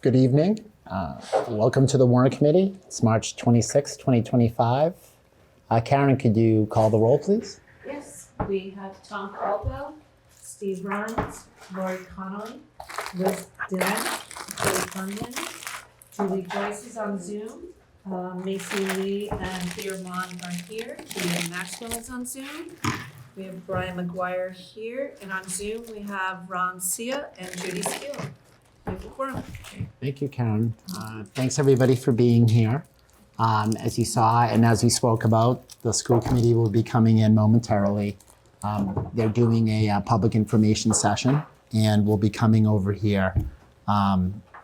Good evening. Welcome to the Warrant Committee. It's March 26, 2025. Karen, could you call the roll, please? Yes, we have Tom Caldwell, Steve Rhines, Lori Connolly, Liz Dillon, Julie Condon, Julie Joyce is on Zoom, Macy Lee and Peter Mon are here, Julian Maxwell is on Zoom. We have Brian McGuire here, and on Zoom we have Ron Sia and Judy Steele. We have a quorum. Thank you, Karen. Thanks, everybody, for being here. As you saw and as we spoke about, the school committee will be coming in momentarily. They're doing a public information session, and we'll be coming over here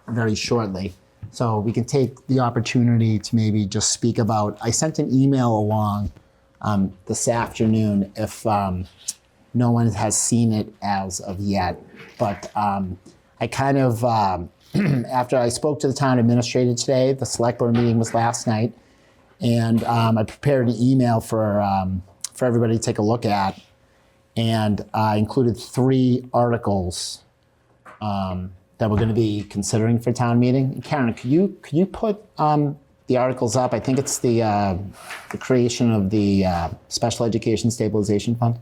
very shortly. So we can take the opportunity to maybe just speak about, I sent an email along this afternoon if no one has seen it as of yet. But I kind of, after I spoke to the town administrator today, the select board meeting was last night, and I prepared an email for everybody to take a look at, and I included 3 articles that we're going to be considering for town meeting. Karen, could you put the articles up? I think it's the creation of the Special Education Stabilization Fund.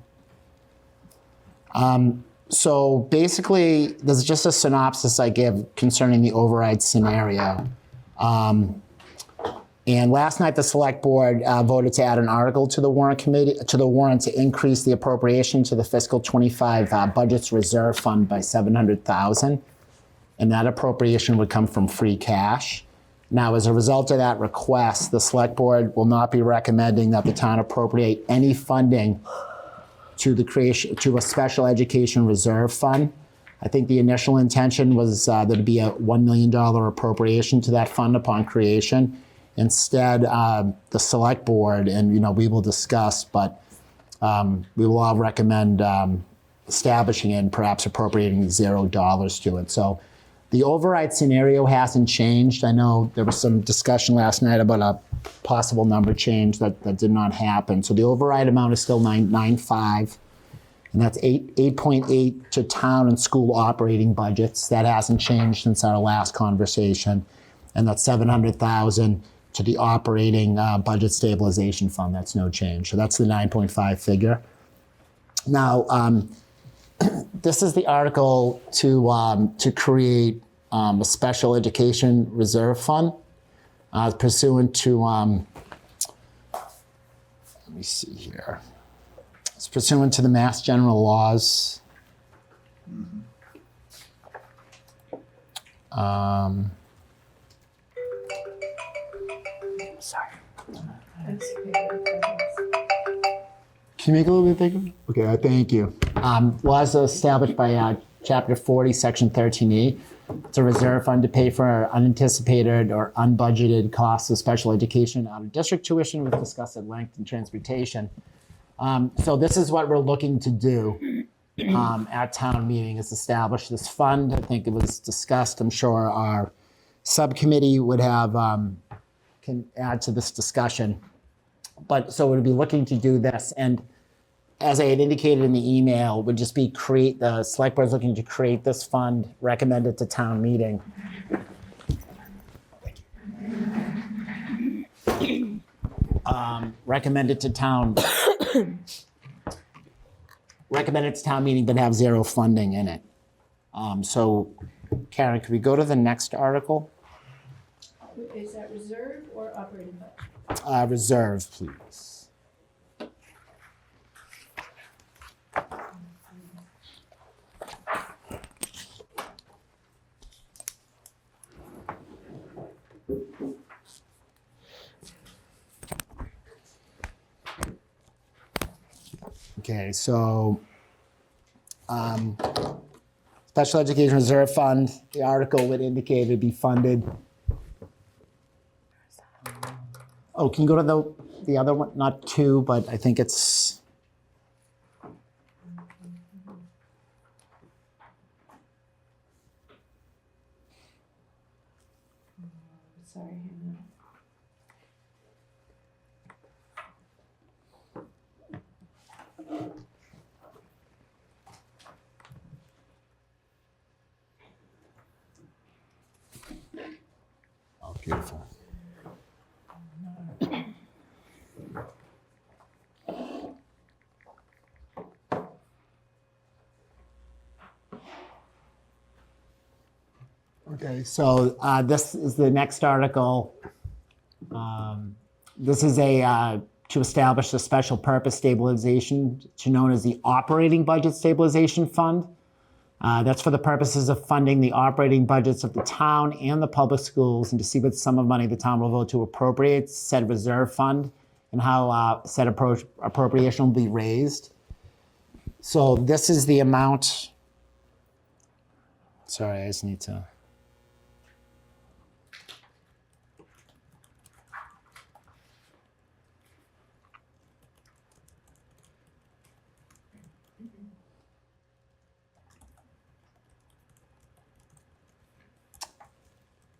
So basically, there's just a synopsis I give concerning the override scenario. And last night, the select board voted to add an article to the warrant committee, to the warrant, to increase the appropriation to the fiscal 25 budget's reserve fund by $700,000. And that appropriation would come from free cash. Now, as a result of that request, the select board will not be recommending that the town appropriate any funding to the creation to a special education reserve fund. I think the initial intention was there'd be a $1 million appropriation to that fund upon creation. Instead, the select board, and we will discuss, but we will all recommend establishing it and perhaps appropriating $0 to it. So the override scenario hasn't changed. I know there was some discussion last night about a possible number change that did not happen. So the override amount is still 9.95, and that's 8.8 to town and school operating budgets. That hasn't changed since our last conversation. And that's $700,000 to the operating budget stabilization fund. That's no change. So that's the 9.5 figure. Now, this is the article to create a special education reserve fund pursuant to, let me see here. It's pursuant to the Mass General Laws. Sorry. Can you make it a little bit bigger? Okay, thank you. Laws established by Chapter 40, Section 13E. It's a reserve fund to pay for unanticipated or unbudgeted costs of special education out of district tuition. We've discussed at length in transportation. So this is what we're looking to do at town meeting, is establish this fund. I think it was discussed. I'm sure our subcommittee would have, can add to this discussion. But so we'd be looking to do this. And as I had indicated in the email, would just be the select board is looking to create this fund, recommend it to town meeting. Recommend it to town meeting, but have zero funding in it. So Karen, could we go to the next article? Is that reserve or operating budget? Reserve, please. Okay, so Special Education Reserve Fund, the article would indicate it'd be funded. Oh, can you go to the other one? Not 2, but I think it's. Sorry, hang on. Beautiful. Okay, so this is the next article. This is to establish a special purpose stabilization, known as the Operating Budget Stabilization Fund. That's for the purposes of funding the operating budgets of the town and the public schools, and to see what sum of money the town will vote to appropriate said reserve fund, and how said appropriation will be raised. So this is the amount. Sorry, I just need to.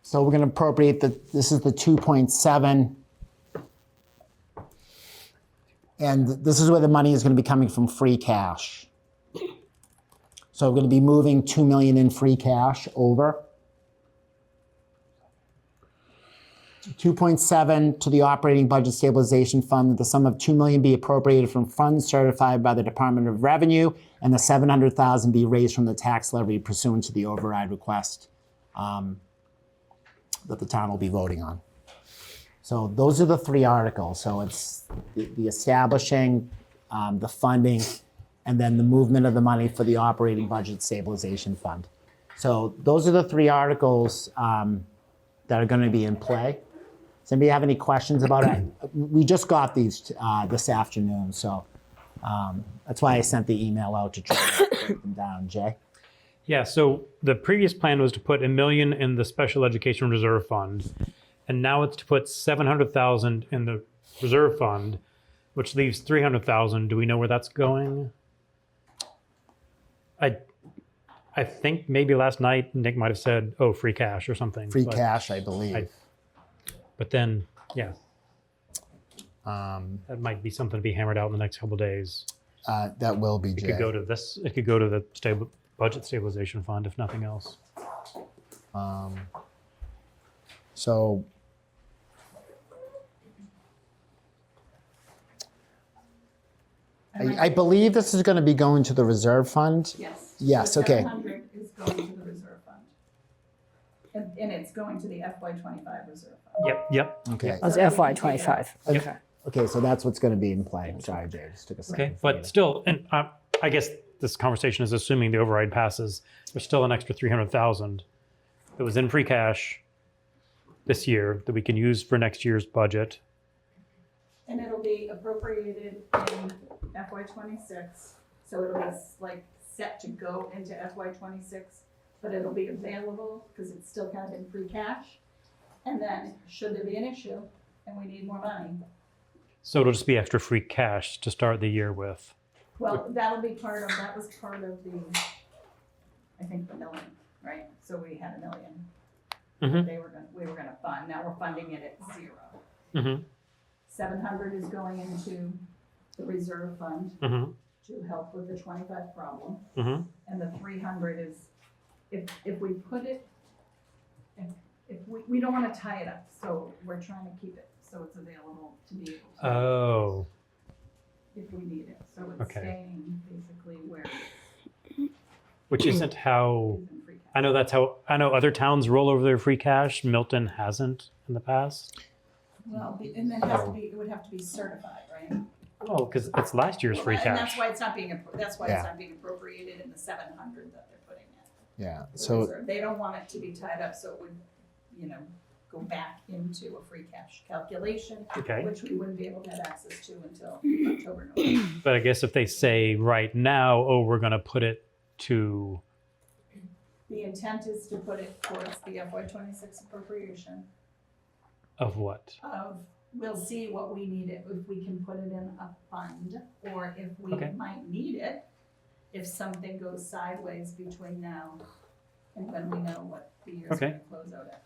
So we're going to appropriate this is the 2.7. And this is where the money is going to be coming from free cash. So we're going to be moving 2 million in free cash over. 2.7 to the Operating Budget Stabilization Fund, that the sum of 2 million be appropriated from funds certified by the Department of Revenue, and the 700,000 be raised from the tax levy pursuant to the override request that the town will be voting on. So those are the three articles. So it's the establishing, the funding, and then the movement of the money for the Operating Budget Stabilization Fund. So those are the three articles that are going to be in play. Does anybody have any questions about it? We just got these this afternoon, so that's why I sent the email out to try to break them down. Jay? Yeah, so the previous plan was to put $1 million in the Special Education Reserve Fund, and now it's to put $700,000 in the reserve fund, which leaves $300,000. Do we know where that's going? I think maybe last night Nick might have said, "Oh, free cash" or something. Free cash, I believe. But then, yeah, that might be something to be hammered out in the next couple of days. That will be, Jay. It could go to this. It could go to the Budget Stabilization Fund, if nothing else. So I believe this is going to be going to the reserve fund. Yes. Yes, The okay. 700 is going to the reserve fund. And it's going to the FY25 reserve fund. Yep. Okay. That's FY25. Okay. Okay, so that's what's going to be in play. Sorry, Jay. Just took a second. Okay, but still, and I guess this conversation is assuming the override passes. There's still an extra $300,000 that was in free cash this year that we can use for next year's budget. And it'll be appropriated in FY26. So it'll be like set to go into FY26, but it'll be available because it's still kind of in free cash. And then should there be an issue and we need more money, So it'll just be extra free cash to start the year with. well, that was part of the, I think, the million, right? So we had $1 million. Mm-hmm. We were gonna fund, now we're funding it at 0. Mm-hmm. 700 is going into the reserve fund Mm-hmm. to help with the 25 problem. Mm-hmm. And the 300 is, if we put it, if we don't wanna tie it up, so we're trying to keep it so it's available to be able to, Oh, if we need it. So it's Okay. staying basically where which isn't how, it's in free cash. I know other towns roll over their free cash. Milton hasn't in the past. Well, and then it would have to be certified, right? Oh, because it's last year's free And that's cash. why it's not being, it's Yeah. not being appropriated in the 700 that they're putting in. Yeah. the So reserve. They don't want it to be tied up so it would, go back into a free cash calculation, Okay. which we wouldn't be able to have access to until October, November. But I guess if they say right now, oh, we're going to put it to, The intent is to put it towards the FY26 appropriation of what? of, we'll see what we need it, if we can put it in a fund, or if we Okay. might need it, if something goes sideways between now and when we know what the year's Okay. gonna close out at.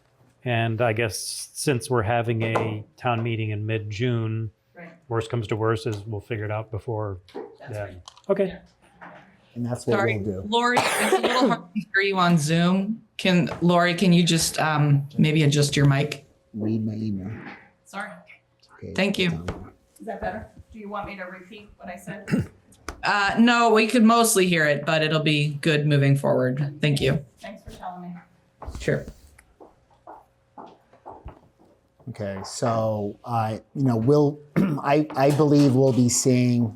And I guess since we're having a town meeting in mid-June, Right, worst comes to worst is we'll figure it out before that's then. right. Okay. and that's what Sorry, we'll do. Lori, it's a little hard to hear you on Zoom. Lori, can you just maybe adjust your mic? read my email. Sorry. Okay, Thank you. Is that better? Do you want me to repeat what I said? No, we could mostly hear it, but it'll be good moving forward. Thank you. Thanks for telling me. Sure. Okay, so I believe we'll be seeing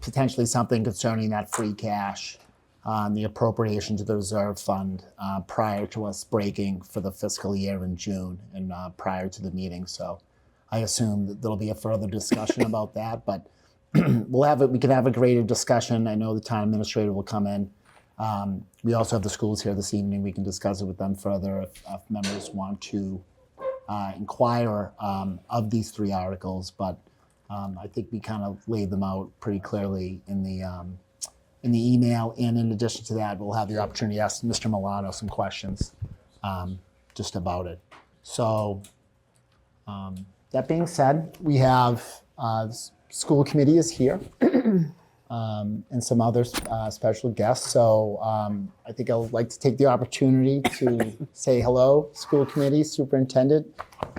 potentially something concerning that free cash, the appropriation to the reserve fund prior to us breaking for the fiscal year in June and prior to the meeting. So I assume that there'll be a further discussion about that, but we can have a greater discussion. I know the town administrator will come in. We also have the schools here this evening. We can discuss it with them further if members want to inquire of these three articles, but I think we kind of laid them out pretty clearly in the email. And in addition to that, we'll have the opportunity to ask Mr. Milano some questions just about it. So that being said, we have school committee is here and some other special guests. So I think I would like to take the opportunity to say hello, school committee, superintendent,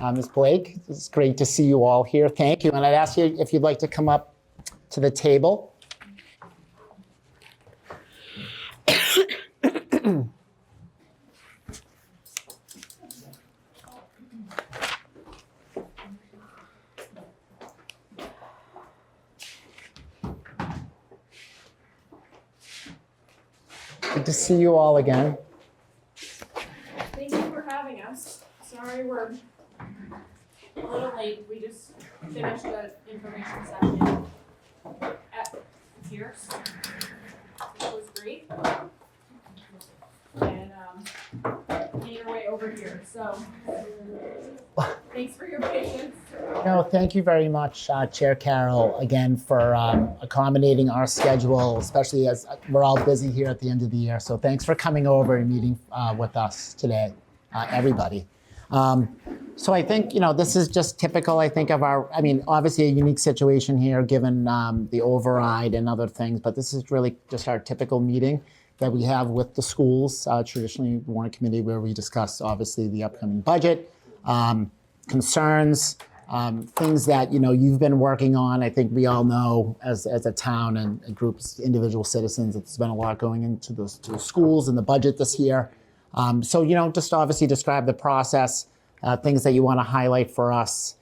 Ms. Blake. It's great to see you all here. Thank you. And I'd ask you if you'd like to come up to the table. Good to see you all again. Thank you for having us. Sorry we're a little late. We just finished the information session at Pierce. It was great. And made our way over here. So thanks for your patience. No, thank you very much, Chair Carroll, again for accommodating our schedule, especially as we're all busy here at the end of the year. So thanks for coming over and meeting with us today, everybody. So I think, this is just typical, I think, of obviously a unique situation here given the override and other things, but this is really just our typical meeting that we have with the schools, traditionally Warrant Committee, where we discuss, obviously, the upcoming budget, concerns, things that you've been working on. I think we all know as a town and groups, individual citizens, there's been a lot going into the schools and the budget this year. So just obviously describe the process, things that you want to highlight for us,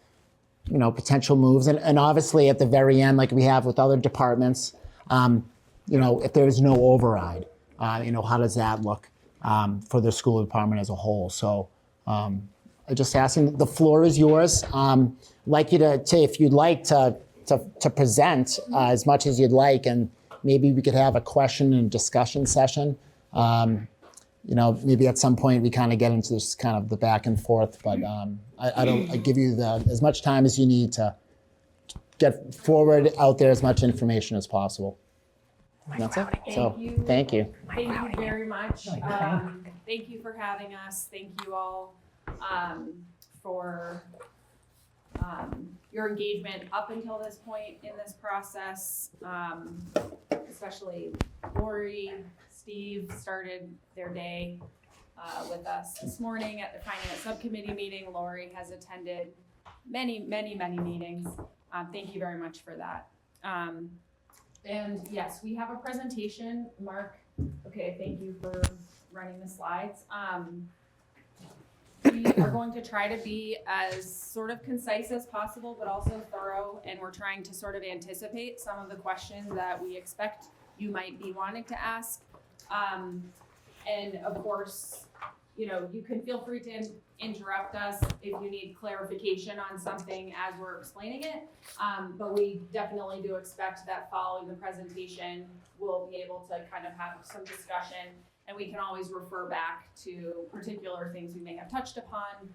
potential moves, and obviously at the very end, like we have with other departments, if there is no override, how does that look for the school department as a whole? So. I just asking, the floor is yours. Like you to if you'd like to present as much as you'd like, and maybe we could have a question and discussion session. Maybe at some point we kind of get into this kind of the back and forth, but I give you as much time as you need to get forward out there as much information as possible. That's it. So thank you. Thank you very much. Thank you for having us. Thank you all for your engagement up until this point in this process, especially Lori, Steve started their day with us this morning at the Finance Subcommittee meeting. Lori has attended many meetings. Thank you very much for that. And yes, we have a presentation. Mark, okay, thank you for running the slides. We are going to try to be as sort of concise as possible, but also thorough, and we're trying to sort of anticipate some of the questions that we expect you might be wanting to ask. And of course, you can feel free to interrupt us if you need clarification on something as we're explaining it. But we definitely do expect that following the presentation, we'll be able to kind of have some discussion. And we can always refer back to particular things we may have touched upon.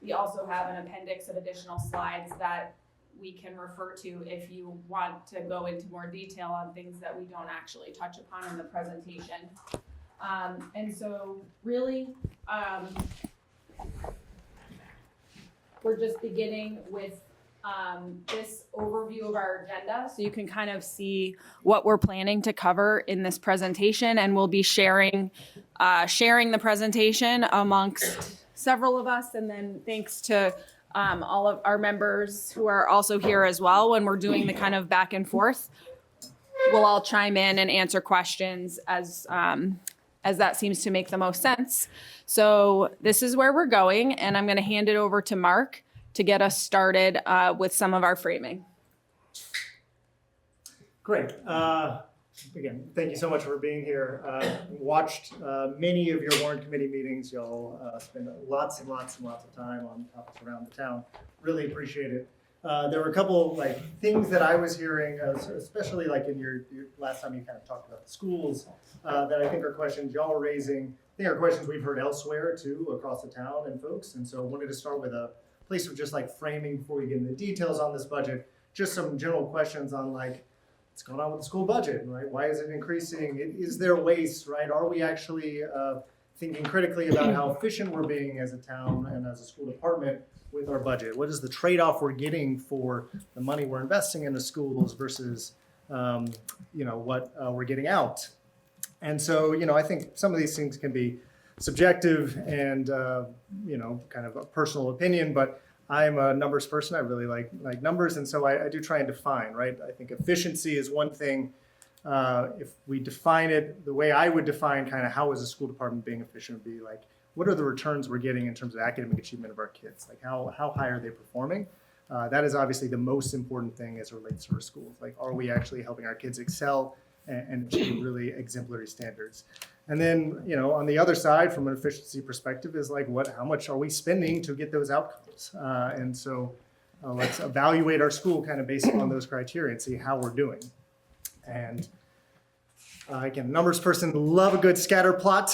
We also have an appendix of additional slides that we can refer to if you want to go into more detail on things that we don't actually touch upon in the presentation. And so really, we're just beginning with this overview of our agenda, so you can kind of see what we're planning to cover in this presentation, and we'll be sharing the presentation amongst several of us, and then thanks to all of our members who are also here as well when we're doing the kind of back and forth. We'll all chime in and answer questions as that seems to make the most sense. So this is where we're going, and I'm going to hand it over to Mark to get us started with some of our framing. Great. Again, thank you so much for being here. Watched many of your Warrant Committee meetings. Y'all spend lots and lots and lots of time on topics around the town. Really appreciate it. There were a couple things that I was hearing, especially in your last time you kind of talked about the schools, that I think are questions y'all are raising. I think are questions we've heard elsewhere too, across the town and folks. And so I wanted to start with a place of just framing before we get into the details on this budget. Just some general questions on what's going on with the school budget, right? Why is it increasing? Is there waste, right? Are we actually thinking critically about how efficient we're being as a town and as a school department with our budget? What is the trade-off we're getting for the money we're investing in the schools versus, what we're getting out? And so, I think some of these things can be subjective and, kind of a personal opinion, but I'm a numbers person. I really like numbers. And so I do try and define, right? I think efficiency is one thing. If we define it, the way I would define kind of how is a school department being efficient would be what are the returns we're getting in terms of academic achievement of our kids? How high are they performing? That is obviously the most important thing as it relates to our schools. Are we actually helping our kids excel and achieve really exemplary standards? And then, on the other side, from an efficiency perspective, is how much are we spending to get those outcomes? And so let's evaluate our school kind of based on those criteria and see how we're doing. And again, numbers person, love a good scatter plot.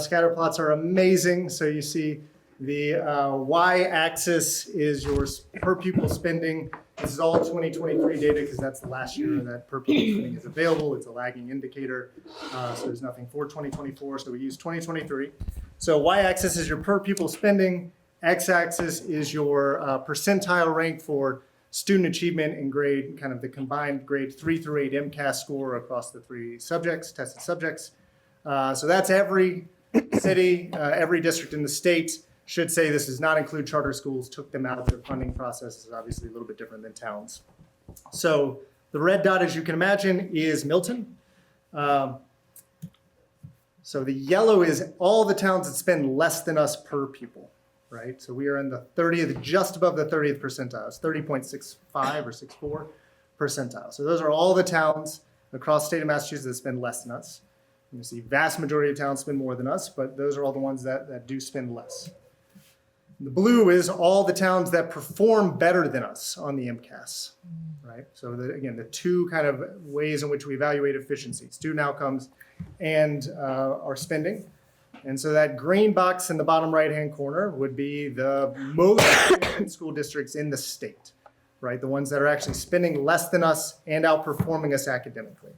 Scatter plots are amazing. So you see the y-axis is your per pupil spending. This is all 2023 data because that's the last year that per pupil spending is available. It's a lagging indicator, so there's nothing for 2024. So we use 2023. So y-axis is your per pupil spending. X-axis is your percentile rank for student achievement and grade, kind of the combined grade 3 through 8 MCAS score across the 3 subjects, tested subjects. So that's every city, every district in the state. Should say this does not include charter schools, took them out. Their funding process is obviously a little bit different than towns. So the red dot, as you can imagine, is Milton. So the yellow is all the towns that spend less than us per pupil, right? So we are in the 30th, just above the 30th percentile. It's 30.65 or 64 percentile. So those are all the towns across the state of Massachusetts that spend less than us. You see vast majority of towns spend more than us, but those are all the ones that do spend less. The blue is all the towns that perform better than us on the MCAS, right? So again, the two kind of ways in which we evaluate efficiency, student outcomes and our spending. And so that green box in the bottom right-hand corner would be the most efficient school districts in the state, right? The ones that are actually spending less than us and outperforming us academically.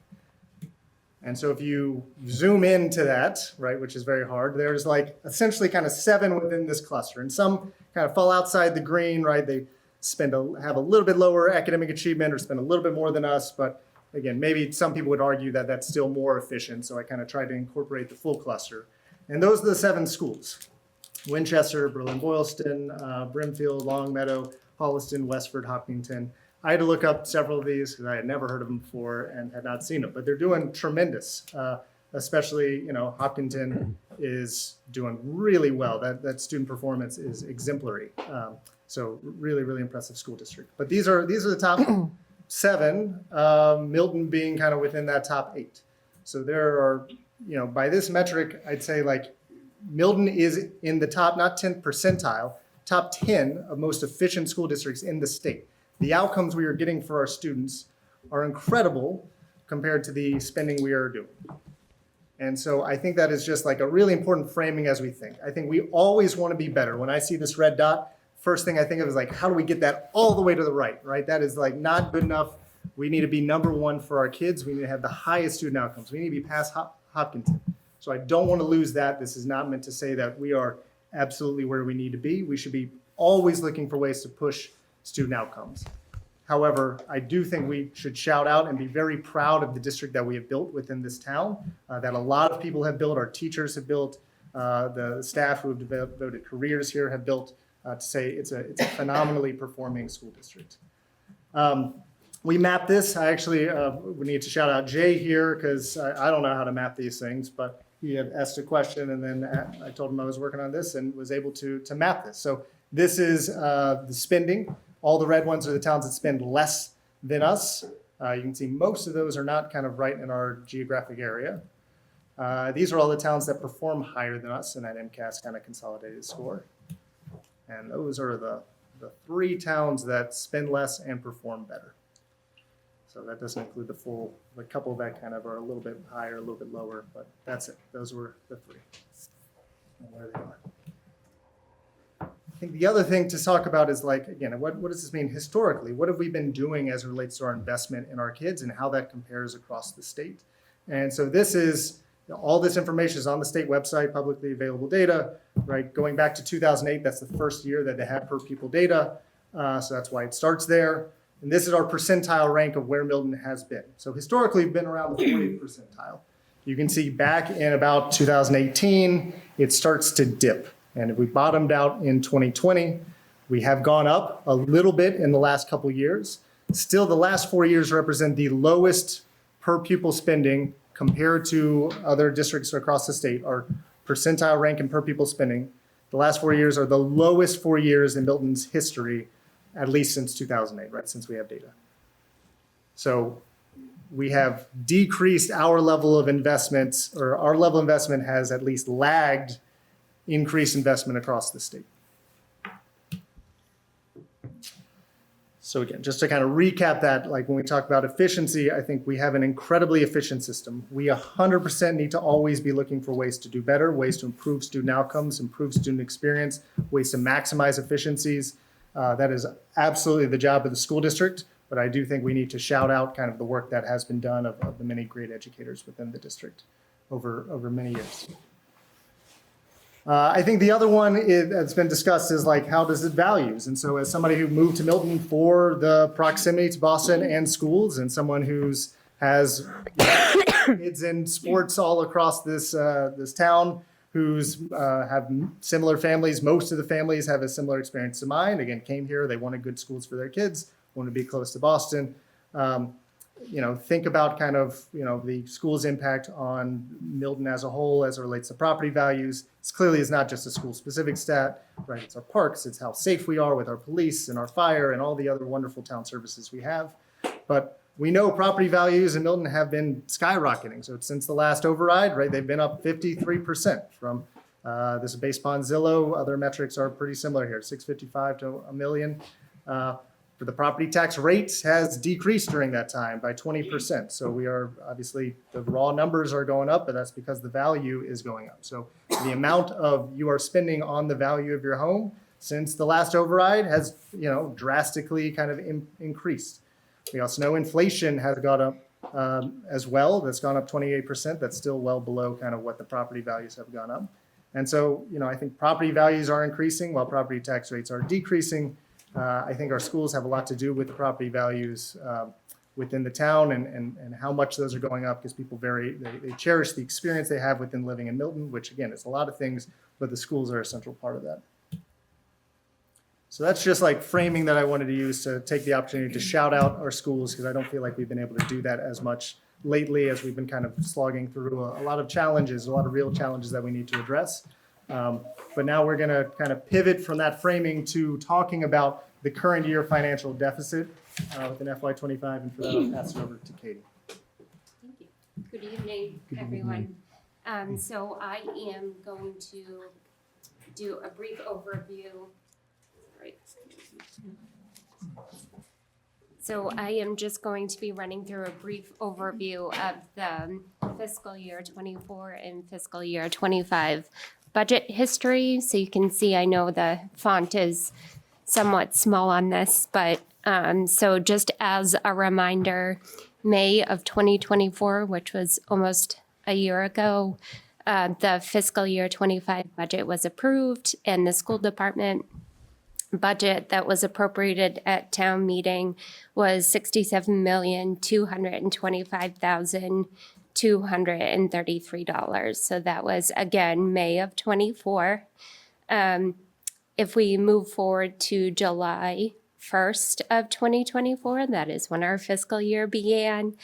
And so if you zoom into that, right, which is very hard, there's essentially kind of 7 within this cluster. And some kind of fall outside the green, right? They have a little bit lower academic achievement or spend a little bit more than us. But again, maybe some people would argue that that's still more efficient. So I kind of tried to incorporate the full cluster. And those are the 7 schools: Winchester, Berlin-Boylston, Brimfield, Longmeadow, Holliston, Westford, Hopkinton. I had to look up several of these because I had never heard of them before and had not seen them, but they're doing tremendous. Especially, Hopkinton is doing really well. That student performance is exemplary. So really, really impressive school district. But these are the top 7, Milton being kind of within that top 8. So there are, by this metric, I'd say Milton is in the top, not 10th percentile, top 10 of most efficient school districts in the state. The outcomes we are getting for our students are incredible compared to the spending we are doing. And so I think that is just a really important framing as we think. I think we always want to be better. When I see this red dot, first thing I think of is how do we get that all the way to the right, right? That is not good enough. We need to be number 1 for our kids. We need to have the highest student outcomes. We need to be past Hopkinton. So I don't want to lose that. This is not meant to say that we are absolutely where we need to be. We should be always looking for ways to push student outcomes. However, I do think we should shout out and be very proud of the district that we have built within this town, that a lot of people have built, our teachers have built, The staff who have devoted careers here have built to say it's a phenomenally performing school district. We mapped this. I actually we need to shout out Jay here because I don't know how to map these things, but he had asked a question and then I told him I was working on this and was able to map this. So this is the spending. All the red ones are the towns that spend less than us. You can see most of those are not kind of right in our geographic area. These are all the towns that perform higher than us in that MCAS kind of consolidated score. And those are the 3 towns that spend less and perform better. So that doesn't include the couple that kind of are a little bit higher, a little bit lower, but that's it. Those were the 3 and where they are. I think the other thing to talk about is like, again, what does this mean historically? What have we been doing as it relates to our investment in our kids and how that compares across the state? And so this is, all this information is on the state website, publicly available data, right? Going back to 2008, that's the first year that they had per pupil data. So that's why it starts there. And this is our percentile rank of where Milton has been. So historically, we've been around the 40th percentile. You can see back in about 2018, it starts to dip. And we bottomed out in 2020. We have gone up a little bit in the last couple of years. Still, the last 4 years represent the lowest per pupil spending compared to other districts across the state. Our percentile rank in per pupil spending, the last 4 years are the lowest 4 years in Milton's history, at least since 2008, right, since we have data. So we have decreased our level of investments, or our level of investment has at least lagged increased investment across the state. So again, just to kind of recap that, like when we talk about efficiency, I think we have an incredibly efficient system. We 100% need to always be looking for ways to do better, ways to improve student outcomes, improve student experience, ways to maximize efficiencies. That is absolutely the job of the school district, but I do think we need to shout out kind of the work that has been done of the many great educators within the district over many years. I think the other one that's been discussed is like, how does it values? And so as somebody who moved to Milton for the proximity to Boston and schools, and someone who's has kids in sports all across this town, who's have similar families, most of the families have a similar experience to mine. Again, came here, they wanted good schools for their kids, wanted to be close to Boston. Think about kind of, the school's impact on Milton as a whole as it relates to property values. It's clearly is not just a school-specific stat, right? It's our parks, it's how safe we are with our police and our fire and all the other wonderful town services we have. But we know property values in Milton have been skyrocketing. So since the last override, right, they've been up 53% from, this is based upon Zillow. Other metrics are pretty similar here, 655 to a million. For the property tax rates has decreased during that time by 20%. So we are obviously, the raw numbers are going up, but that's because the value is going up. So the amount of you are spending on the value of your home since the last override has, drastically kind of increased. We also know inflation has gone up as well. That's gone up 28%. That's still well below kind of what the property values have gone up. And so, I think property values are increasing while property tax rates are decreasing. I think our schools have a lot to do with the property values within the town and how much those are going up because people they cherish the experience they have within living in Milton, which again, is a lot of things, but the schools are a central part of that. So that's just like framing that I wanted to use to take the opportunity to shout out our schools because I don't feel like we've been able to do that as much lately as we've been kind of slogging through a lot of challenges, a lot of real challenges that we need to address. But now we're going to kind of pivot from that framing to talking about the current year financial deficit within FY25. And for that, I'll pass it over to Katie. Thank you. Good evening, everyone. So I am going to do a brief overview. Sorry. So I am just going to be running through a brief overview of the fiscal year 24 and fiscal year 25 budget history. So you can see, I know the font is somewhat small on this, but so just as a reminder, May of 2024, which was almost a year ago, the fiscal year 25 budget was approved, and the school department budget that was appropriated at town meeting was $67,225,000 $233. So that was, again, May of '24. If we move forward to July 1st of 2024, that is when our fiscal year began.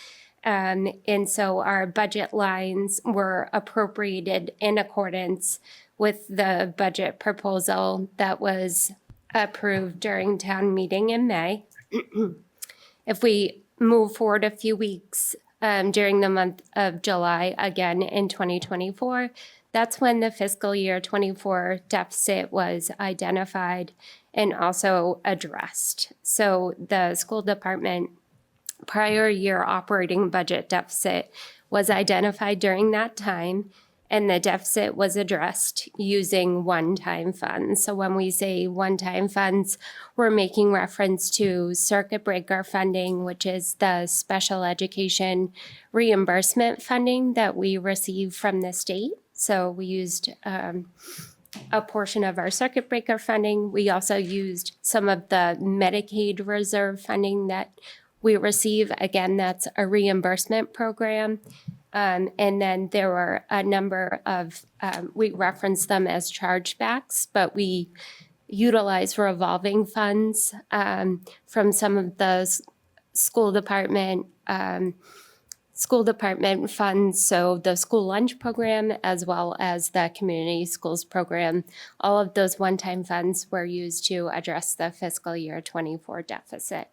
And so our budget lines were appropriated in accordance with the budget proposal that was approved during town meeting in May. If we move forward a few weeks during the month of July, again in 2024, that's when the fiscal year '24 deficit was identified and also addressed. So the school department prior year operating budget deficit was identified during that time, and the deficit was addressed using one-time funds. So when we say one-time funds, we're making reference to circuit breaker funding, which is the special education reimbursement funding that we receive from the state. So we used a portion of our circuit breaker funding. We also used some of the Medicaid reserve funding that we receive. Again, that's a reimbursement program. And then there were a number of, we reference them as chargebacks, but we utilize revolving funds from some of the school department funds, so the school lunch program as well as the community schools program. All of those one-time funds were used to address the fiscal year '24 deficit.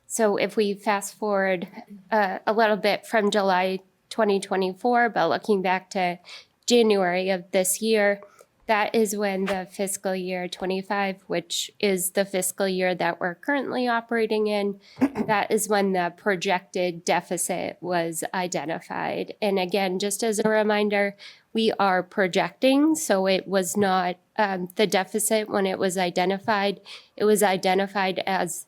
So if we fast forward a little bit from July 2024, but looking back to January of this year, that is when the fiscal year '25, which is the fiscal year that we're currently operating in, that is when the projected deficit was identified. And again, just as a reminder, we are projecting, so it was not the deficit when it was identified. It was identified as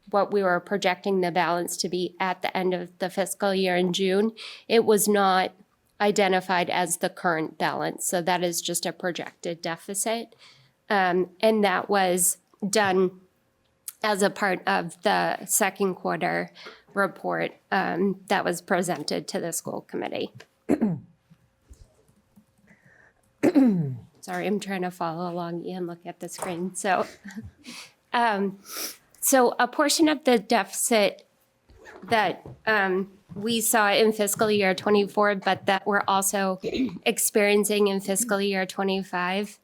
what we were projecting the balance to be at the end of the fiscal year in June. It was not identified as the current balance. So that is just a projected deficit. And that was done as a part of the second quarter report that was presented to the school committee. Sorry, I'm trying to follow along and look at the screen. So, so a portion of the deficit that we saw in fiscal year '24, but that we're also experiencing in fiscal year '25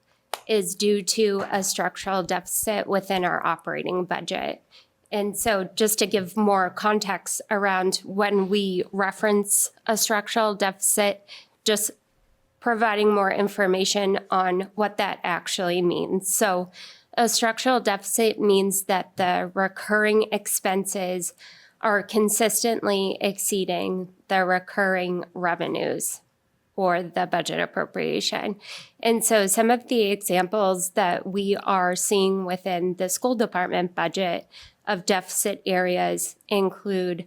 is due to a structural deficit within our operating budget. And so just to give more context around when we reference a structural deficit, just providing more information on what that actually means. So a structural deficit means that the recurring expenses are consistently exceeding the recurring revenues or the budget appropriation. And so some of the examples that we are seeing within the school department budget of deficit areas include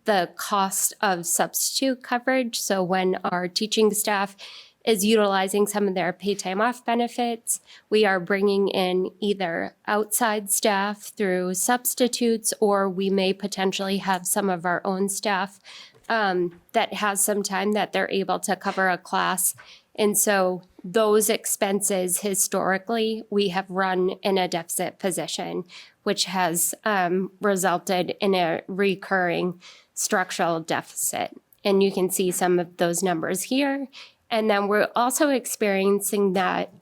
the cost of substitute coverage. So when our teaching staff is utilizing some of their paid time off benefits, we are bringing in either outside staff through substitutes, or we may potentially have some of our own staff that has some time that they're able to cover a class. And so those expenses historically, we have run in a deficit position, which has resulted in a recurring structural deficit. And you can see some of those numbers here. And then we're also experiencing that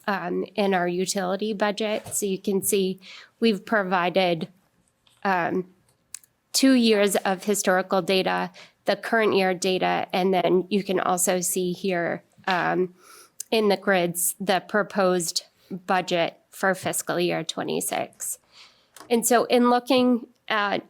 in our utility budget. So you can see we've provided 2 years of historical data, the current year data, and then you can also see here in the grids the proposed budget for fiscal year '26. And so in looking at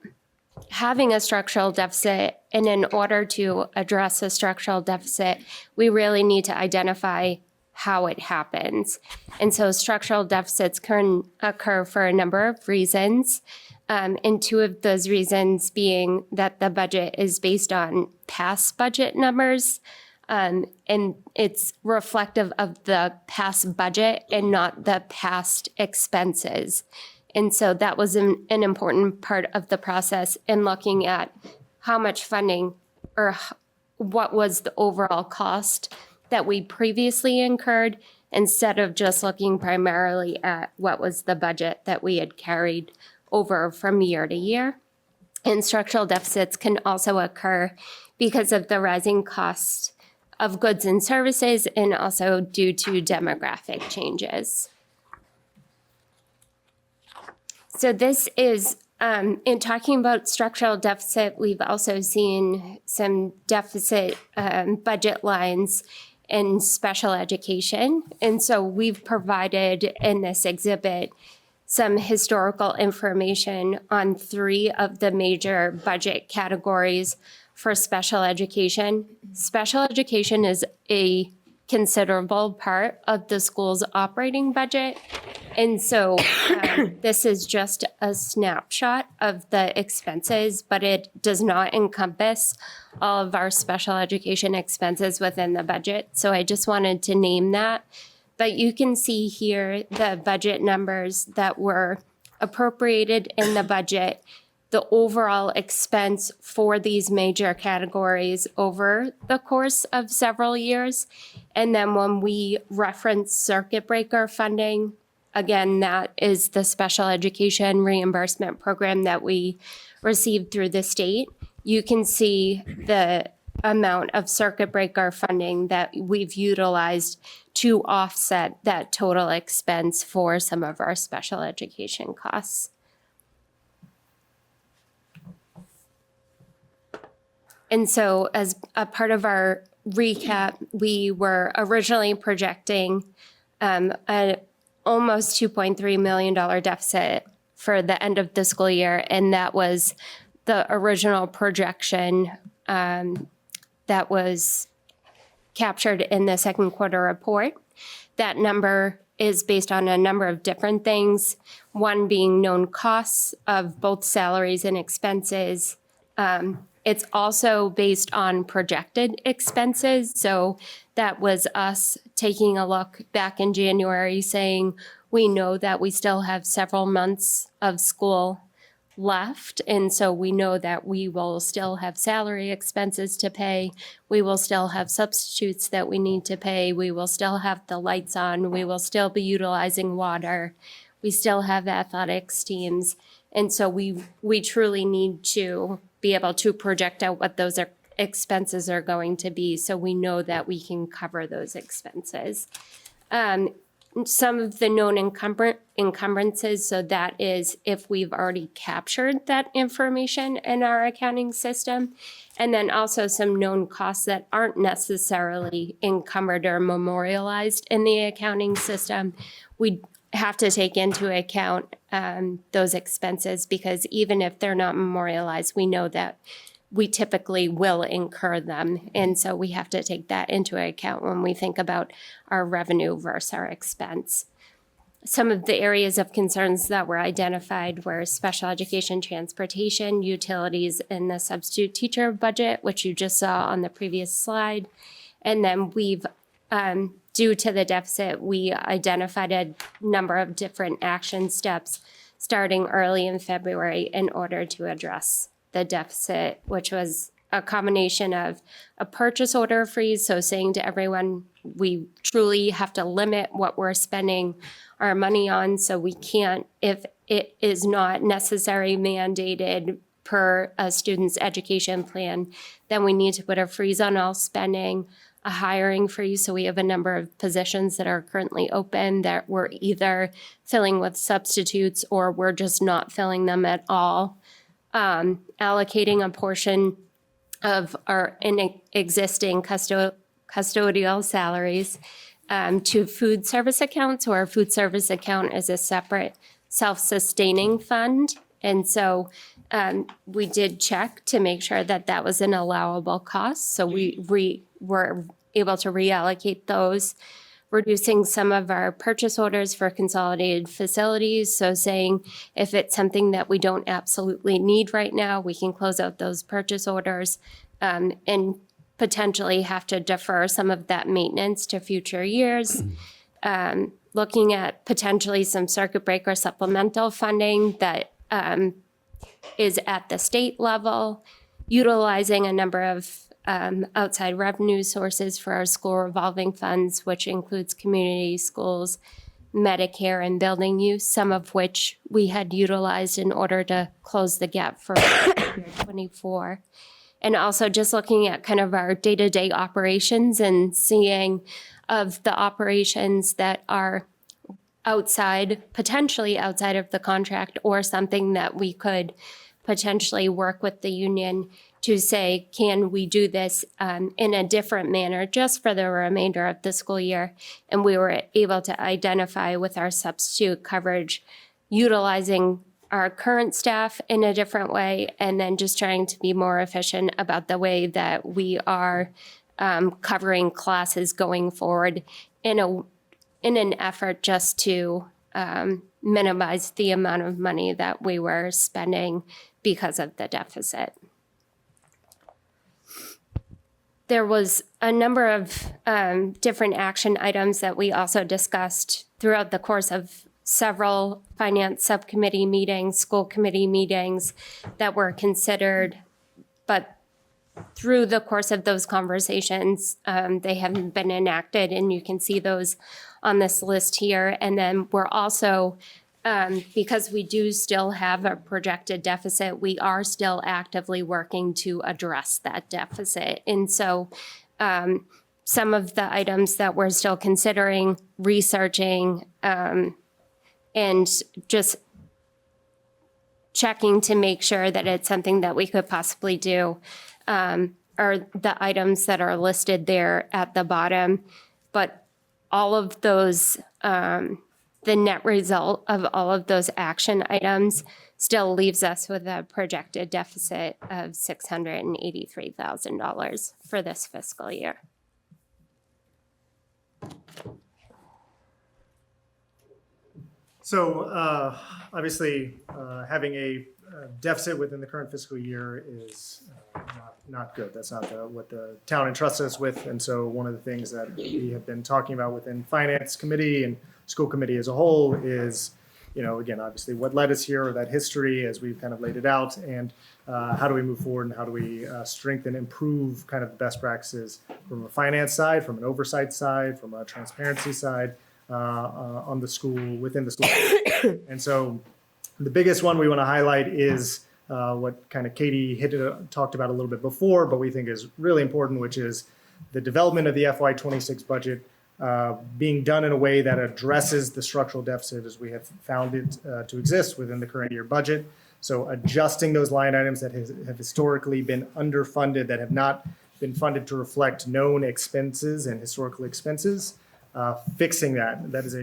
having a structural deficit, and in order to address a structural deficit, we really need to identify how it happens. And so structural deficits can occur for a number of reasons, and two of those reasons being that the budget is based on past budget numbers, and it's reflective of the past budget and not the past expenses. And so that was an important part of the process in looking at how much funding or what was the overall cost that we previously incurred instead of just looking primarily at what was the budget that we had carried over from year to year. And structural deficits can also occur because of the rising cost of goods and services and also due to demographic changes. So this is, in talking about structural deficit, we've also seen some deficit budget lines in special education. And so we've provided in this exhibit some historical information on 3 of the major budget categories for special education. Special education is a considerable part of the school's operating budget. And so this is just a snapshot of the expenses, but it does not encompass all of our special education expenses within the budget. So I just wanted to name that. But you can see here the budget numbers that were appropriated in the budget, the overall expense for these major categories over the course of several years. And then when we reference circuit breaker funding, again, that is the special education reimbursement program that we received through the state. You can see the amount of circuit breaker funding that we've utilized to offset that total expense for some of our special education costs. And so as a part of our recap, we were originally projecting an almost $2.3 million deficit for the end of the school year. And that was the original projection that was captured in the second quarter report. That number is based on a number of different things, one being known costs of both salaries and expenses. It's also based on projected expenses. So that was us taking a look back in January saying, we know that we still have several months of school left. And so we know that we will still have salary expenses to pay. We will still have substitutes that we need to pay. We will still have the lights on. We will still be utilizing water. We still have athletics teams. And so we truly need to be able to project out what those expenses are going to be so we know that we can cover those expenses. Some of the known encumbrances, so that is if we've already captured that information in our accounting system, and then also some known costs that aren't necessarily encumbered or memorialized in the accounting system. We have to take into account those expenses because even if they're not memorialized, we know that we typically will incur them. And so we have to take that into account when we think about our revenue versus our expense. Some of the areas of concerns that were identified were special education transportation, utilities, and the substitute teacher budget, which you just saw on the previous slide. And then we've, due to the deficit, we identified a number of different action steps starting early in February in order to address the deficit, which was a combination of a purchase order freeze, so saying to everyone, we truly have to limit what we're spending our money on, so we can't, if it is not necessary mandated per a student's education plan, then we need to put a freeze on all spending, a hiring freeze, so we have a number of positions that are currently open that we're either filling with substitutes or we're just not filling them at all. Allocating a portion of our existing custodial salaries to food service accounts, or our food service account is a separate self-sustaining fund. And so we did check to make sure that that was an allowable cost. So we were able to reallocate those. Reducing some of our purchase orders for consolidated facilities. So saying if it's something that we don't absolutely need right now, we can close out those purchase orders and potentially have to defer some of that maintenance to future years. Looking at potentially some circuit breaker supplemental funding that is at the state level, utilizing a number of outside revenue sources for our school revolving funds, which includes community schools, Medicare, and building use, some of which we had utilized in order to close the gap for year 24. And also just looking at kind of our day-to-day operations and seeing of the operations that are potentially outside of the contract, or something that we could potentially work with the union to say, can we do this in a different manner just for the remainder of the school year? And we were able to identify with our substitute coverage, utilizing our current staff in a different way, and then just trying to be more efficient about the way that we are covering classes going forward in an effort just to minimize the amount of money that we were spending because of the deficit. There was a number of different action items that we also discussed throughout the course of several finance subcommittee meetings, school committee meetings that were considered, but through the course of those conversations, they haven't been enacted, and you can see those on this list here. And then we're also, because we do still have a projected deficit, we are still actively working to address that deficit. And so some of the items that we're still considering, researching, and just checking to make sure that it's something that we could possibly do, are the items that are listed there at the bottom. But all of those, the net result of all of those action items still leaves us with a projected deficit of $683,000 for this fiscal year. So obviously, having a deficit within the current fiscal year is not good. That's not what the town entrusts us with. And so one of the things that we have been talking about within Finance Committee and School Committee as a whole is, again, obviously what led us here, or that history as we've kind of laid it out, and how do we move forward, and how do we strengthen, improve kind of the best practices from a finance side, from an oversight side, from a transparency side, on the school, within the school. And so the biggest one we want to highlight is what kind of Katie talked about a little bit before, but we think is really important, which is the development of the FY26 budget being done in a way that addresses the structural deficit as we have found it to exist within the current year budget. So adjusting those line items that have historically been underfunded, that have not been funded to reflect known expenses and historical expenses, fixing that. That is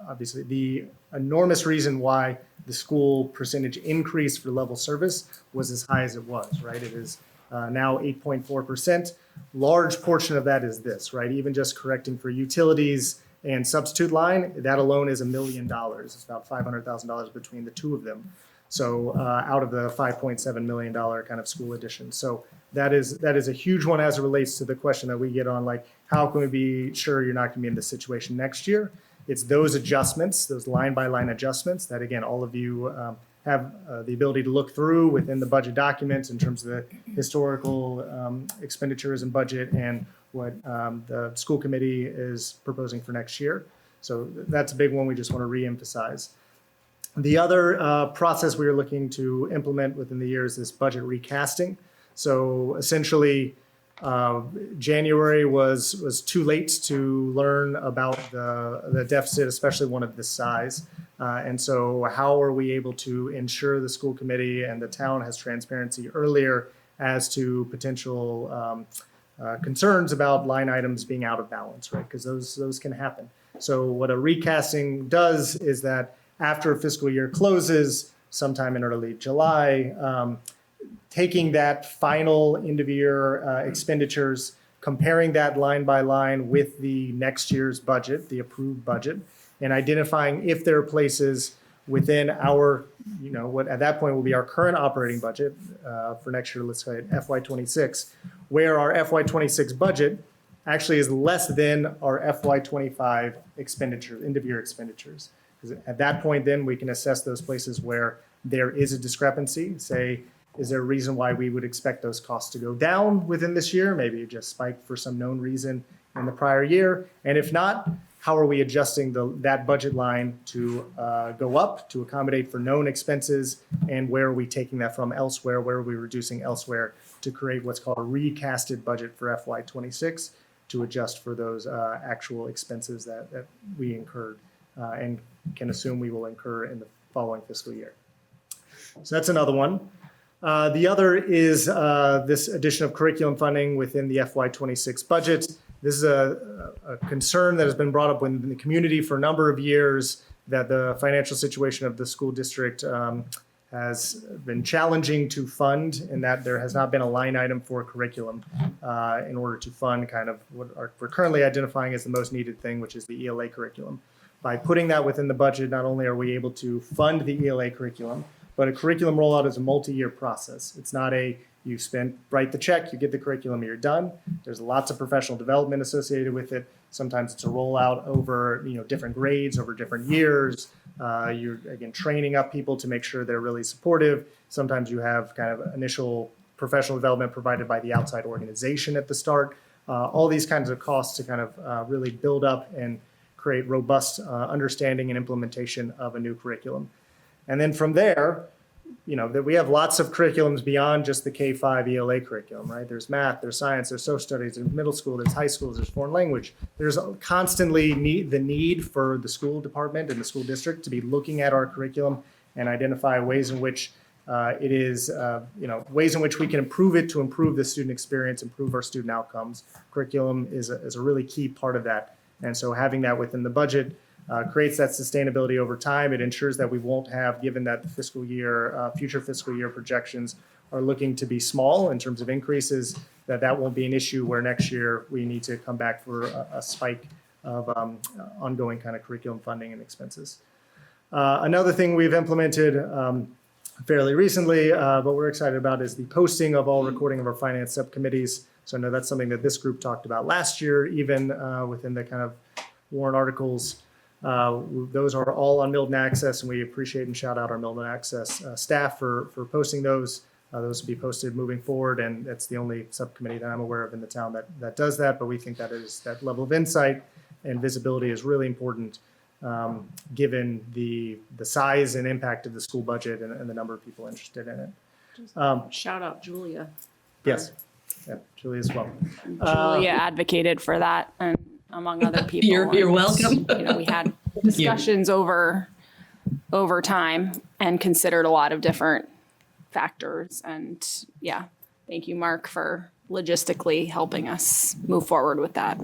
obviously the enormous reason why the school percentage increase for level service was as high as it was, right? It is now 8.4%. Large portion of that is this, right? Even just correcting for utilities and substitute line, that alone is $1 million. It's about $500,000 between the two of them. So out of the $5.7 million kind of school addition. So that is a huge one as it relates to the question that we get on, like, how can we be sure you're not going to be in this situation next year? It's those adjustments, those line by line adjustments that, again, all of you have the ability to look through within the budget documents in terms of the historical expenditures and budget, and what the school committee is proposing for next year. So that's a big one we just want to reemphasize. The other process we are looking to implement within the year is this budget recasting. So essentially, January was too late to learn about the deficit, especially one of this size. And so how are we able to ensure the school committee and the town has transparency earlier as to potential concerns about line items being out of balance, right? Because those can happen. So what a recasting does is that after a fiscal year closes, sometime in early July, taking that final end of year expenditures, comparing that line by line with the next year's budget, the approved budget, and identifying if there are places within our, what at that point will be our current operating budget for next year, let's say FY26, where our FY26 budget actually is less than our FY25 expenditures, end of year expenditures. Because at that point, then we can assess those places where there is a discrepancy. Say, Is there a reason why we would expect those costs to go down within this year? Maybe it just spiked for some known reason in the prior year. And if not, how are we adjusting that budget line to go up to accommodate for known expenses? And where are we taking that from elsewhere? Where are we reducing elsewhere to create what's called a recasted budget for FY26 to adjust for those actual expenses that we incurred and can assume we will incur in the following fiscal year. So that's another one. The other is this addition of curriculum funding within the FY26 budget. This is a concern that has been brought up within the community for a number of years, that the financial situation of the school district has been challenging to fund, and that there has not been a line item for curriculum in order to fund kind of what we're currently identifying as the most needed thing, which is the ELA curriculum. By putting that within the budget, not only are we able to fund the ELA curriculum, but a curriculum rollout is a multi-year process. It's not you write the check, you get the curriculum, you're done. There's lots of professional development associated with it. Sometimes it's a rollout over different grades, over different years. You're, again, training up people to make sure they're really supportive. Sometimes you have kind of initial professional development provided by the outside organization at the start. All these kinds of costs to kind of really build up and create robust understanding and implementation of a new curriculum. And then from there, that we have lots of curriculums beyond just the K-5 ELA curriculum, right? There's math, there's science, there's social studies, there's middle school, there's high schools, there's foreign language. There's constantly the need for the school department and the school district to be looking at our curriculum and identify ways in which it is, ways in which we can improve it to improve the student experience, improve our student outcomes. Curriculum is a really key part of that. And so having that within the budget creates that sustainability over time. It ensures that we won't have, given that the fiscal year, future fiscal year projections are looking to be small in terms of increases, that won't be an issue where next year we need to come back for a spike of ongoing kind of curriculum funding and expenses. Another thing we've implemented fairly recently, but we're excited about, is the posting of all recording of our finance subcommittees. So I know that's something that this group talked about last year, even within the kind of warrant articles. Those are all on Milton Access, and we appreciate and shout out our Milton Access staff for posting those. Those will be posted moving forward, and that's the only subcommittee that I'm aware of in the town that does that. But we think that level of insight and visibility is really important, given the size and impact of the school budget and the number of people interested in it. Shout out Julia. Yes, yeah, Julie as well. Julia advocated for that, and among other people. You're welcome. We had discussions over time and considered a lot of different factors. And yeah, thank you, Mark, for logistically helping us move forward with that.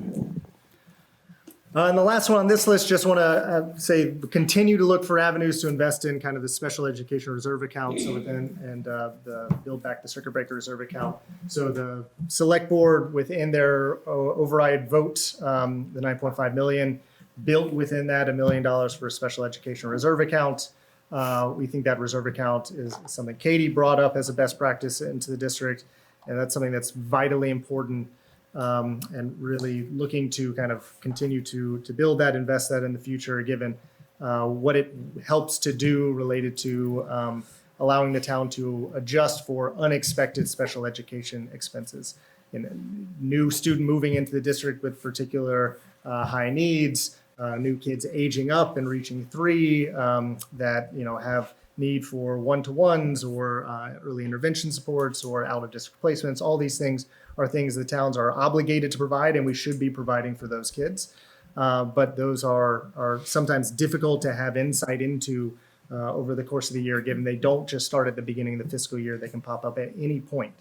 And the last one on this list, just want to say, continue to look for avenues to invest in kind of the special education reserve account, and the Build Back the Circuit Breaker reserve account. So the select board, within their override vote, the $9.5 million, built within that $1 million for a special education reserve account. We think that reserve account is something Katie brought up as a best practice into the district, and that's something that's vitally important. And really looking to kind of continue to build that, invest that in the future, given what it helps to do related to allowing the town to adjust for unexpected special education expenses. New student moving into the district with particular high needs, new kids aging up and reaching 3 that have need for one-to-ones or early intervention supports or out-of-district placements. All these things are things the towns are obligated to provide, and we should be providing for those kids. But those are sometimes difficult to have insight into over the course of the year, given they don't just start at the beginning of the fiscal year. They can pop up at any point.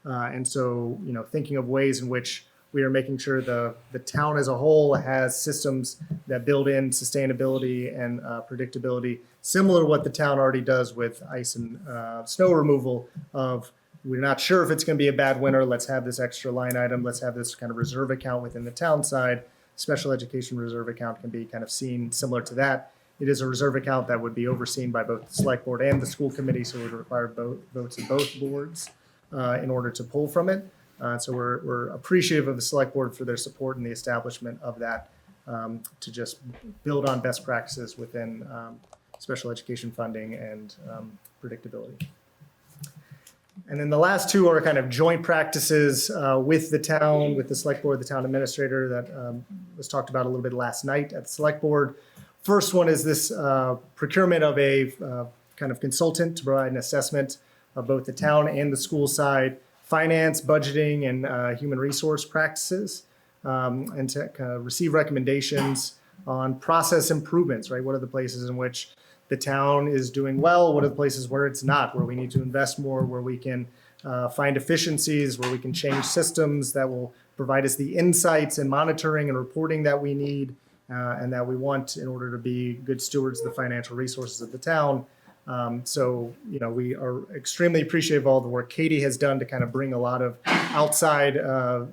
And so, thinking of ways in which we are making sure the town as a whole has systems that build in sustainability and predictability, similar to what the town already does with ice and snow removal. We're not sure if it's going to be a bad winter. Let's have this extra line item. Let's have this kind of reserve account within the town side. Special education reserve account can be kind of seen similar to that. It is a reserve account that would be overseen by both the select board and the school committee, so it would require votes of both boards in order to pull from it. So we're appreciative of the select board for their support in the establishment of that, to just build on best practices within special education funding and predictability. And then the last two are kind of joint practices with the town, with the select board, the town administrator that was talked about a little bit last night at the select board. First one is this procurement of a kind of consultant to provide an assessment of both the town and the school side, finance, budgeting, and human resource practices, and to kind of receive recommendations on process improvements, right? What are the places in which the town is doing well? What are the places where it's not, where we need to invest more, where we can find efficiencies, where we can change systems that will provide us the insights and monitoring and reporting that we need and that we want in order to be good stewards of the financial resources of the town. So, we are extremely appreciative of all the work Katie has done to kind of bring a lot of outside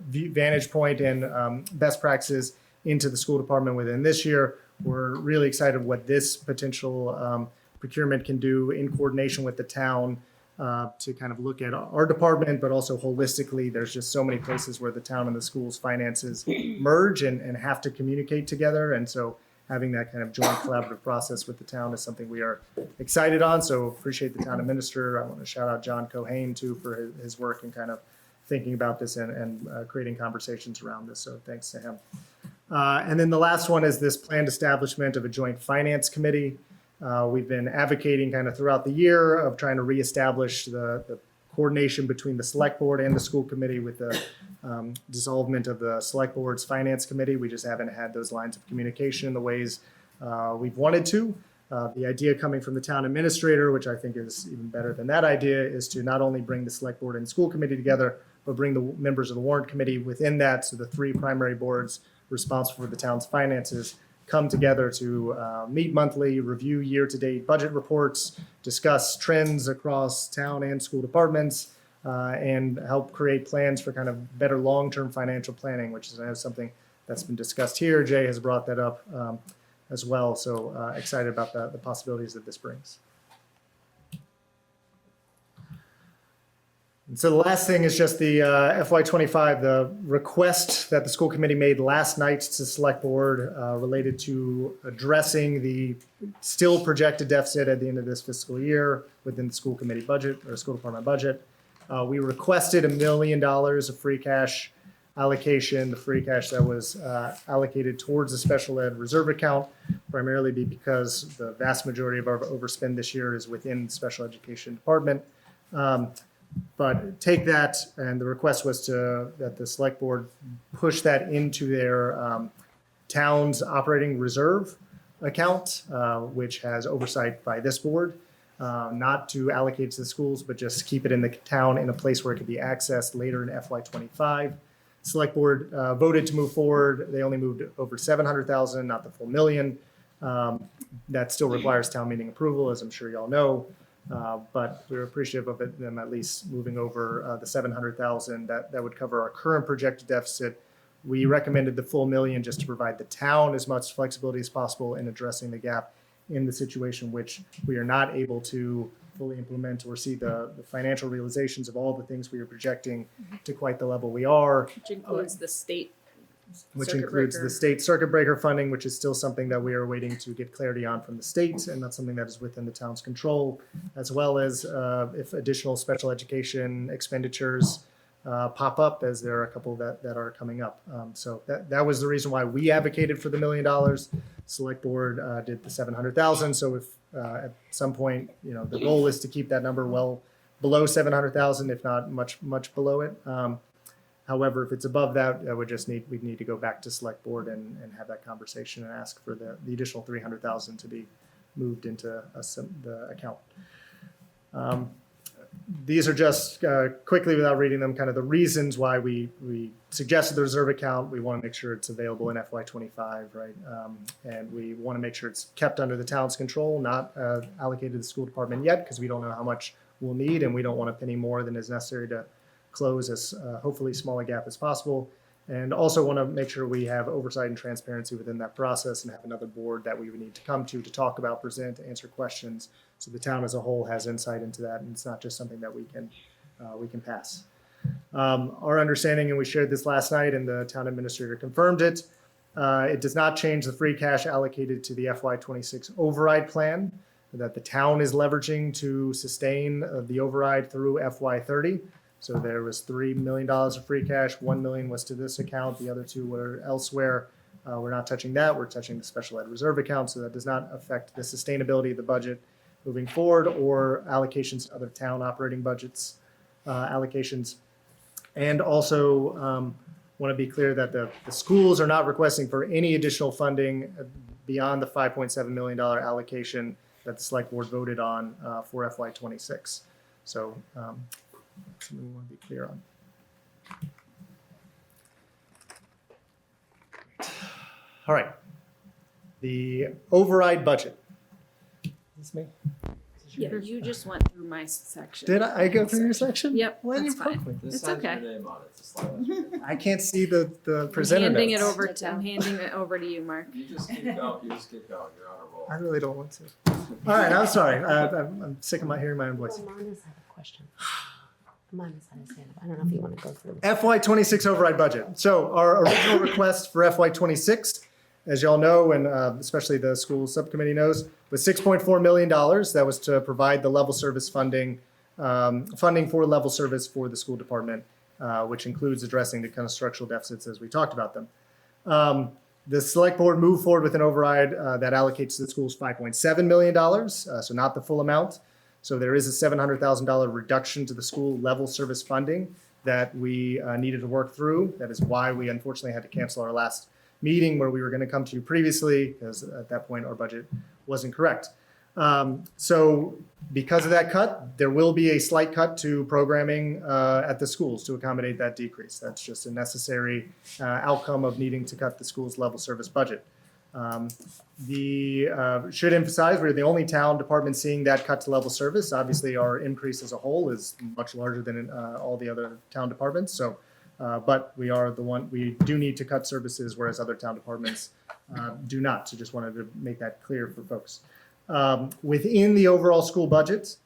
vantage point and best practices into the school department within this year. We're really excited what this potential procurement can do in coordination with the town to kind of look at our department, but also holistically. There's just so many places where the town and the school's finances merge and have to communicate together. And so having that kind of joint collaborative process with the town is something we are excited on. So appreciate the town administrator. I want to shout out John Cohane too for his work in kind of thinking about this and creating conversations around this. So thanks to him. And then the last one is this planned establishment of a joint finance committee. We've been advocating kind of throughout the year of trying to reestablish the coordination between the select board and the school committee with the dissolvement of the select board's finance committee. We just haven't had those lines of communication in the ways we've wanted to. The idea coming from the town administrator, which I think is even better than that idea, is to not only bring the select board and school committee together, but bring the members of the warrant committee within that. So the three primary boards responsible for the town's finances come together to meet monthly, review year-to-date budget reports, discuss trends across town and school departments, and help create plans for kind of better long-term financial planning, which is something that's been discussed here. Jay has brought that up as well. So excited about the possibilities that this brings. And so the last thing is just the FY25, the request that the school committee made last night to select board related to addressing the still projected deficit at the end of this fiscal year within the school committee budget or school department budget. We requested $1 million of free cash allocation, the free cash that was allocated towards the special ed reserve account, primarily because the vast majority of our overspend this year is within the special education department. But take that, and the request was that the select board push that into their town's operating reserve account, which has oversight by this board, not to allocate to the schools, but just keep it in the town in a place where it could be accessed later in FY25. Select board voted to move forward. They only moved over $700,000, not the full $1 million. That still requires town meeting approval, as I'm sure you all know. But we're appreciative of them at least moving over the $700,000 that would cover our current projected deficit. We recommended the full $1 million just to provide the town as much flexibility as possible in addressing the gap in the situation which we are not able to fully implement or see the financial realizations of all the things we are projecting to quite the level we are. Which includes the state Which circuit includes breaker. the state circuit breaker funding, which is still something that we are waiting to get clarity on from the state, and that's something that is within the town's control, as well as if additional special education expenditures pop up, as there are a couple that are coming up. So that was the reason why we advocated for the $1 million. Select board did the $700,000. So if at some point, the goal is to keep that number well below $700,000, if not much below it. However, if it's above that, we'd need to go back to select board and have that conversation and ask for the additional $300,000 to be moved into the account. These are just quickly, without reading them, kind of the reasons why we suggested the reserve account. We want to make sure it's available in FY25, right? And we want to make sure it's kept under the town's control, not allocated to the school department yet, because we don't know how much we'll need, and we don't want a penny more than is necessary to close as hopefully small a gap as possible. And also want to make sure we have oversight and transparency within that process and have another board that we would need to come to talk about, present, answer questions, so the town as a whole has insight into that, and it's not just something that we can pass. Our understanding, and we shared this last night, and the town administrator confirmed it, it does not change the free cash allocated to the FY26 override plan. that the town is leveraging to sustain the override through FY30. So there was $3 million of free cash. 1 million was to this account. The other 2 were elsewhere. We're not touching that. We're touching the special ed reserve account. So that does not affect the sustainability of the budget moving forward or allocations to other town operating budgets allocations. And also want to be clear that the schools are not requesting for any additional funding beyond the $5.7 million allocation that the select board voted on for FY26. So something we want to be clear on. All right. The override budget. Is this me? Yeah, you just went through my section. Did I go through your section? Yep, Why did you that's poke fine. me? It's okay. I can't see the I'm presenter handing it notes. over to you, Mark. You just keep going. You're on a roll. I really don't want to. All right, I'm sorry. I'm sick of hearing my own voice. Amanda's had a question. Amanda's had his hand up. I don't know if you want to go through. FY26 override budget. So our original request for FY26, as y'all know, and especially the school subcommittee knows, was $6.4 million. That was to provide the level service funding for level service for the school department, which includes addressing the kind of structural deficits as we talked about them. The select board moved forward with an override that allocates to the schools $5.7 million, so not the full amount. So there is a $700,000 reduction to the school level service funding that we needed to work through. That is why we unfortunately had to cancel our last meeting where we were going to come to you previously, because at that point our budget wasn't correct. So because of that cut, there will be a slight cut to programming at the schools to accommodate that decrease. That's just a necessary outcome of needing to cut the school's level service budget. Should emphasize we're the only town department seeing that cut to level service. Obviously, our increase as a whole is much larger than all the other town departments. So, but we are the one, we do need to cut services, whereas other town departments do not. So just wanted to make that clear for folks. Within the overall school budget,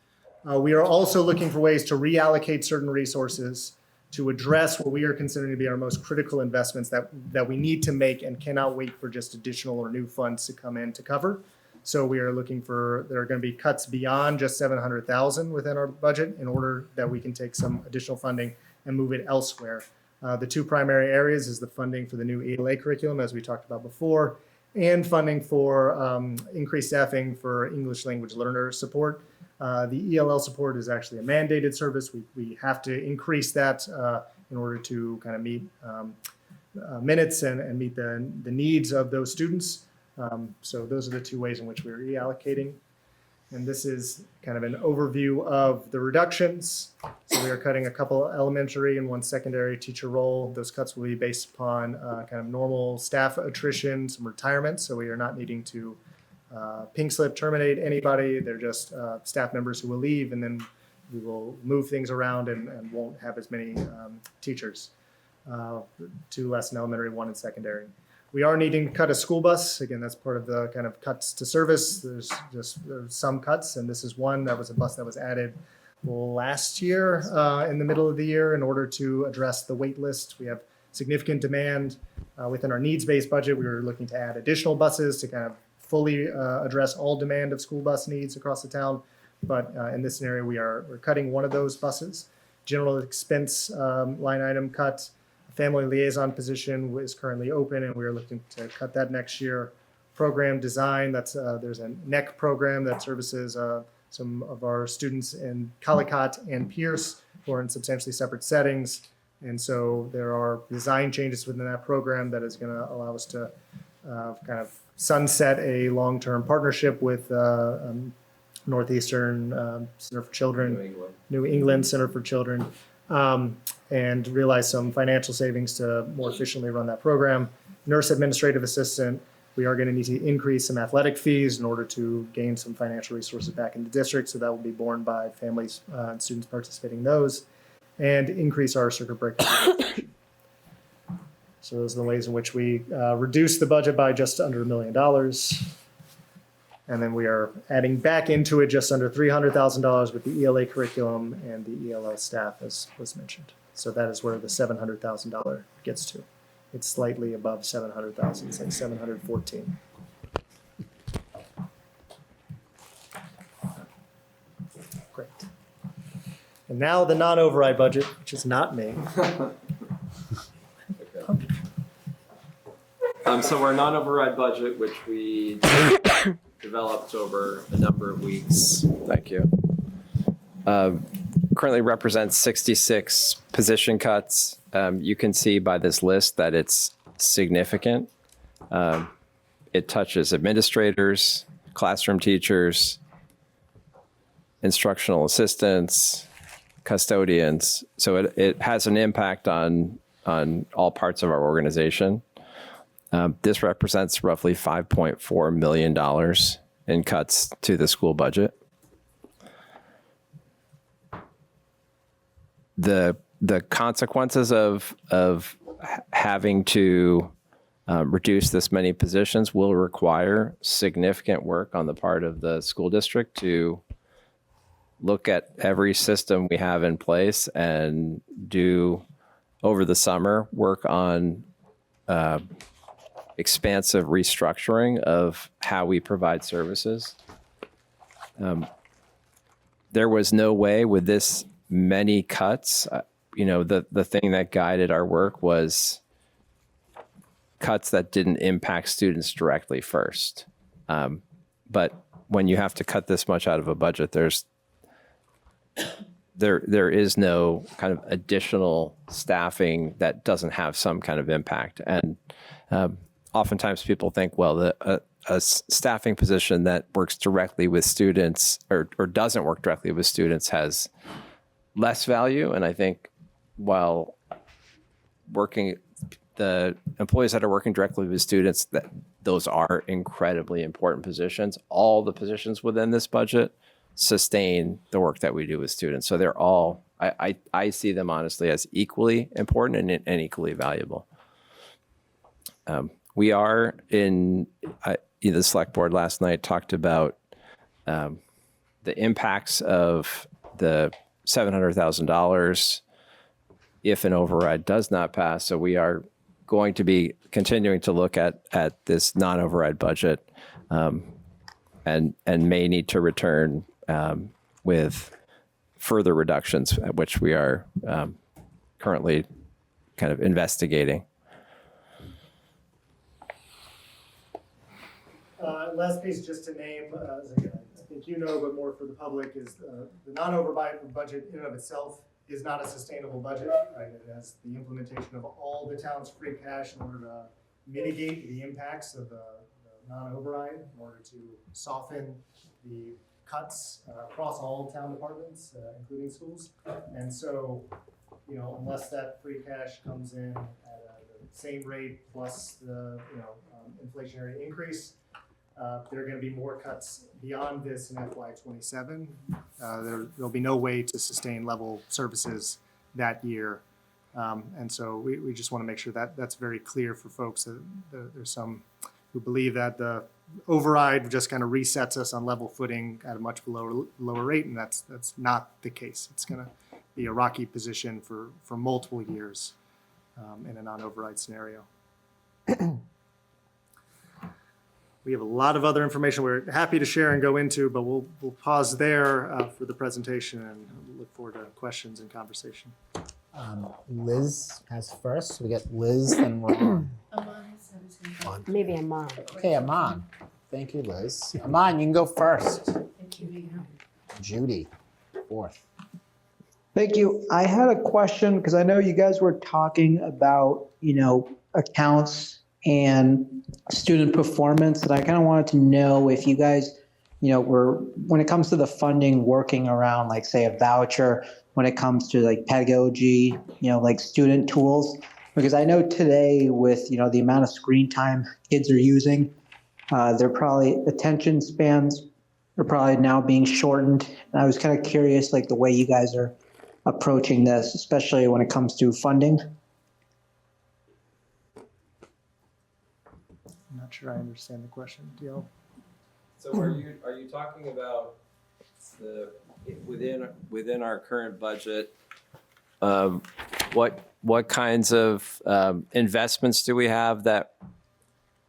we are also looking for ways to reallocate certain resources to address what we are considering to be our most critical investments that we need to make and cannot wait for just additional or new funds to come in to cover. So we are looking for, there are going to be cuts beyond just $700,000 within our budget in order that we can take some additional funding and move it elsewhere. The 2 primary areas is the funding for the new ELA curriculum, as we talked about before, and funding for increased staffing for English language learner support. The ELL support is actually a mandated service. We have to increase that in order to kind of meet minutes and meet the needs of those students. So those are the 2 ways in which we're reallocating. And this is kind of an overview of the reductions. So we are cutting a couple elementary and 1 secondary teacher role. Those cuts will be based upon kind of normal staff attrition, some retirements. So we are not needing to pink slip terminate anybody. They're just staff members who will leave, and then we will move things around and won't have as many teachers. 2 less in elementary, 1 in secondary. We are needing to cut a school bus. Again, that's part of the kind of cuts to service. There's some cuts, and this is one that was a bus that was added last year in the middle of the year in order to address the wait list. We have significant demand within our needs-based budget. We were looking to add additional buses to kind of fully address all demand of school bus needs across the town. But in this scenario, we're cutting one of those buses. General expense line item cut. Family liaison position is currently open, and we are looking to cut that next year. Program design, there's a NEC program that services some of our students in Collicott and Pierce who are in substantially separate settings. And so there are design changes within that program that is going to allow us to kind of sunset a long-term partnership with Northeastern Center for Children, New England Center for Children, and realize some financial savings to more efficiently run that program. Nurse administrative assistant, we are going to need to increase some athletic fees in order to gain some financial resources back in the district, so that will be borne by families and students participating in those, and increase our circuit breaker. So those are the ways in which we reduce the budget by just under $1 million. And then we are adding back into it just under $300,000 with the ELA curriculum and the ELL staff, as was mentioned. So that is where the $700,000 gets to. It's slightly above 700,000. It's like 714. Great. And now the non-override budget, which is not me. So our non-override budget, which we developed over a number of weeks, thank you, currently represents 66 position cuts. You can see by this list that it's significant. It touches administrators, classroom teachers, instructional assistants, custodians. So it has an impact on all parts of our organization. This represents roughly $5.4 million in cuts to the school budget. The consequences of having to reduce this many positions will require significant work on the part of the school district to look at every system we have in place and do over the summer work on expansive restructuring of how we provide services. There was no way with this many cuts, the thing that guided our work was cuts that didn't impact students directly first. But when you have to cut this much out of a budget, there is no kind of additional staffing that doesn't have some kind of impact. And oftentimes people think, well, a staffing position that works directly with students or doesn't work directly with students has less value. And I think while the employees that are working directly with students, that those are incredibly important positions. All the positions within this budget sustain the work that we do with students. So they're all, I see them honestly as equally important and equally valuable. We are the select board last night talked about the impacts of the $700,000 if an override does not pass. So we are going to be continuing to look at this non-override budget and may need to return with further reductions, which we are currently kind of investigating. Last piece, just to name, I think you know, but more for the public, is the non-override budget in and of itself is not a sustainable budget, right? It has the implementation of all the town's free cash in order to mitigate the impacts of the non-override, in order to soften the cuts across all town departments, including schools. And so, unless that free cash comes in at the same rate plus the inflationary increase, there are going to be more cuts beyond this in FY27. There'll be no way to sustain level services that year. And so we just want to make sure that that's very clear for folks. There's some who believe that the override just kind of resets us on level footing at a much lower rate, and that's not the case. It's going to be a rocky position for multiple years in a non-override scenario. We have a lot of other information we're happy to share and go into, but we'll pause there for the presentation and look forward to questions and conversation. Liz has first. So we get Liz and Ron. Maybe I'm on. Okay, Aman. Thank you, Liz. Aman, you can go first. Thank you. Judy, fourth. Thank you. I had a question because I know you guys were talking about, accounts and student performance, and I kind of wanted to know if you guys, were, when it comes to the funding, working around, like, say, a voucher, when it comes to, like, pedagogy, like student tools, because I know today with, the amount of screen time kids are using, their probably attention spans are probably now being shortened. And I was kind of curious, like, the way you guys are approaching this, especially when it comes to funding. I'm not sure I understand the question, Deal. So are you talking about within our current budget, what kinds of investments do we have that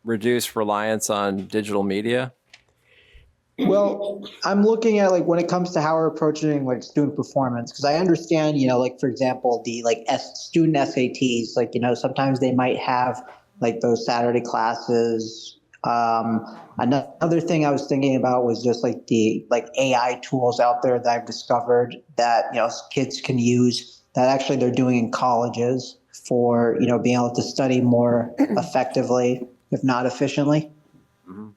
reduce reliance on digital media? Well, I'm looking at like when it comes to how we're approaching like student performance, because I understand, like for example, the like student SATs, like, sometimes they might have like those Saturday classes. Another thing I was thinking about was just like the like AI tools out there that I've discovered that, kids can use that actually they're doing in colleges for, being able to study more effectively, if not efficiently. Mhm.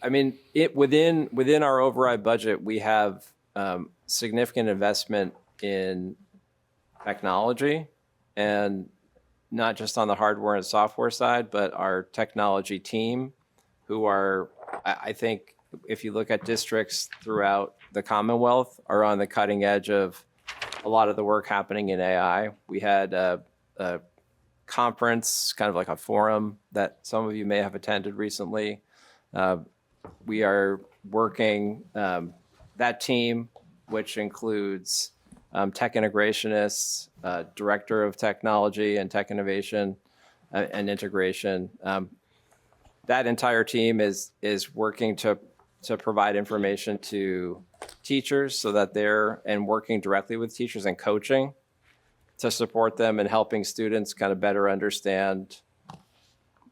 I mean, within our override budget, we have significant investment in technology, and not just on the hardware and software side, but our technology team, who are, I think, if you look at districts throughout the Commonwealth, are on the cutting edge of a lot of the work happening in AI. We had a conference, kind of like a forum that some of you may have attended recently. We are working, that team, which includes tech integrationists, director of technology and tech innovation and integration. That entire team is working to provide information to teachers so that and working directly with teachers and coaching to support them and helping students kind of better understand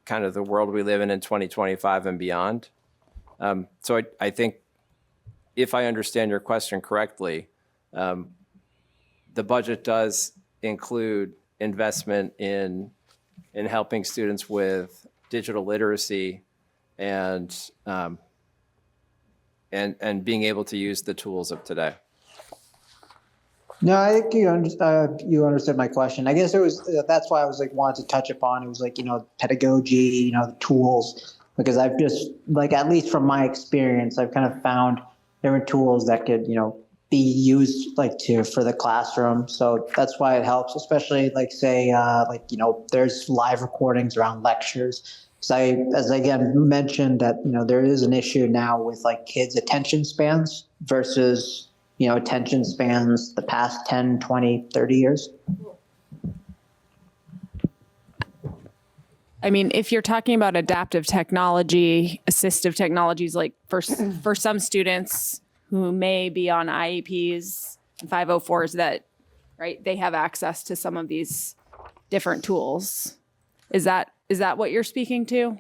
kind of the world we live in 2025 and beyond. So I think if I understand your question correctly, the budget does include investment in helping students with digital literacy and being able to use the tools of today. No, I think you understood my question. I guess that's why I was like wanted to touch upon. It was like, pedagogy, the tools, because I've just like, at least from my experience, I've kind of found different tools that could, be used like for the classroom. So that's why it helps, especially like say, there's live recordings around lectures. So as I again mentioned that, there is an issue now with like kids' attention spans versus, attention spans the past 10, 20, 30 years. I mean, if you're talking about adaptive technology, assistive technologies, like for some students who may be on IEPs and 504s that, right, they have access to some of these different tools. Is that what you're speaking to?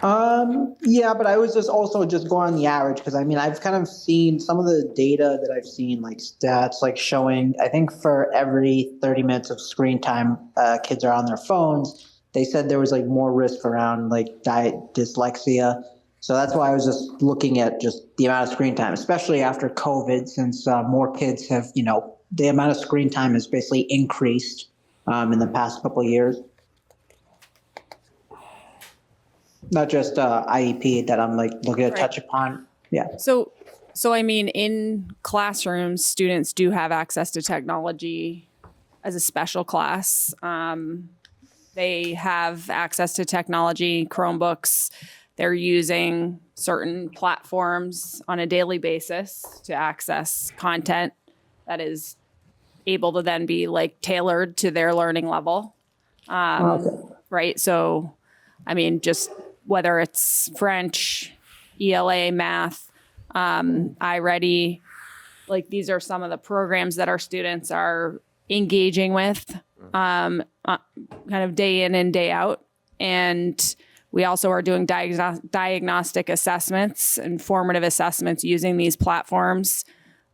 Yeah, but I was just also just going on the average, because I mean, I've kind of seen some of the data that I've seen, like stats, like showing, I think for every 30 minutes of screen time, kids are on their phones. They said there was like more risk around like dyslexia. So that's why I was just looking at just the amount of screen time, especially after COVID, since more kids have, the amount of screen time has basically increased in the past couple of years. Not just IEP that I'm like looking to touch upon. Yeah. So I mean, in classrooms, students do have access to technology as a special class. They have access to technology, Chromebooks. They're using certain platforms on a daily basis to access content that is able to then be like tailored to their learning level. Right. So, I mean, just whether it's French, ELA, math, iReady, like these are some of the programs that our students are engaging with kind of day in and day out. And we also are doing diagnostic assessments and formative assessments using these platforms,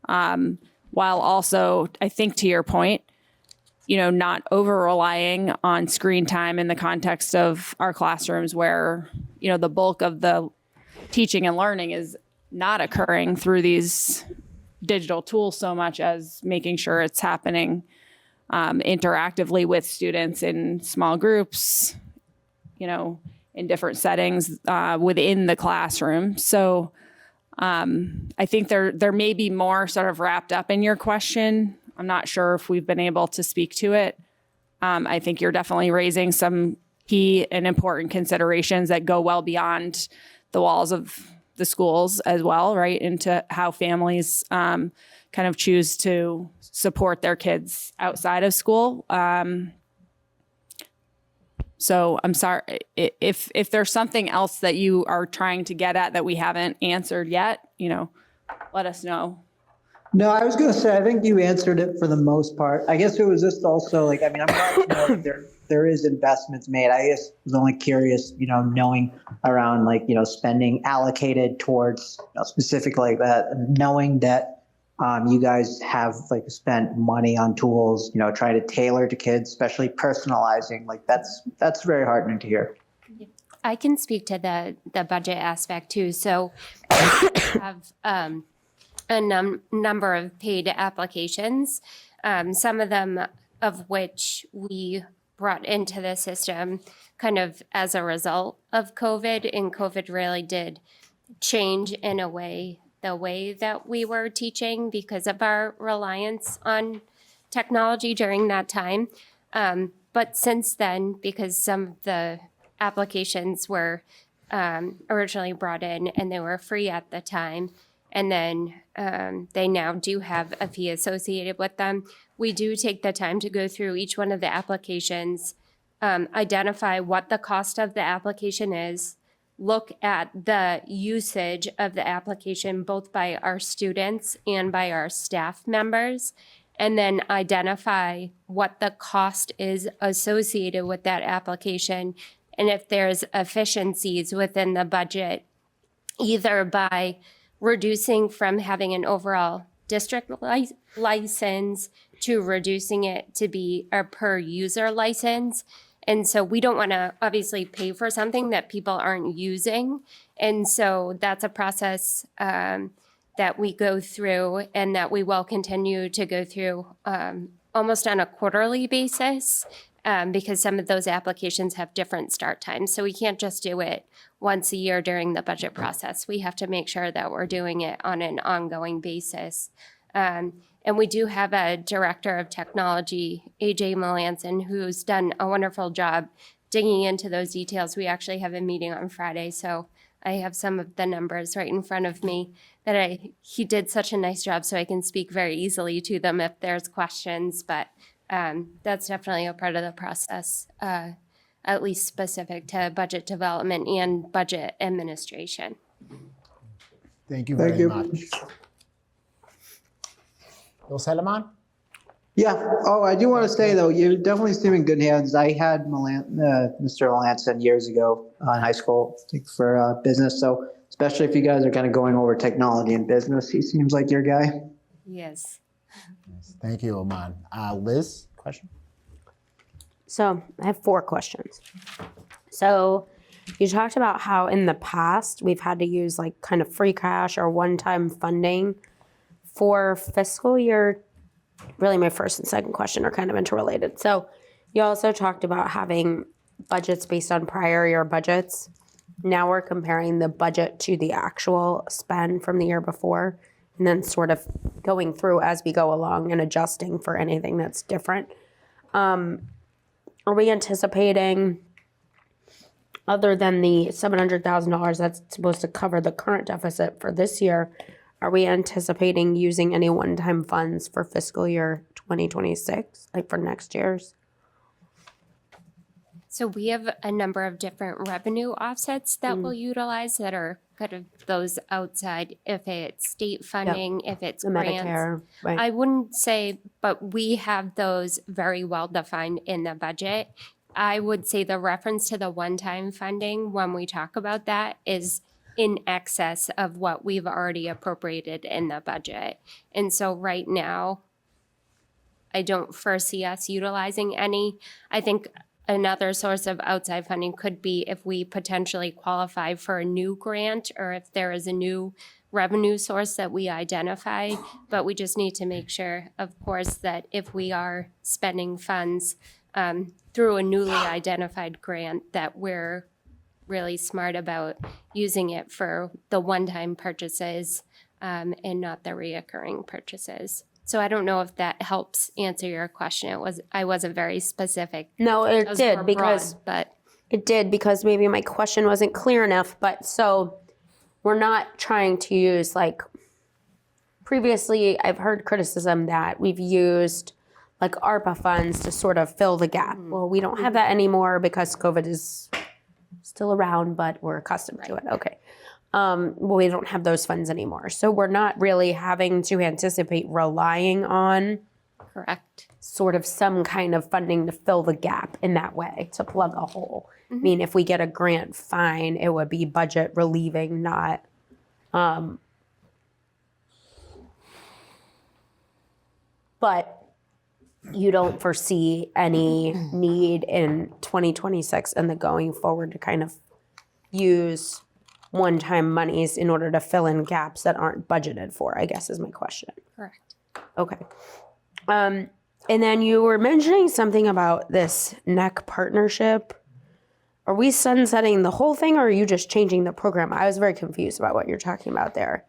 while also, I think to your point, not over relying on screen time in the context of our classrooms where, the bulk of the teaching and learning is not occurring through these digital tools so much as making sure it's happening interactively with students in small groups, in different settings within the classroom. So I think there may be more sort of wrapped up in your question. I'm not sure if we've been able to speak to it. I think you're definitely raising some key and important considerations that go well beyond the walls of the schools as well, right? Into how families kind of choose to support their kids outside of school. So I'm sorry if there's something else that you are trying to get at that we haven't answered yet, let us know. No, I was going to say, I think you answered it for the most part. I guess it was just also like, I'm glad to know that there is investments made. I guess was only curious, knowing around spending allocated towards specific like that, and knowing that you guys have spent money on tools, try to tailor to kids, especially personalizing. That's very heartening to hear. I can speak to the budget aspect too. So we have a number of paid applications, some of them of which we brought into the system kind of as a result of COVID, and COVID really did change in a way the way that we were teaching because of our reliance on technology during that time. But since then, because some of the applications were originally brought in and they were free at the time, and then they now do have a fee associated with them, we do take the time to go through each one of the applications, identify what the cost of the application is, look at the usage of the application both by our students and by our staff members, and then identify what the cost is associated with that application, and if there's efficiencies within the budget, either by reducing from having an overall district license to reducing it to be a per user license. And so we don't want to obviously pay for something that people aren't using. And so that's a process that we go through and that we will continue to go through almost on a quarterly basis because some of those applications have different start times. So we can't just do it once a year during the budget process. We have to make sure that we're doing it on an ongoing basis. And we do have a director of technology, AJ Melanson, who's done a wonderful job digging into those details. We actually have a meeting on Friday, so I have some of the numbers right in front of me that he did such a nice job, so I can speak very easily to them if there's questions. But that's definitely a part of the process, at least specific to budget development and budget administration. Thank you very much. Bill Seleman? Yeah. Oh, I do want to say though, you definitely seem in good hands. I had Mr. Melanson years ago in high school for business. So especially if you guys are kind of going over technology and business, he seems like your guy. Yes. Thank you, Oman. Liz, question? So I have 4 questions. So you talked about how in the past we've had to use kind of free cash or one-time funding for fiscal year. Really, my first and second question are kind of interrelated. So you also talked about having budgets based on prior year budgets. Now we're comparing the budget to the actual spend from the year before, and then sort of going through as we go along and adjusting for anything that's different. Are we anticipating, other than the $700,000 that's supposed to cover the current deficit for this year, are we anticipating using any one-time funds for fiscal year 2026, for next year's? So we have a number of different revenue offsets that we'll utilize that are kind of those outside, if it's state funding, if it's The grants. Medicare, right? I wouldn't say, but we have those very well defined in the budget. I would say the reference to the one-time funding when we talk about that is in excess of what we've already appropriated in the budget. And so right now, I don't foresee us utilizing any. I think another source of outside funding could be if we potentially qualify for a new grant or if there is a new revenue source that we identify. But we just need to make sure, of course, that if we are spending funds through a newly identified grant, that we're really smart about using it for the one-time purchases and not the reoccurring purchases. So I don't know if that helps answer your question. I wasn't very specific. No, it Those did were because broad, but it did because maybe my question wasn't clear enough. But so we're not trying to use previously I've heard criticism that we've used like ARPA funds to sort of fill the gap. Well, we don't have that anymore because COVID is still around, but we're accustomed to it. Okay. Well, we don't have those funds anymore. So we're not really having to anticipate relying on Correct. sort of some kind of funding to fill the gap in that way, to plug a hole. I mean, if we get a grant, fine, it would be budget relieving, not, but you don't foresee any need in 2026 and the going forward to kind of use one-time monies in order to fill in gaps that aren't budgeted for, I guess is my question. Correct. Okay. And then you were mentioning something about this NEC partnership. Are we sunsetting the whole thing or are you just changing the program? I was very confused about what you're talking about there.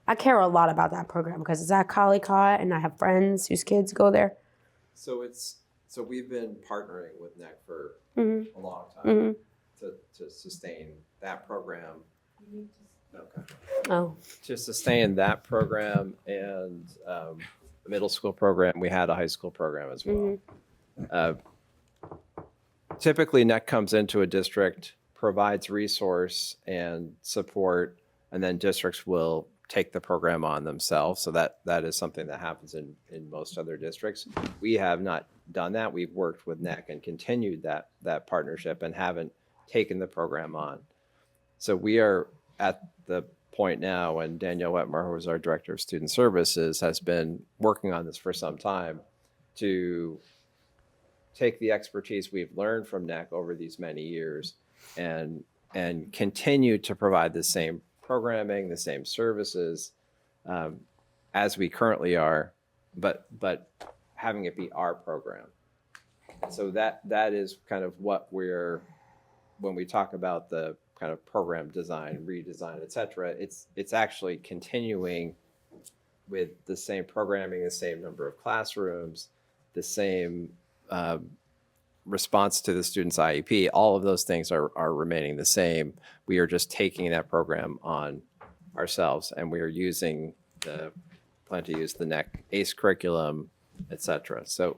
I care a lot about that program because it's at Collycott and I have friends whose kids go there. So we've been partnering with NEC for a long time to sustain that program. Okay. Oh. To sustain that program and the middle school program, we had a high school program as well. Typically, NEC comes into a district, provides resource and support, and then districts will take the program on themselves. So that is something that happens in most other districts. We have not done that. We've worked with NEC and continued that partnership and haven't taken the program on. So we are at the point now, and Danielle Wetmar, who is our Director of Student Services, has been working on this for some time to take the expertise we've learned from NEC over these many years and continue to provide the same programming, the same services as we currently are, but having it be our program. So that is kind of what when we talk about the kind of program design, redesign, et cetera, it's actually continuing with the same programming, the same number of classrooms, the same response to the student's IEP. All of those things are remaining the same. We are just taking that program on ourselves, and we are plan to use the NEC ACE curriculum, et cetera. So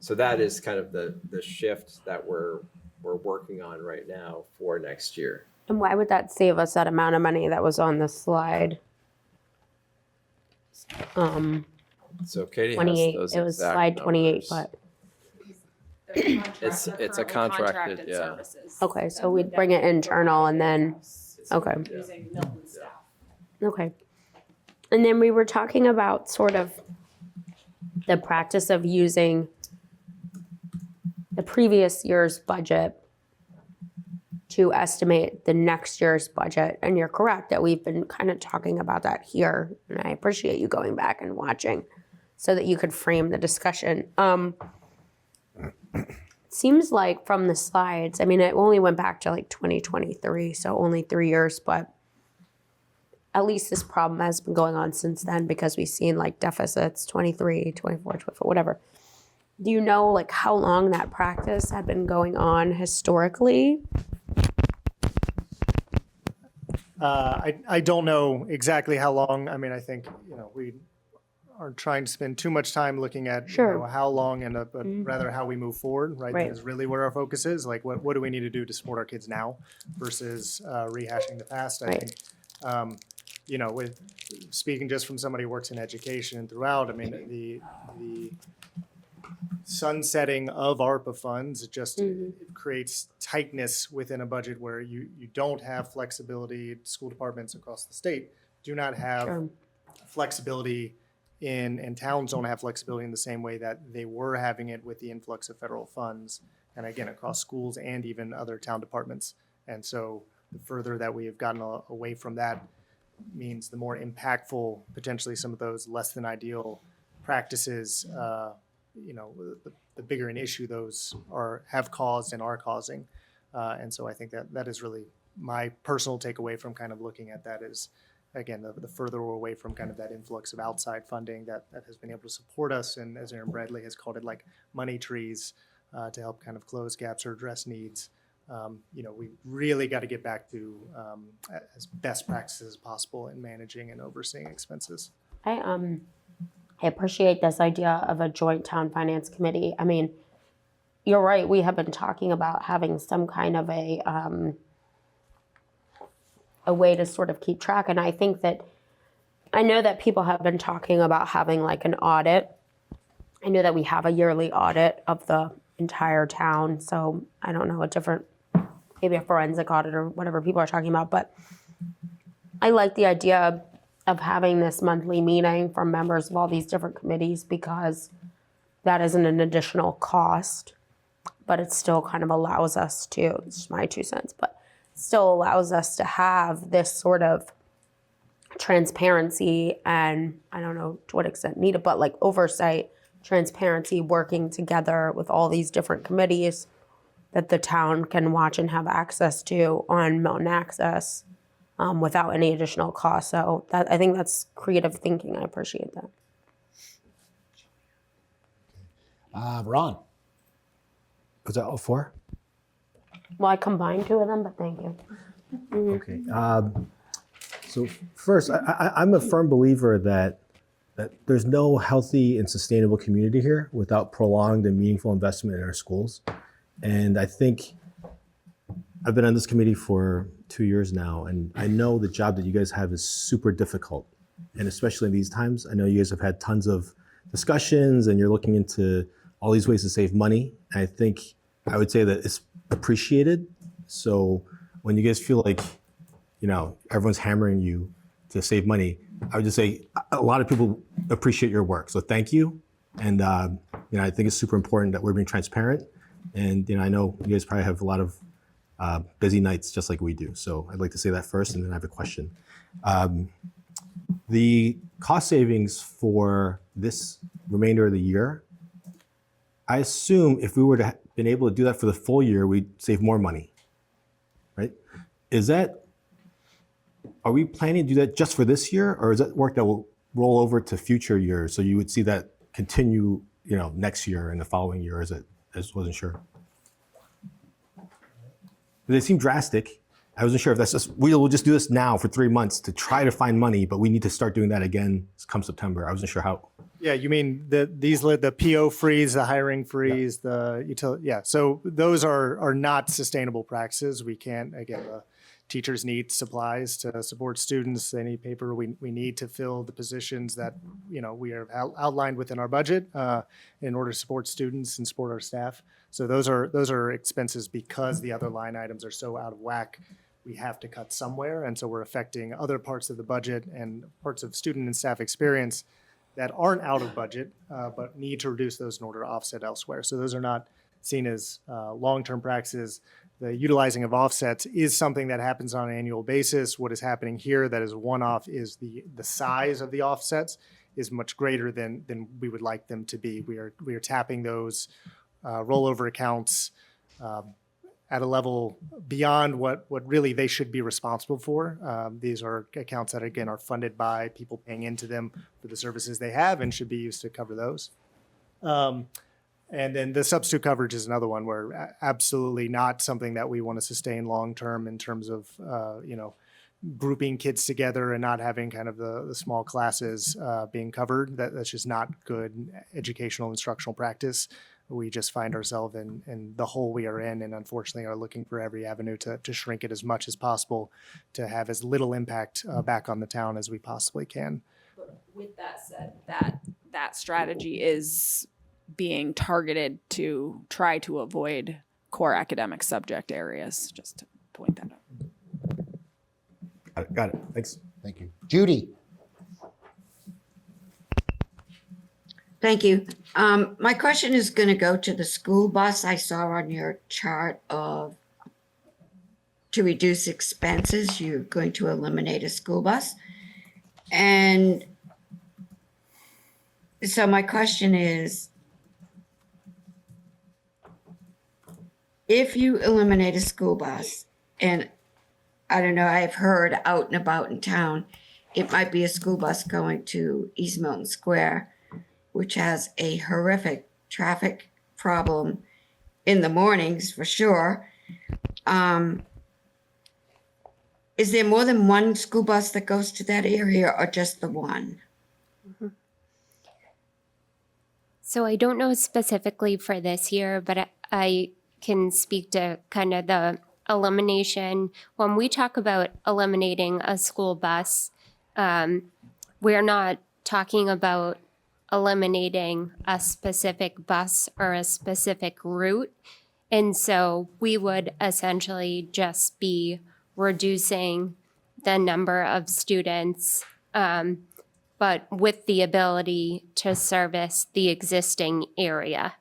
that is kind of the shift that we're working on right now for next year. And why would that save us that amount of money that was on the slide? So Katie 28. has those It was exact slide 28, numbers. but It's a contracted, yeah. services. okay, so we'd bring it internal and then, okay. Using Milton staff. Okay. And then we were talking about sort of the practice of using the previous year's budget to estimate the next year's budget. And you're correct that we've been kind of talking about that here. And I appreciate you going back and watching so that you could frame the discussion. Seems like from the slides, I mean, it only went back to like 2023, so only 3 years, but at least this problem has been going on since then because we've seen like deficits 23, 24, 24, whatever. Do you know like how long that practice had been going on historically? I don't know exactly how long. I mean, I think, we aren't trying to spend too much time looking at how long but rather how we move forward, right? That is really where our focus is. Like, what do we need to do to support our kids now versus rehashing the past? I think, with speaking just from somebody who works in education and throughout, I mean, the sunsetting of ARPA funds, it creates tightness within a budget where you don't have flexibility. School departments across the state do not have flexibility and towns don't have flexibility in the same way that they were having it with the influx of federal funds. And again, across schools and even other town departments. And so the further that we have gotten away from that means the more impactful potentially some of those less than ideal practices, the bigger an issue those have caused and are causing. And so I think that is really my personal takeaway from kind of looking at that is, again, the further we're away from kind of that influx of outside funding that has been able to support us. And as Aaron Bradley has called it, like money trees to help kind of close gaps or address needs. We really got to get back to as best practices as possible in managing and overseeing expenses. I appreciate this idea of a joint town finance committee. I mean, you're right, we have been talking about having some kind of a way to sort of keep track. And I think that, I know that people have been talking about having like an audit. I know that we have a yearly audit of the entire town. So I don't know, maybe a forensic audit or whatever people are talking about. But I like the idea of having this monthly meeting for members of all these different committees, because that isn't an additional cost, but it still kind of allows us to, it's just my 2 cents, but still allows us to have this sort of transparency and, I don't know to what extent needed, but like oversight, transparency, working together with all these different committees that the town can watch and have access to on Milton Access without any additional cost. So I think that's creative thinking. I appreciate that. Ron. Was that all four? Well, I combined 2 of them, but thank you. Okay. So first, I'm a firm believer that there's no healthy and sustainable community here without prolonged and meaningful investment in our schools. And I think I've been on this committee for 2 years now, and I know the job that you guys have is super difficult. And especially in these times, I know you guys have had tons of discussions and you're looking into all these ways to save money. And I would say that it's appreciated. So when you guys feel like, everyone's hammering you to save money, I would just say a lot of people appreciate your work. So thank you. And, I think it's super important that we're being transparent. And, I know you guys probably have a lot of busy nights just like we do. So I'd like to say that first, and then I have a question. The cost savings for this remainder of the year, I assume if we were to been able to do that for the full year, we'd save more money, right? Are we planning to do that just for this year, or is that work that will roll over to future years? So you would see that continue, next year and the following year, I just wasn't sure. They seem drastic. I wasn't sure if that's we'll just do this now for 3 months to try to find money, but we need to start doing that again come September. I wasn't sure how. Yeah, you mean the PO freeze, the hiring freeze, the utility? Yeah, so those are not sustainable practices. We can't, again, teachers need supplies to support students. They need paper. We need to fill the positions that we are outlined within our budget in order to support students and support our staff. So those are expenses because the other line items are so out of whack. We have to cut somewhere, and so we're affecting other parts of the budget and parts of student and staff experience that aren't out of budget, but need to reduce those in order to offset elsewhere. So those are not seen as long-term practices. The utilizing of offsets is something that happens on an annual basis. What is happening here that is one-off is the size of the offsets is much greater than we would like them to be. We are tapping those rollover accounts at a level beyond what really they should be responsible for. These are accounts that, again, are funded by people paying into them for the services they have and should be used to cover those. And then the substitute coverage is another one where absolutely not something that we want to sustain long-term in terms of, grouping kids together and not having kind of the small classes being covered. That's just not good educational instructional practice. We just find ourselves in the hole we are in, and unfortunately are looking for every avenue to shrink it as much as possible to have as little impact back on the town as we possibly can. But with that said, that strategy is being targeted to try to avoid core academic subject areas, just to point that out. Got it. Thanks. Thank you. Judy. Thank you. My question is going to go to the school bus. I saw on your chart of to reduce expenses, you're going to eliminate a school bus. And so my question is, if you eliminate a school bus, and I don't know, I've heard out and about in town, it might be a school bus going to East Milton Square, which has a horrific traffic problem in the mornings for sure. Is there more than one school bus that goes to that area or just the one? So I don't know specifically for this year, but I can speak to kind of the elimination. When we talk about eliminating a school bus, we're not talking about eliminating a specific bus or a specific route. And so we would essentially just be reducing the number of students, but with the ability to service the existing area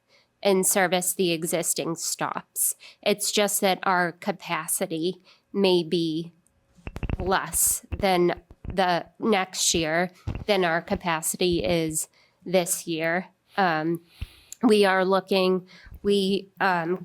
and service the existing stops. It's just that our capacity may be less than the next year than our capacity is this year. We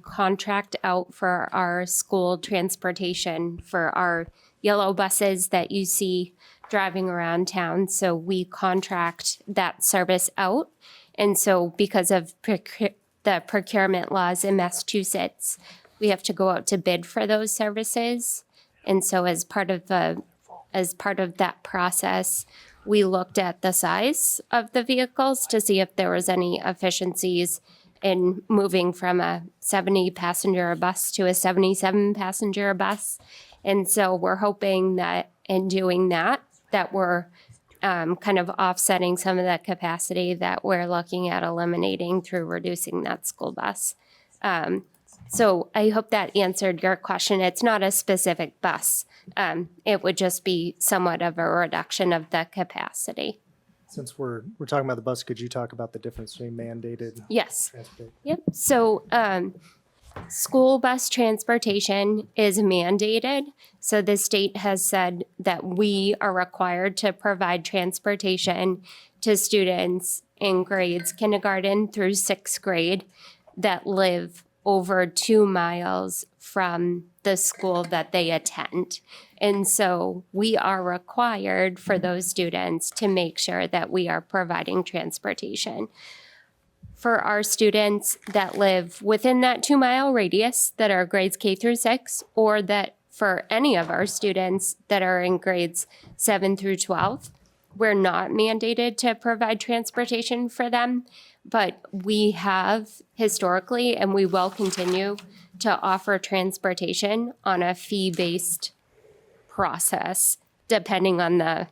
contract out for our school transportation for our yellow buses that you see driving around town. So we contract that service out. And so because of the procurement laws in Massachusetts, we have to go out to bid for those services. And so as part of that process, we looked at the size of the vehicles to see if there was any efficiencies in moving from a 70 passenger bus to a 77 passenger bus. And so we're hoping that in doing that we're kind of offsetting some of that capacity that we're looking at eliminating through reducing that school bus. So I hope that answered your question. It's not a specific bus. It would just be somewhat of a reduction of the capacity. Since we're talking about the bus, could you talk about the difference between mandated? Yes. Transportation? Yep. So school bus transportation is mandated. So the state has said that we are required to provide transportation to students in grades kindergarten through sixth grade that live over 2 miles from the school that they attend. And so we are required for those students to make sure that we are providing transportation. For our students that live within that 2 mile radius that are grades K through 6, or that for any of our students that are in grades 7 through 12, we're not mandated to provide transportation for them, but we have historically, and we will continue to offer transportation on a fee-based process, depending on the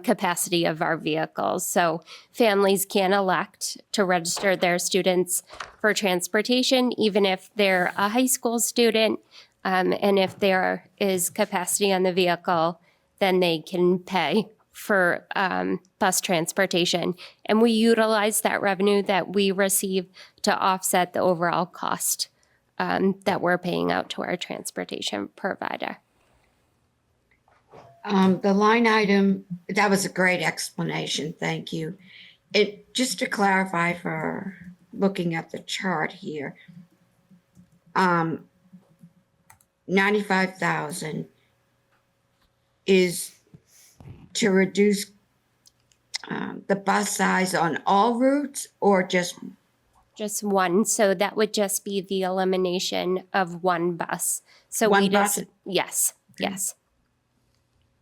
capacity of our vehicles. So families can elect to register their students for transportation, even if they're a high school student, and if there is capacity on the vehicle, then they can pay for bus transportation. And we utilize that revenue that we receive to offset the overall cost that we're paying out to our transportation provider. The line item, that was a great explanation. Thank you. Just to clarify for looking at the chart here, 95,000 is to reduce the bus size on all routes, or just one. So that would just be the elimination of one bus. So one bus? Yes, yes.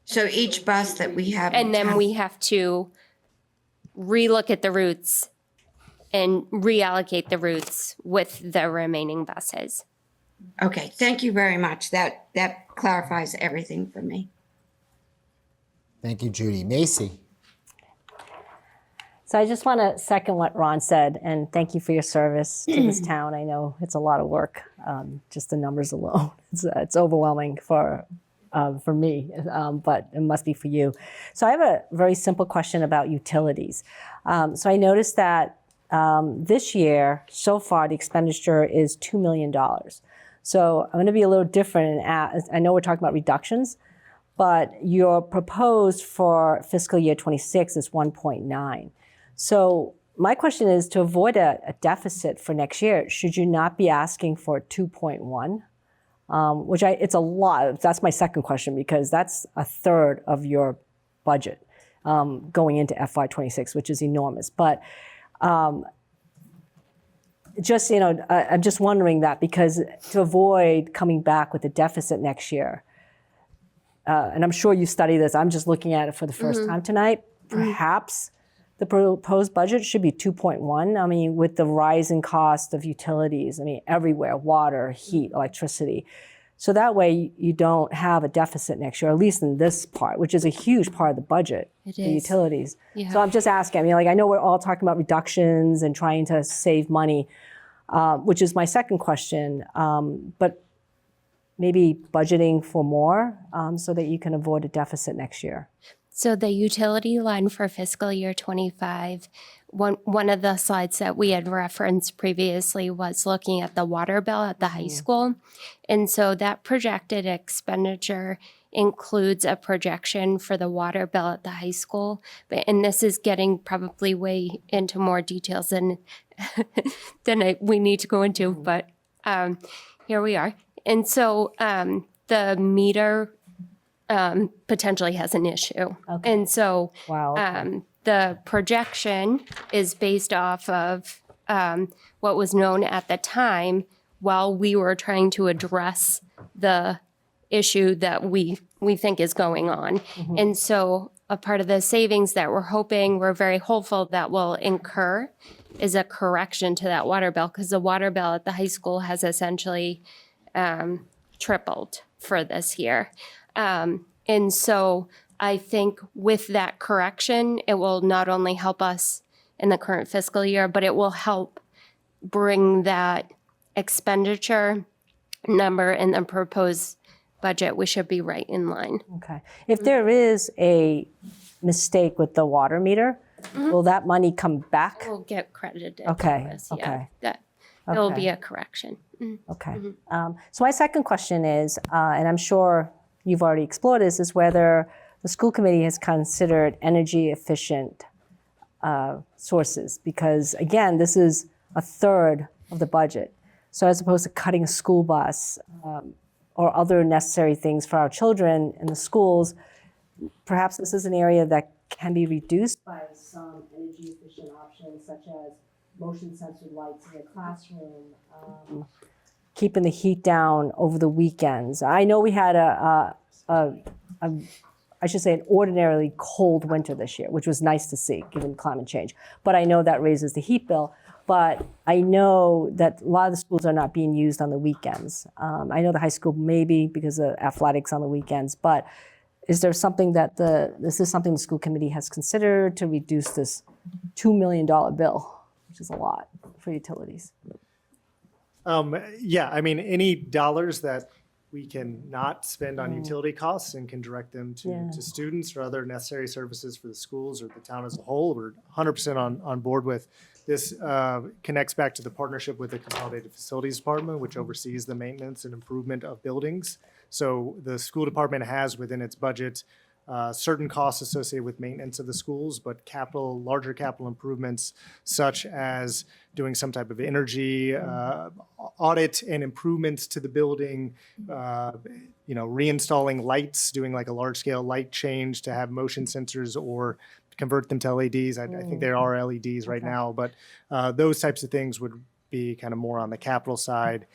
So each bus that we have. And then we have to relook at the routes and reallocate the routes with the remaining buses. Okay, thank you very much. That clarifies everything for me. Thank you, Judy. Macy. So I just want to second what Ron said, and thank you for your service to this town. I know it's a lot of work, just the numbers alone. It's overwhelming for me, but it must be for you. So I have a very simple question about utilities. So I noticed that this year, so far, the expenditure is $2 million. So I'm going to be a little different. I know we're talking about reductions, but your proposed for fiscal year 26 is 1.9. So my question is, to avoid a deficit for next year, should you not be asking for 2.1? It's a lot. That's my second question, because that's a third of your budget going into FY26, which is enormous. But I'm just wondering that, because to avoid coming back with a deficit next year, and I'm sure you study this, I'm just looking at it for the first time tonight, perhaps the proposed budget should be 2.1. I mean, with the rising cost of utilities, I mean, everywhere, water, heat, electricity. So that way you don't have a deficit next year, at least in this part, which is a huge part of the budget, It the is. utilities. Yeah. So I'm just asking, I mean, like, I know we're all talking about reductions and trying to save money, which is my second question, but maybe budgeting for more so that you can avoid a deficit next year. So the utility line for fiscal year 25, one of the slides that we had referenced previously was looking at the water bill at the high school. And so that projected expenditure includes a projection for the water bill at the high school. And this is getting probably way into more details than we need to go into, but here we are. And so the meter potentially has an issue. Okay. And so Wow. Okay. the projection is based off of what was known at the time while we were trying to address the issue that we think is going on. And so a part of the savings that we're very hopeful that will incur is a correction to that water bill, because the water bill at the high school has essentially tripled for this year. And so I think with that correction, it will not only help us in the current fiscal year, but it will help bring that expenditure number in the proposed budget. We should be right in line. Okay. If there is a mistake with the water meter, will that money come back? We'll get credited. Okay, for us, okay. Yeah, there will Okay. be a correction. Okay. So my second question is, and I'm sure you've already explored this, is whether the school committee has considered energy efficient sources, because again, this is a third of the budget. So as opposed to cutting a school bus or other necessary things for our children in the schools, perhaps this is an area that can be reduced by some energy efficient options, such as motion sensor lights in the classroom, keeping the heat down over the weekends. I know we had I should say, an ordinarily cold winter this year, which was nice to see given climate change. But I know that raises the heat bill. But I know that a lot of the schools are not being used on the weekends. I know the high school maybe because of athletics on the weekends. But is there something that this is something the school committee has considered to reduce this $2 million bill, which is a lot for utilities? Yeah, I mean, any dollars that we can not spend on utility costs and can direct them to students or other necessary services for the schools or the town as a whole, we're 100% on board with. This connects back to the partnership with the Consolidated Facilities Department, which oversees the maintenance and improvement of buildings. So the school department has within its budget certain costs associated with maintenance of the schools, but larger capital improvements such as doing some type of energy audit and improvements to the building, reinstalling lights, doing like a large scale light change to have motion sensors or convert them to LEDs. I think there are LEDs right now, but those types of things would be kind of more on the capital side.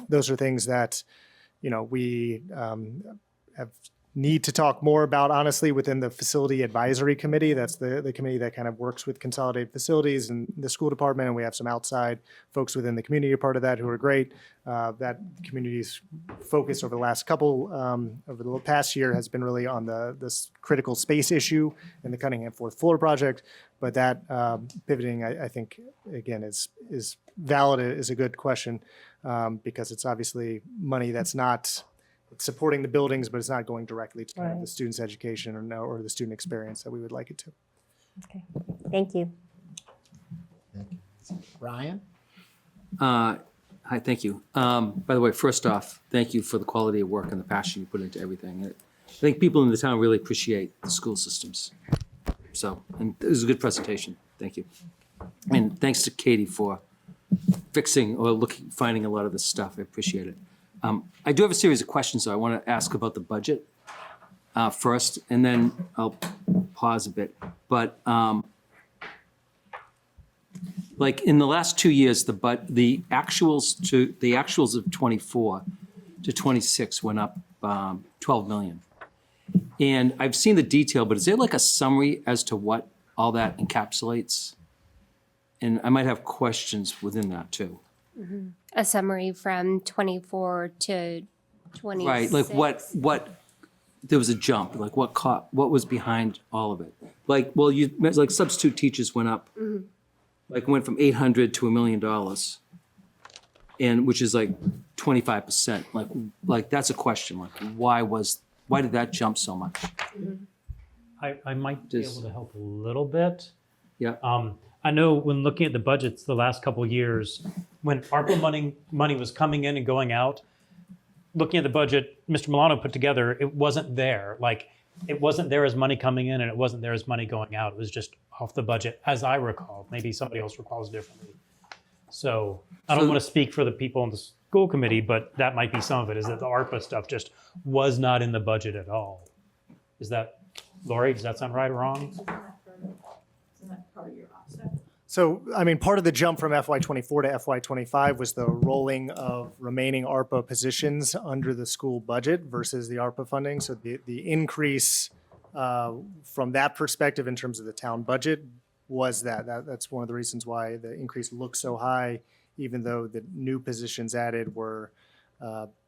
Those are things that, we need to talk more about, honestly, within the Facility Advisory Committee. That's the committee that kind of works with Consolidated Facilities and the school department, and we have some outside folks within the community part of that who are great. That community's focus over the past year has been really on this critical space issue in the Cunningham fourth floor project. But that pivoting, I think, again, is valid, is a good question, because it's obviously money that's not supporting the buildings, but it's not going directly to kind of the student's education or the student experience that we would like it to. Okay, thank you. Ryan? Hi, thank you. By the way, first off, thank you for the quality of work and the passion you put into everything. I think people in the town really appreciate the school systems. So, and it was a good presentation. Thank you. And thanks to Katie for fixing or finding a lot of this stuff. I appreciate it. I do have a series of questions, though. I want to ask about the budget first, and then I'll pause a bit. But like in the last 2 years, the actuals of 24 to 26 went up 12 million. And I've seen the detail, but is there like a summary as to what all that encapsulates? And I might have questions within that too. A summary from 24 to 26. Right, like what, there was a jump, like what was behind all of it? Like, well, like substitute teachers went up, like went from 800 to $1 million. And which is like 25%, like that's a question, like why did that jump so much? I might be able to help a little bit. Yeah. I know when looking at the budgets the last couple of years, when ARPA money was coming in and going out, looking at the budget Mr. Milano put together, it wasn't there. Like, it wasn't there as money coming in and it wasn't there as money going out. It was just off the budget, as I recall. Maybe somebody else recalls differently. So I don't want to speak for the people in the school committee, but that might be some of it, is that the ARPA stuff just was not in the budget at all. Is that, Lori, does that sound right or wrong? Isn't that part of your offset? So, I mean, part of the jump from FY24 to FY25 was the rolling of remaining ARPA positions under the school budget versus the ARPA funding. So the increase from that perspective in terms of the town budget was that's one of the reasons why the increase looks so high, even though the new positions added were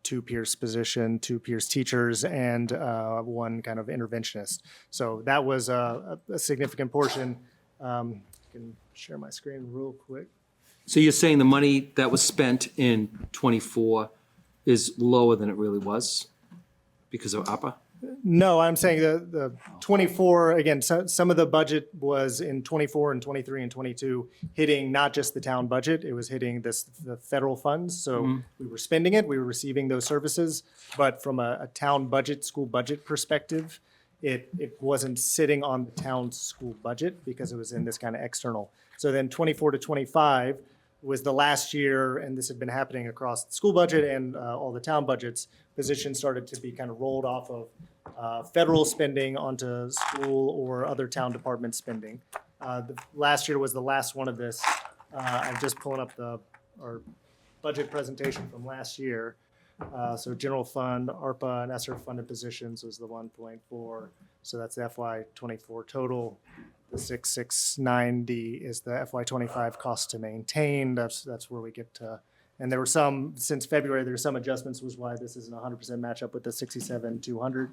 2 Pierce position, 2 Pierce teachers, and 1 kind of interventionist. So that was a significant portion. I can share my screen real quick. So you're saying the money that was spent in 24 is lower than it really was because of ARPA? No, I'm saying the 24, again, some of the budget was in 24 and 23 and 22 hitting not just the town budget, it was hitting the federal funds. So we were spending it, we were receiving those services, but from a town budget, school budget perspective, it wasn't sitting on the town's school budget because it was in this kind of external. So then 24 to 25 was the last year, and this had been happening across the school budget and all the town budgets. Positions started to be kind of rolled off of federal spending onto school or other town department spending. The last year was the last one of this. I'm just pulling up our budget presentation from last year. So general fund, ARPA, and ESSER funded positions was the 1.4. So that's the FY24 total. The 6,690 is the FY25 cost to maintain. That's where we get to. And there were some, since February, there were some adjustments, was why this isn't 100% match up with the 67,200.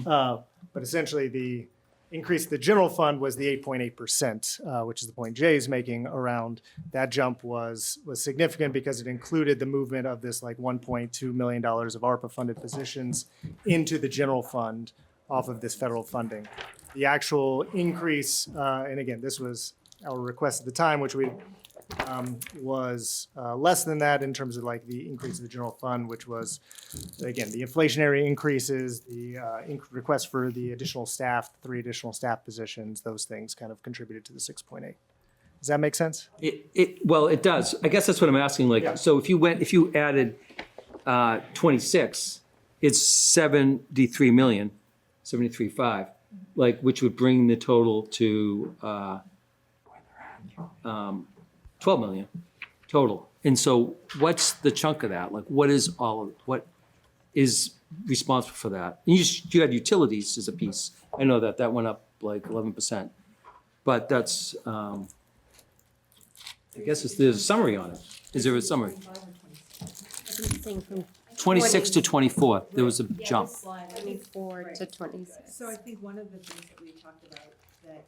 But essentially the increase the general fund was the 8.8%, which is the point Jay's making around that jump was significant because it included the movement of this like $1.2 million of ARPA funded positions into the general fund off of this federal funding. The actual increase, and again, this was our request at the time, which we was less than that in terms of like the increase of the general fund, which was, again, the inflationary increases, the request for the additional staff, 3 additional staff positions, those things kind of contributed to the 6.8. Does that make sense? Well, it does. I guess that's what I'm asking. Like, Yeah. so if you added 26, it's 73 million, 73.5, like, which would bring the total to 12 million total. And so what's the chunk of that? Like, what is what is responsible for that? And you had utilities as a piece. I know that went up like 11%, but that's, I guess there's a summary on it. Is there a summary? 26 to 24, there was a jump. 24 to 26. So I think one of the things that we talked about, that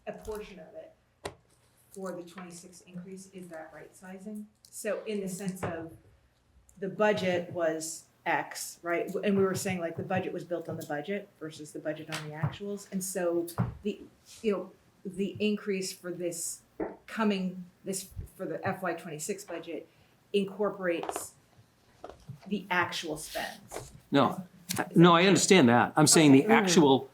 a portion of it for the 26 increase is that right sizing. So in the sense of the budget was X, right? And we were saying like the budget was built on the budget versus the budget on the actuals. And so the increase for for the FY26 budget incorporates the actual spends. No, I understand that. I'm saying the actual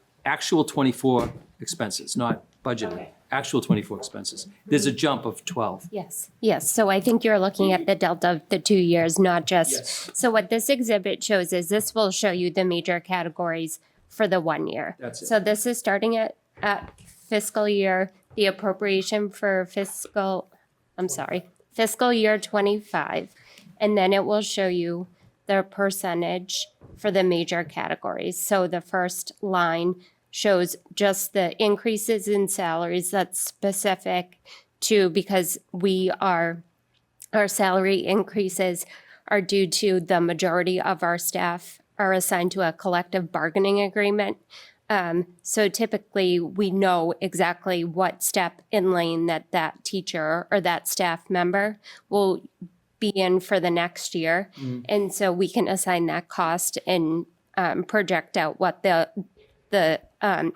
24 expenses, not budgeted. Okay. Actual 24 expenses. There's a jump of 12. Yes. So I think you're looking at the delta of the 2 years, not just. Yes. So what this exhibit shows is this will show you the major categories for the 1 year. That's it. So this is starting at fiscal year, the appropriation for fiscal year 25. And then it will show you the percentage for the major categories. So the first line shows just the increases in salaries that's specific to, because our salary increases are due to the majority of our staff are assigned to a collective bargaining agreement. So typically we know exactly what step in lane that teacher or that staff member will be in for the next year. And so we can assign that cost and project out what the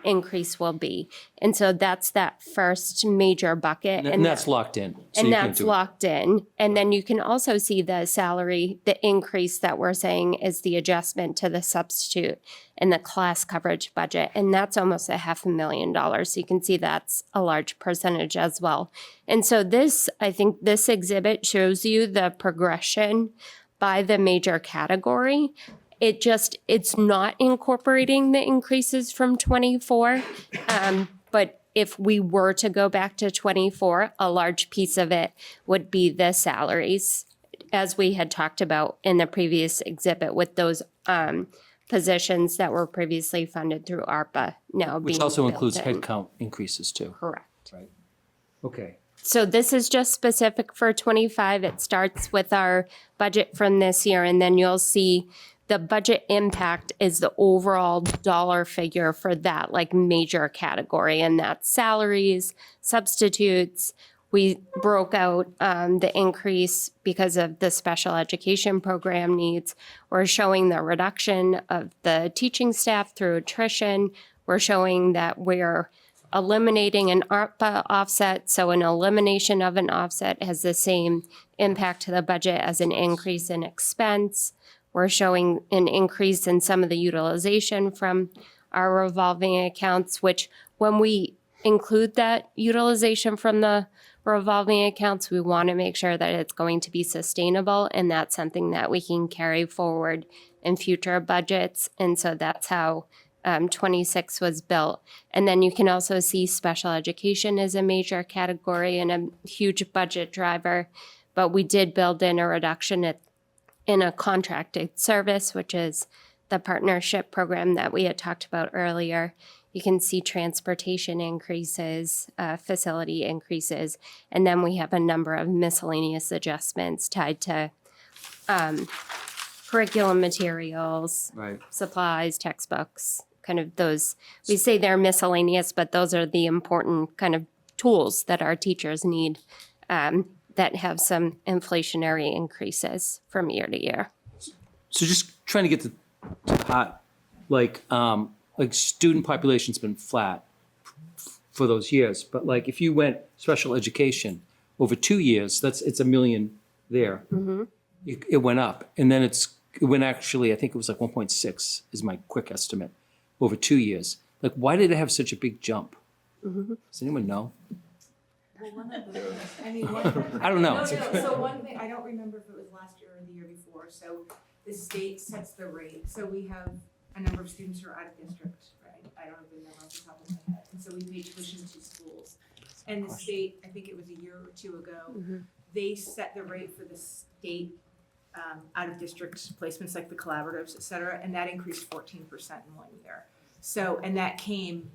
increase will be. And so that's that first major bucket. And that's locked in. So And you can't that's do it. locked in. And then you can also see the salary, the increase that we're saying is the adjustment to the substitute and the class coverage budget. And that's almost $500,000. So you can see that's a large percentage as well. And so I think this exhibit shows you the progression by the major category. It's not incorporating the increases from 24. But if we were to go back to 24, a large piece of it would be the salaries, as we had talked about in the previous exhibit with those positions that were previously funded through ARPA now being Which also built includes in. headcount increases too. Correct. Right. Okay. So this is just specific for 25. It starts with our budget from this year, and then you'll see the budget impact is the overall dollar figure for that like major category, and that's salaries, substitutes. We broke out the increase because of the special education program needs. We're showing the reduction of the teaching staff through attrition. We're showing that we're eliminating an ARPA offset. So an elimination of an offset has the same impact to the budget as an increase in expense. We're showing an increase in some of the utilization from our revolving accounts, which when we include that utilization from the revolving accounts, we want to make sure that it's going to be sustainable, and that's something that we can carry forward in future budgets. And so that's how 26 was built. And then you can also see special education as a major category and a huge budget driver. But we did build in a reduction in a contracted service, which is the partnership program that we had talked about earlier. You can see transportation increases, facility increases, and then we have a number of miscellaneous adjustments tied to curriculum materials, Right. supplies, textbooks, kind of those. We say they're miscellaneous, but those are the important kind of tools that our teachers need that have some inflationary increases from year to year. So just trying to get to the heart, like student population's been flat for those years, but like if you went special education over 2 years, it's $1 million there. Mm-hmm. It went up, and then it went actually, I think it was like 1.6 is my quick estimate over 2 years. Like, why did it have such a big jump? Mm-hmm. Does anyone know? Well, one of the, I mean, I don't know. No, so one thing, I don't remember if it was last year or the year before, so the state sets the rate. So we have a number of students who are out of district, right? I don't even know off the top of my head. And so we pay tuition to schools. And the state, I think it was a year or two ago, they set the rate for the state out of district placements like the collaboratives, et cetera, and that increased 14% in 1 year. So, and that came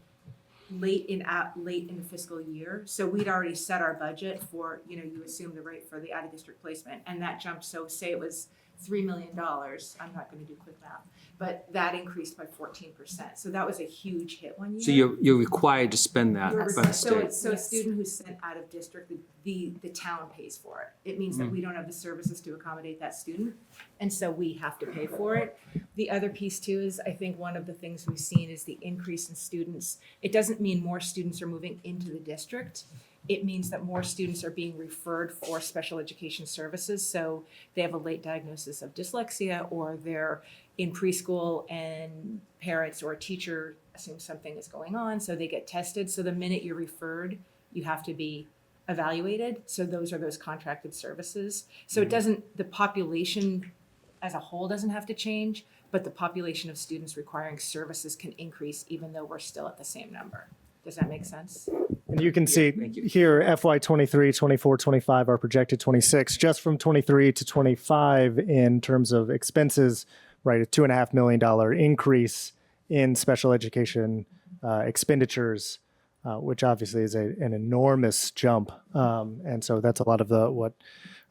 late in the fiscal year. So we'd already set our budget for, you assume the rate for the out of district placement, and that jumped. So say it was $3 million. I'm not going to do quick math, but that increased by 14%. So that was a huge hit 1 year. So you're required to spend that by the state. So a student who's sent out of district, the town pays for it. It means that we don't have the services to accommodate that student, and so we have to pay for it. The other piece too is, I think one of the things we've seen is the increase in students. It doesn't mean more students are moving into the district. It means that more students are being referred for special education services. So they have a late diagnosis of dyslexia, or they're in preschool and parents or a teacher assumes something is going on, so they get tested. So the minute you're referred, you have to be evaluated. So those are those contracted services. So it doesn't, the population as a whole doesn't have to change, but the population of students requiring services can increase even though we're still at the same number. Does that make sense? And you can see here FY 23, 24, 25 are projected 26. Just from 23 to 25 in terms of expenses, right, a $2.5 million increase in special education expenditures, which obviously is an enormous jump. And so that's a lot of what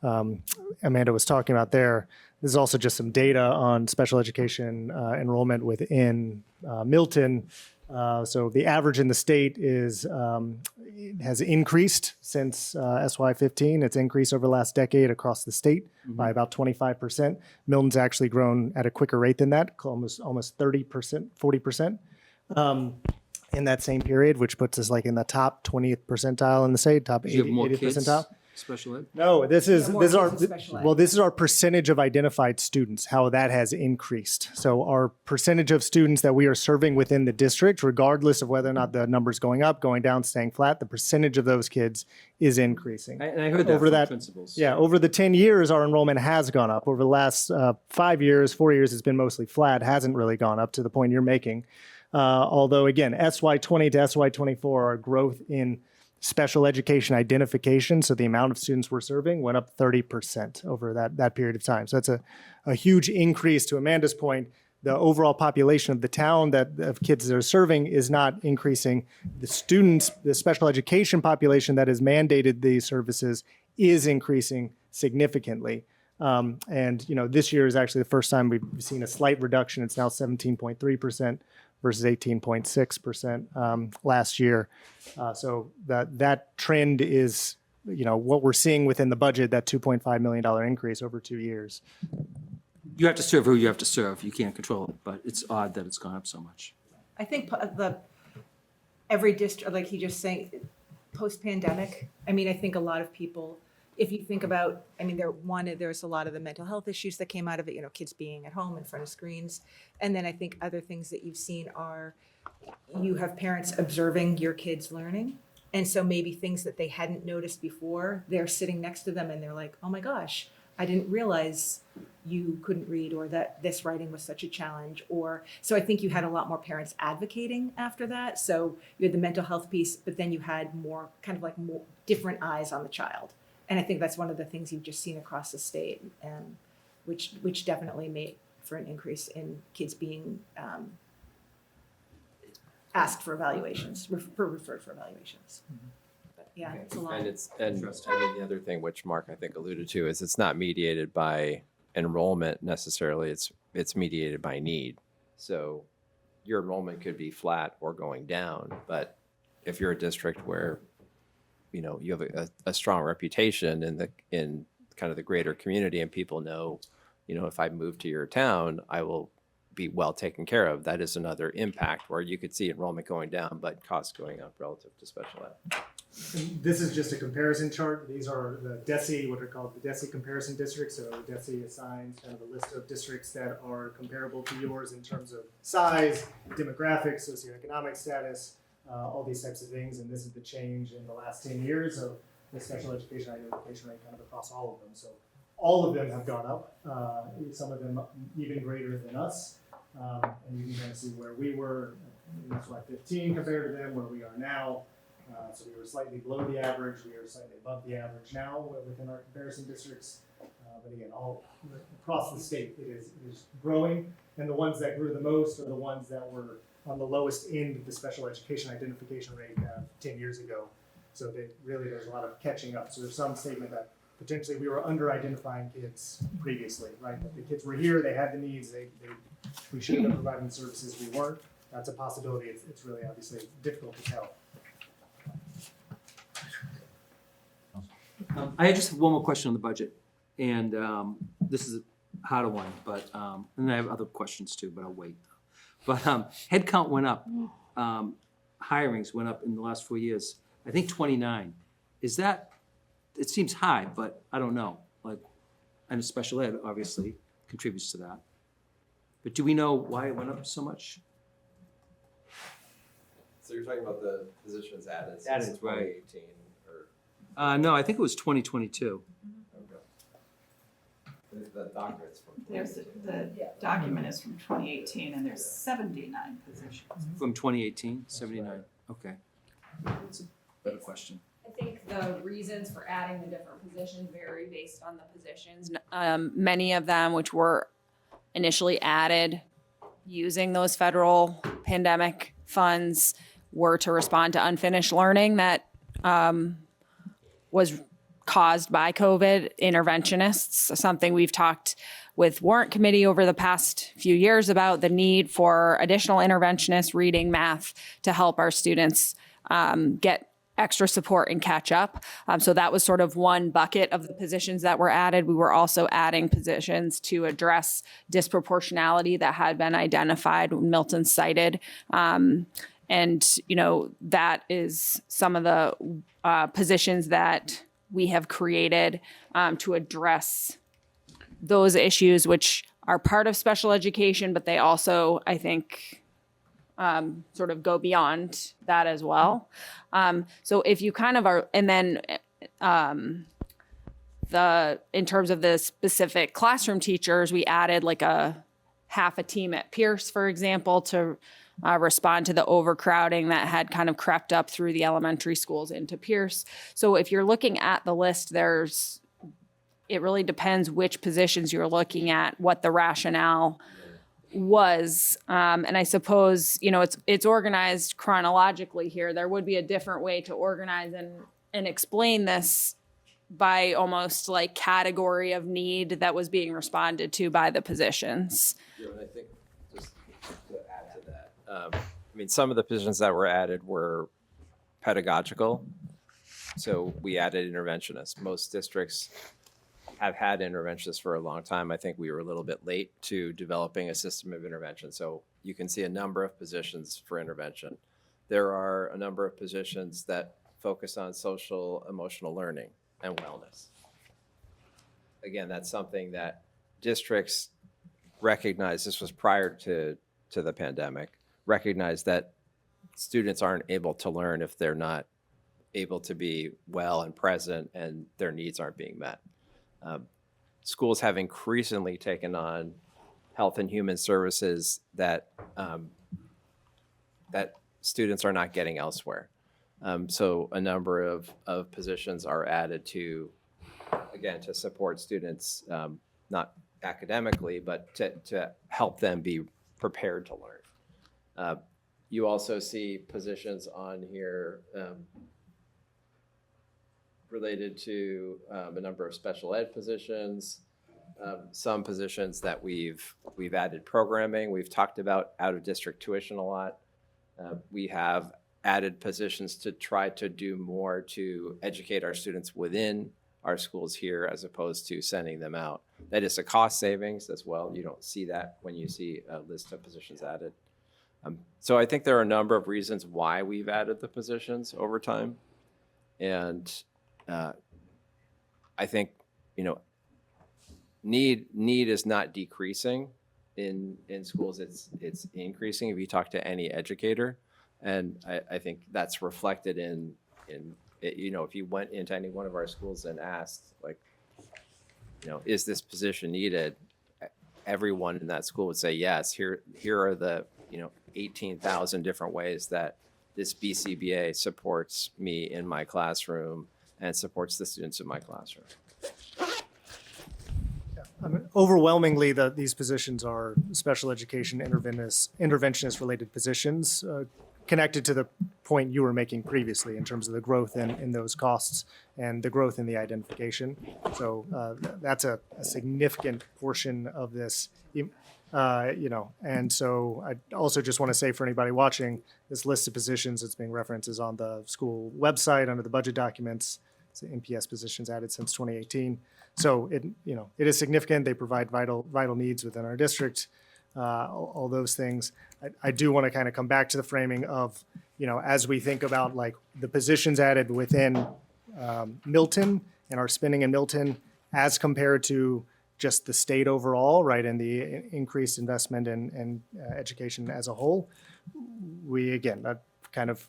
Amanda was talking about there. There's also just some data on special education enrollment within Milton. So the average in the state has increased since SY15. It's increased over the last decade across the state by about 25%. Milton's actually grown at a quicker rate than that, almost 30%, 40%. In that same period, which puts us like in the top 20th percentile in the state, top 80th percentile. Special ed? No, this is our percentage of identified students, how that has increased. So our percentage of students that we are serving within the district, regardless of whether or not the number's going up, going down, staying flat, the percentage of those kids is increasing. And I heard that over from principals. Yeah, over the 10 years, our enrollment has gone up. Over the last 4 years, it's been mostly flat, hasn't really gone up to the point you're making. Although again, SY20 to SY24, our growth in special education identification, so the amount of students we're serving went up 30% over that period of time. So that's a huge increase. To Amanda's point, the overall population of the town of kids that are serving is not increasing. The students, the special education population that has mandated these services is increasing significantly. And this year is actually the first time we've seen a slight reduction. It's now 17.3%. Versus 18.6% last year. So that trend is, what we're seeing within the budget, that $2.5 million increase over 2 years. You have to serve who you have to serve. You can't control it, but it's odd that it's gone up so much. I think every district, like he just saying, post-pandemic, I think a lot of people, if you think about, there's a lot of the mental health issues that came out of it, kids being at home in front of screens. And then I think other things that you've seen are you have parents observing your kids learning. And so maybe things that they hadn't noticed before, they're sitting next to them and they're like, oh my gosh, I didn't realize you couldn't read, or that this writing was such a challenge. So I think you had a lot more parents advocating after that. So you had the mental health piece, but then you had more different eyes on the child. And I think that's one of the things you've just seen across the state, which definitely made for an increase in kids being asked for evaluations, referred for evaluations. But yeah, it's a lot. And the other thing, which Mark I think alluded to, is it's not mediated by enrollment necessarily. It's mediated by need. So your enrollment could be flat or going down, but if you're a district where you have a strong reputation in kind of the greater community, and people know, if I move to your town, I will be well taken care of. That is another impact where you could see enrollment going down, but costs going up relative to special ed. And this is just a comparison chart. These are the DESE, what are called the DESE comparison districts. So DESE assigns kind of a list of districts that are comparable to yours in terms of size, demographics, socioeconomic status, all these types of things. And this is the change in the last 10 years of the special education identification rate kind of across all of them. So all of them have gone up, some of them even greater than us. And you can kind of see where we were in FY15 compared to them, where we are now. So we were slightly below the average, we are slightly above the average now within our comparison districts. But again, all across the state, it is growing. And the ones that grew the most are the ones that were on the lowest end of the special education identification rate 10 years ago. So there's a lot of catching up. So there's some statement that potentially we were under-identifying kids previously, right? But the kids were here, they had the needs, we should have been providing the services, we weren't. That's a possibility. It's really obviously difficult to tell. I just have one more question on the budget, and this is a harder one, but and I have other questions too, but I'll wait. But headcount went up, hirings went up in the last 4 years. I think 29. Is that? It seems high, but I don't know. And special ed obviously contributes to that. But do we know why it went up so much? So you're talking about the positions added since 2018, or? No, I think it was 2022. Okay. The documents from. The document is from 2018, and there's 79 positions. From 2018, 79. Okay. That's a better question. I think the reasons for adding the different positions vary based on the positions. Many of them, which were initially added using those federal pandemic funds were to respond to unfinished learning that was caused by COVID, interventionists, something we've talked with Warrant Committee over the past few years about the need for additional interventionists, reading, math, to help our students get extra support and catch up. So that was sort of one bucket of the positions that were added. We were also adding positions to address disproportionality that had been identified, Milton cited. And, you know, that is some of the positions that we have created to address those issues, which are part of special education, but they also, I think, sort of go beyond that as well. So if you kind of are, and then in terms of the specific classroom teachers, we added like half a team at Pierce, for example, to respond to the overcrowding that had kind of crept up through the elementary schools into Pierce. So if you're looking at the list, it really depends which positions you're looking at, what the rationale was. And I suppose, you know, it's organized chronologically here. There would be a different way to organize and explain this by almost like category of need that was being responded to by the positions. Yeah, and I think just to add to that, I mean, some of the positions that were added were pedagogical. So we added interventionists. Most districts have had interventionists for a long time. I think we were a little bit late to developing a system of intervention. So you can see a number of positions for intervention. There are a number of positions that focus on social emotional learning and wellness. Again, that's something that districts recognize. This was prior to the pandemic, recognize that students aren't able to learn if they're not able to be well and present and their needs aren't being met. Schools have increasingly taken on health and human services that that students are not getting elsewhere. So a number of positions are added to, again, to support students, not academically, but to help them be prepared to learn. You also see positions on here related to a number of special ed positions, some positions that we've added programming. We've talked about out-of-district tuition a lot. We have added positions to try to do more to educate our students within our schools here as opposed to sending them out. That is a cost savings as well. You don't see that when you see a list of positions added. So I think there are a number of reasons why we've added the positions over time. And I think, you know, need is not decreasing in schools. It's increasing if you talk to any educator. And I think that's reflected in you know, if you went into any one of our schools and asked, like, you know, is this position needed? Everyone in that school would say, yes, here are the, you know, 18,000 different ways that this BCBA supports me in my classroom and supports the students in my classroom. I mean, overwhelmingly, these positions are special education interventionist related positions, connected to the point you were making previously in terms of the growth in those costs and the growth in the identification. So that's a significant portion of this, you know. And so I also just want to say for anybody watching, this list of positions that's being referenced is on the school website under the budget documents. It's the MPS positions added since 2018. So it is significant. They provide vital needs within our district. All those things. I do want to kind of come back to the framing of, you know, as we think about like the positions added within Milton and our spending in Milton as compared to just the state overall, right, and the increased investment in education as a whole. We, again, kind of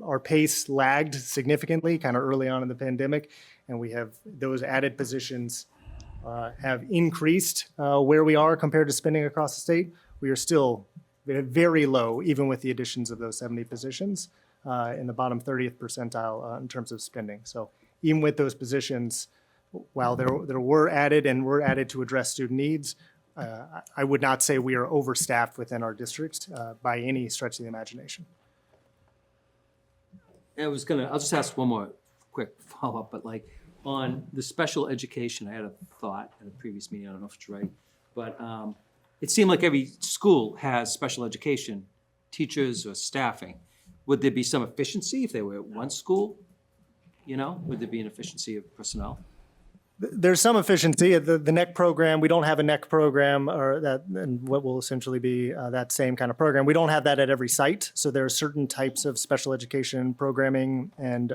our pace lagged significantly kind of early on in the pandemic, and we have those added positions have increased where we are compared to spending across the state. We are still very low, even with the additions of those 70 positions in the bottom 30th percentile in terms of spending. So even with those positions, while there were added and were added to address student needs, I would not say we are overstaffed within our district by any stretch of the imagination. I'll just ask one more quick follow-up, but like on the special education, I had a thought at a previous meeting, I don't know if it's right, but it seemed like every school has special education teachers or staffing. Would there be some efficiency if they were at one school? You know, would there be an efficiency of personnel? There's some efficiency. The NEC program, we don't have a NEC program, or that, and what will essentially be that same kind of program. We don't have that at every site. So there are certain types of special education programming and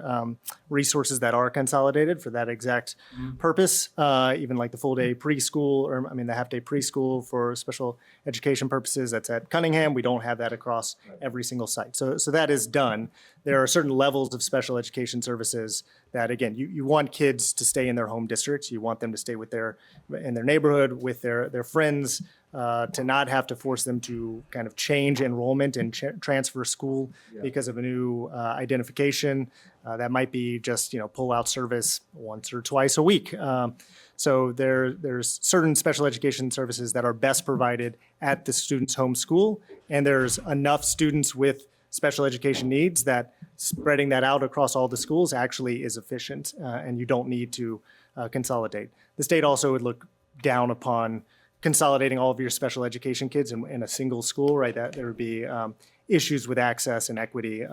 resources that are consolidated for that exact purpose. Even like the full day preschool, or the half day preschool for special education purposes, that's at Cunningham. We don't have that across every single site. So that is done. There are certain levels of special education services that, again, you want kids to stay in their home districts. You want them to stay in their neighborhood with their friends, to not have to force them to kind of change enrollment and transfer school because of a new identification. That might be just, pull out service once or twice a week. So there's certain special education services that are best provided at the student's home school, and there's enough students with special education needs that spreading that out across all the schools actually is efficient, and you don't need to consolidate. The state also would look down upon consolidating all of your special education kids in a single school, right? That there would be issues with access and equity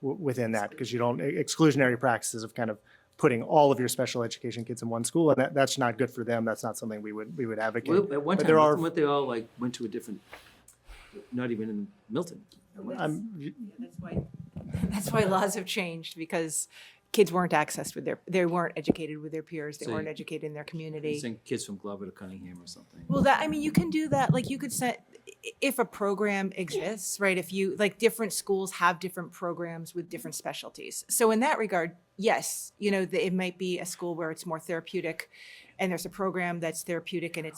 within that, because you don't, exclusionary practices of kind of putting all of your special education kids in one school, and that's not good for them. That's not something we would advocate. Well, at one But time, weren't they all like went to a different, not even in Milton? That's why laws have changed, because kids weren't accessed they weren't educated with their peers, they So weren't educated in their community. Send kids from Glover to Cunningham or something. Well, you can do that. Like, you could set, if a program exists, right? If you, like, different schools have different programs with different specialties. So in that regard, yes, it might be a school where it's more therapeutic, and there's a program that's therapeutic and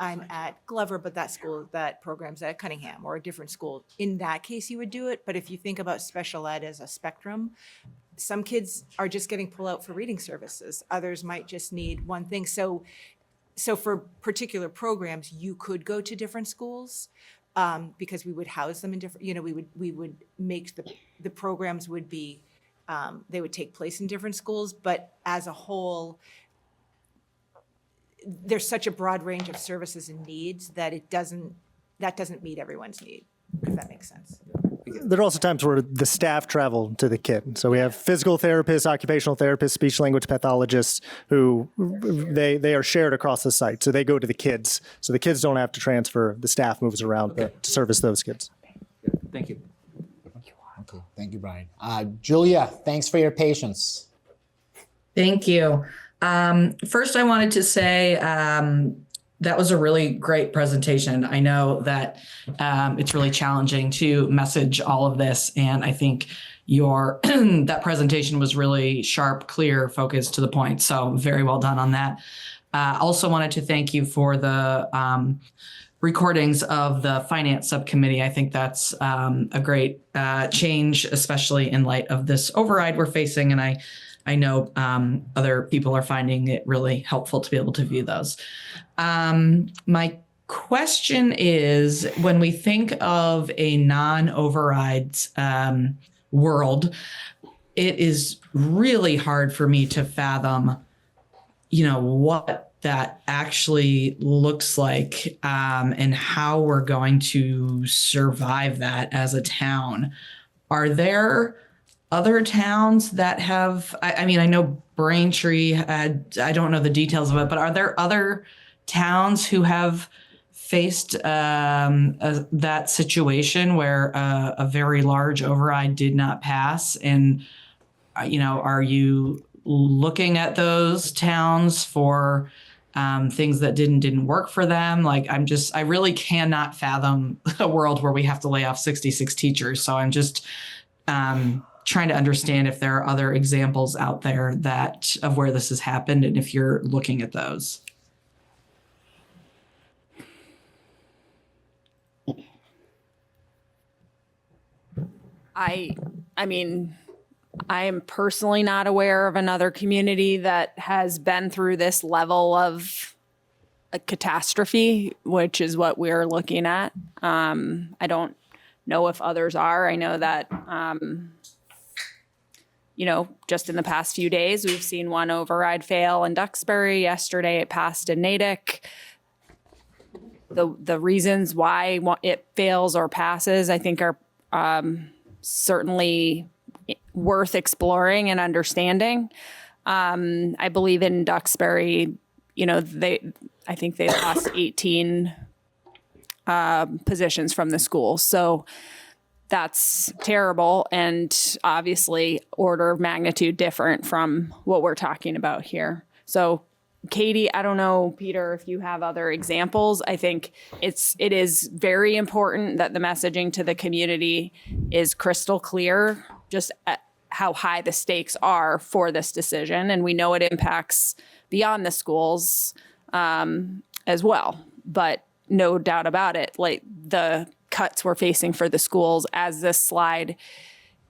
I'm at Glover, but that program's at Cunningham or a different school. In that case, you would do it. But if you think about special ed as a spectrum, some kids are just getting pulled out for reading services. Others might just need one thing. So for particular programs, you could go to different schools, because we would house them in different, we would make the programs would be, they would take place in different schools. But as a whole, there's such a broad range of services and needs that that doesn't meet everyone's need, if that makes sense. There are also times where the staff travel to the kid. So we have physical therapists, occupational therapists, speech language pathologists who they are shared across the site. So they go to the kids. So the kids don't have to transfer. The staff moves around to service those kids. Thank you. Okay, thank you, Brian. Julia, thanks for your patience. Thank you. First, I wanted to say that was a really great presentation. I know that it's really challenging to message all of this, and I think your that presentation was really sharp, clear, focused, to the point. So very well done on that. Also wanted to thank you for the recordings of the finance subcommittee. I think that's a great change, especially in light of this override we're facing, and I know other people are finding it really helpful to be able to view those. My question is, when we think of a non-overrides world, it is really hard for me to fathom, what that actually looks like, and how we're going to survive that as a town. Are there other towns that have, I know Braintree had, I don't know the details of it, but are there other towns who have faced that situation where a very large override did not pass? And, are you looking at those towns for things that didn't work for them? I really cannot fathom a world where we have to lay off 66 teachers. So I'm just, trying to understand if there are other examples out there of where this has happened, and if you're looking at those. I am personally not aware of another community that has been through this level of a catastrophe, which is what we're looking at. I don't know if others are. I know that, just in the past few days, we've seen one override fail in Duxbury. Yesterday, it passed in Natick. The reasons why it fails or passes, I think, are certainly worth exploring and understanding. I believe in Duxbury, I think they lost 18 positions from the school. So that's terrible and obviously order of magnitude different from what we're talking about here. So Katie, I don't know, Peter, if you have other examples. I think it is very important that the messaging to the community is crystal clear, just at how high the stakes are for this decision. And we know it impacts beyond the schools as well. But no doubt about it, like the cuts we're facing for the schools, as this slide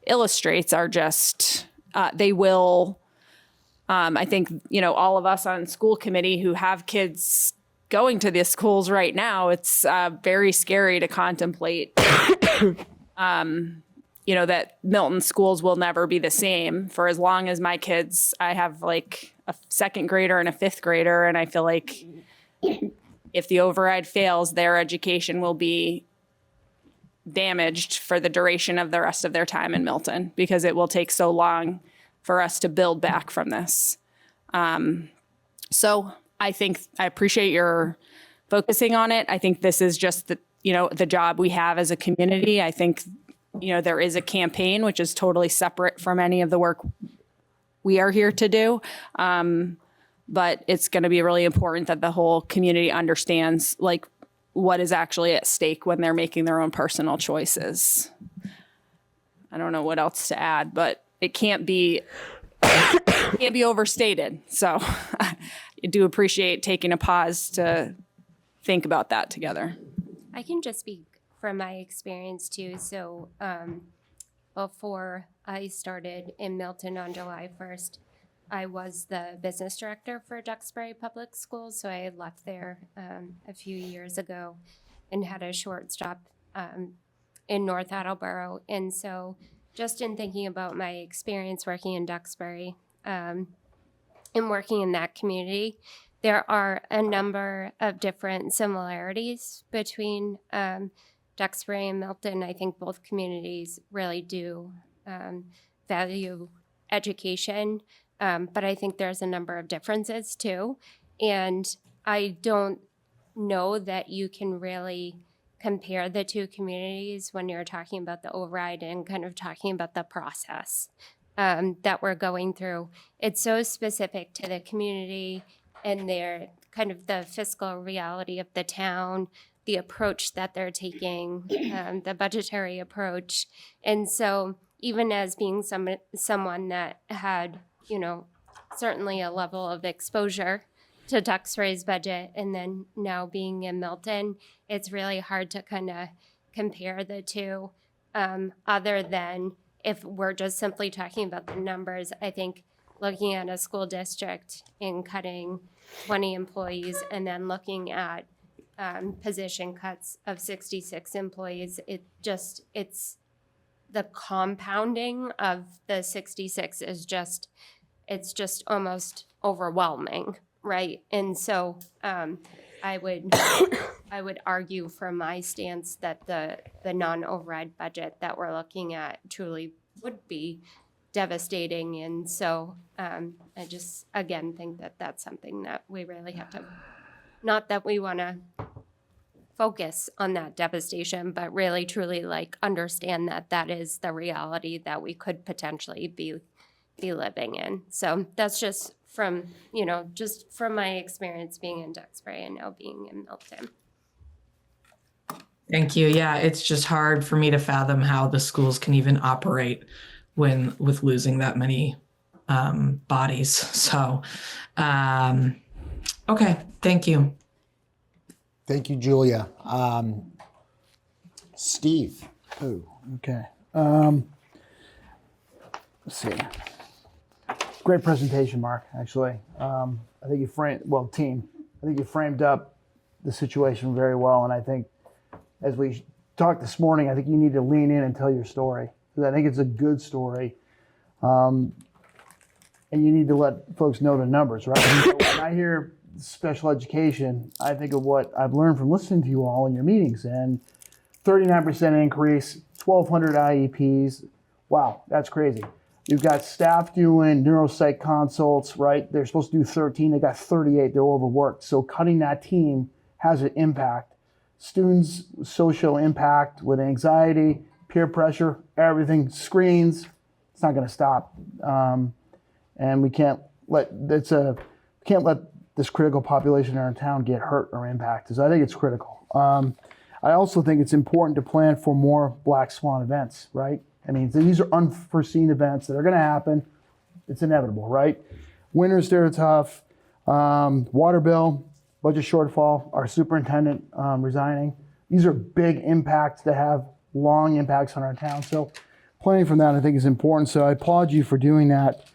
illustrates, are just, they will, I think, all of us on school committee who have kids going to these schools right now, it's very scary to contemplate, that Milton schools will never be the same for as long as my kids. I have like a second grader and a fifth grader, and I feel like if the override fails, their education will be damaged for the duration of the rest of their time in Milton, because it will take so long for us to build back from this. So I think I appreciate your focusing on it. I think this is just the job we have as a community. I think, there is a campaign which is totally separate from any of the work we are here to do. But it's going to be really important that the whole community understands what is actually at stake when they're making their own personal choices. I don't know what else to add, but it can't be overstated. So I do appreciate taking a pause to think about that together. I can just speak from my experience too. So before I started in Milton on July 1st, I was the business director for Duxbury Public Schools. So I had left there a few years ago and had a short stop in North Attleboro. And so just in thinking about my experience working in Duxbury and working in that community, there are a number of different similarities between Duxbury and Milton. I think both communities really do value education, but I think there's a number of differences too. And I don't know that you can really compare the two communities when you're talking about the override and kind of talking about the process that we're going through. It's so specific to the community and their kind of the fiscal reality of the town, the approach that they're taking, the budgetary approach. And so even as being someone that had, certainly a level of exposure to Duxbury's budget, and then now being in Milton, it's really hard to kind of compare the two, other than if we're just simply talking about the numbers. I think looking at a school district and cutting 20 employees and then looking at position cuts of 66 employees, it's the compounding of the 66 is just almost overwhelming, right? And so I would argue from my stance that the non-override budget that we're looking at truly would be devastating. And so I just, again, think that that's something that we really have to, not that we want to focus on that devastation, but really truly understand that that is the reality that we could potentially be living in. So that's just from my experience being in Duxbury and now being in Milton. Thank you. Yeah, it's just hard for me to fathom how the schools can even operate with losing that many bodies. So, okay, thank you. Thank you, Julia. Steve. Oh, okay. Let's see. Great presentation, Mark, actually. I think you framed, team, I think you framed up the situation very well. And I think as we talked this morning, I think you need to lean in and tell your story, because I think it's a good story. And you need to let folks know the numbers, right? So when I hear special education, I think of what I've learned from listening to you all in your meetings, and 39% increase, 1,200 IEPs. Wow, that's crazy. You've got staff doing neuropsych consults, right? They're supposed to do 13, they got 38, they're overworked. So cutting that team has an impact. Students' social impact with anxiety, peer pressure, everything, screens, it's not gonna stop. And we can't let this critical population in our town get hurt or impacted. So I think it's critical. I also think it's important to plan for more black swan events, right? I mean, these are unforeseen events that are going to happen. It's inevitable, right? Winters, they're tough. Water bill, budget shortfall, our superintendent resigning. These are big impacts that have long impacts on our town. So planning for that, I think, is important. So I applaud you for doing that.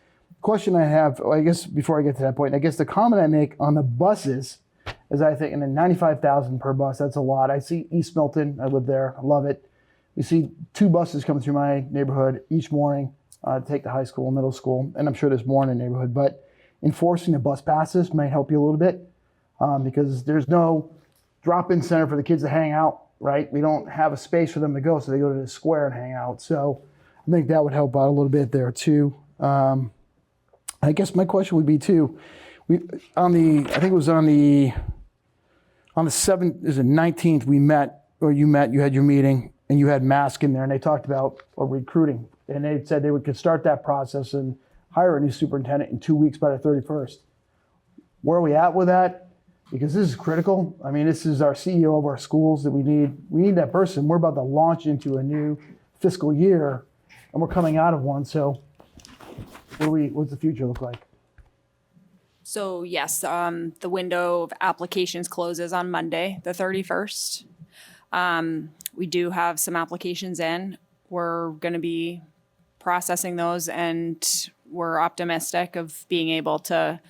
Question I have, I guess, before I get to that point, I guess the comment I make on the buses is I think, and then 95,000 per bus, that's a lot. I see East Milton, I live there, I love it. We see 2 buses coming through my neighborhood each morning to take to high school, middle school, and I'm sure there's more in the neighborhood, but enforcing the bus passes might help you a little bit because there's no drop-in center for the kids to hang out, right? We don't have a space for them to go, so they go to the square and hang out. So I think that would help out a little bit there too. I guess my question would be too, I think it was on the 7th, is it 19th, we met, or you had your meeting, and you had Mask in there, and they talked about recruiting. And they said they could start that process and hire a new superintendent in 2 weeks by the 31st. Where are we at with that? Because this is critical. I mean, this is our CEO of our schools that we need that person. We're about to launch into a new fiscal year, and we're coming out of one. So what's the future look like? So yes, the window of applications closes on Monday, the 31st. We do have some applications in. We're going to be processing those, and we're optimistic of being able to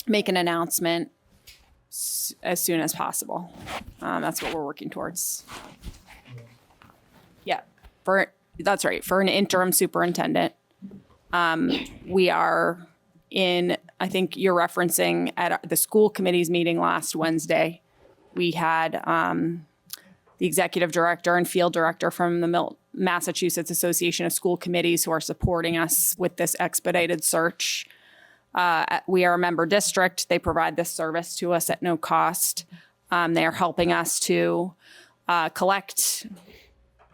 make an announcement as soon as possible. That's what we're working towards. Yeah, that's right. For an interim superintendent, we are in, I think you're referencing at the school committee's meeting last Wednesday, we had the executive director and field director from the Massachusetts Association of School Committees who are supporting us with this expedited search. We are a member district. They provide this service to us at no cost. They are helping us to collect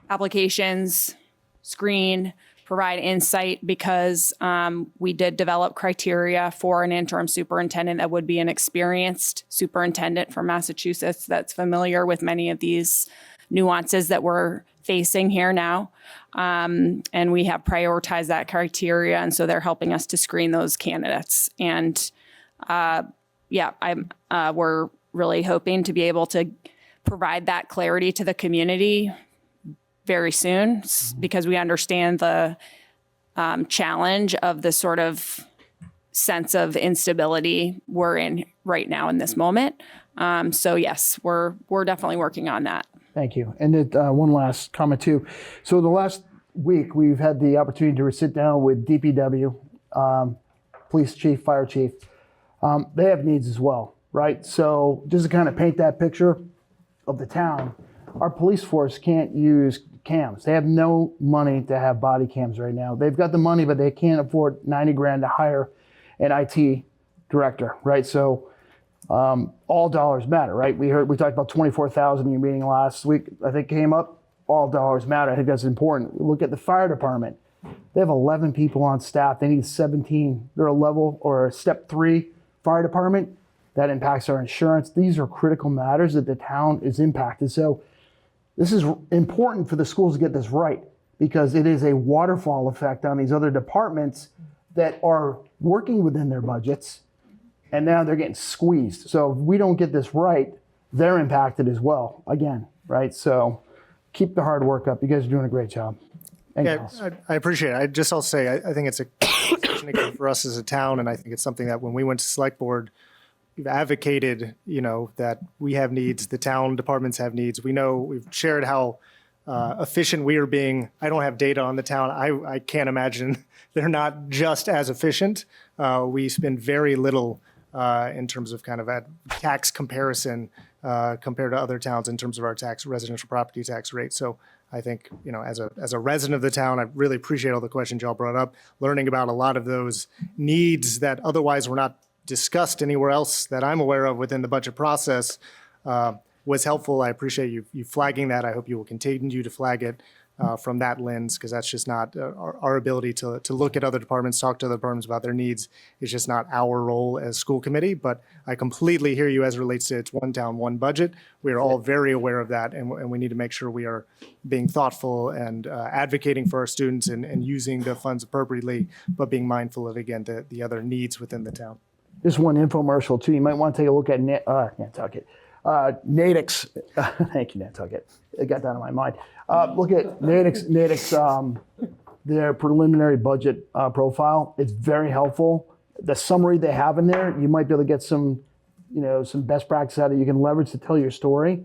applications, screen, provide insight, because we did develop criteria for an interim superintendent that would be an experienced superintendent from Massachusetts that's familiar with many of these nuances that we're facing here now. And we have prioritized that criteria, and so they're helping us to screen those candidates. And we're really hoping to be able to provide that clarity to the community very soon, because we understand the challenge of the sort of sense of instability we're in right now in this moment. So yes, we're definitely working on that. Thank you. And one last comment too. So the last week we've had the opportunity to sit down with DPW, police chief, fire chief. They have needs as well, right? So just to kind of paint that picture of the town, our police force can't use cams. They have no money to have body cams right now. They've got the money, but they can't afford $90,000 to hire an IT director, right? So all dollars matter, right? We talked about 24,000 in your meeting last week. I think came up. All dollars matter. I think that's important. Look at the fire department. They have 11 people on staff. They need 17. They're a level or a step 3 fire department. That impacts our insurance. These are critical matters that the town is impacted. So this is important for the schools to get this right, because it is a waterfall effect on these other departments that are working within their budgets, and now they're getting squeezed. So if we don't get this right, they're impacted as well, again, right? So keep the hard work up. You guys are doing a great job. I appreciate it. I just also say I think it's a conversation again for us as a town, and I think it's something that when we went to select board, you've advocated, that we have needs, the town departments have needs. We know we've shared how efficient we are being. I don't have data on the town. I can't imagine they're not just as efficient. We spend very little in terms of kind of a tax comparison compared to other towns in terms of our residential property tax rate. So I think, as a resident of the town, I really appreciate all the questions y'all brought up, learning about a lot of those needs that otherwise were not discussed anywhere else that I'm aware of within the budget process was helpful. I appreciate you flagging that. I hope you will continue to flag it from that lens, because that's just not our ability to look at other departments, talk to other departments about their needs. It's just not our role as school committee. But I completely hear you as it relates to it's one town, one budget. We are all very aware of that, and we need to make sure we are being thoughtful and advocating for our students and using the funds appropriately, but being mindful of, again, the other needs within the town. Just one infomercial too. You might want to take a look at Nantucket. Natick's, thank you, Nantucket. It got that on my mind. Look at Natick's their preliminary budget profile. It's very helpful. The summary they have in there, you might be able to get some best practice out of it you can leverage to tell your story.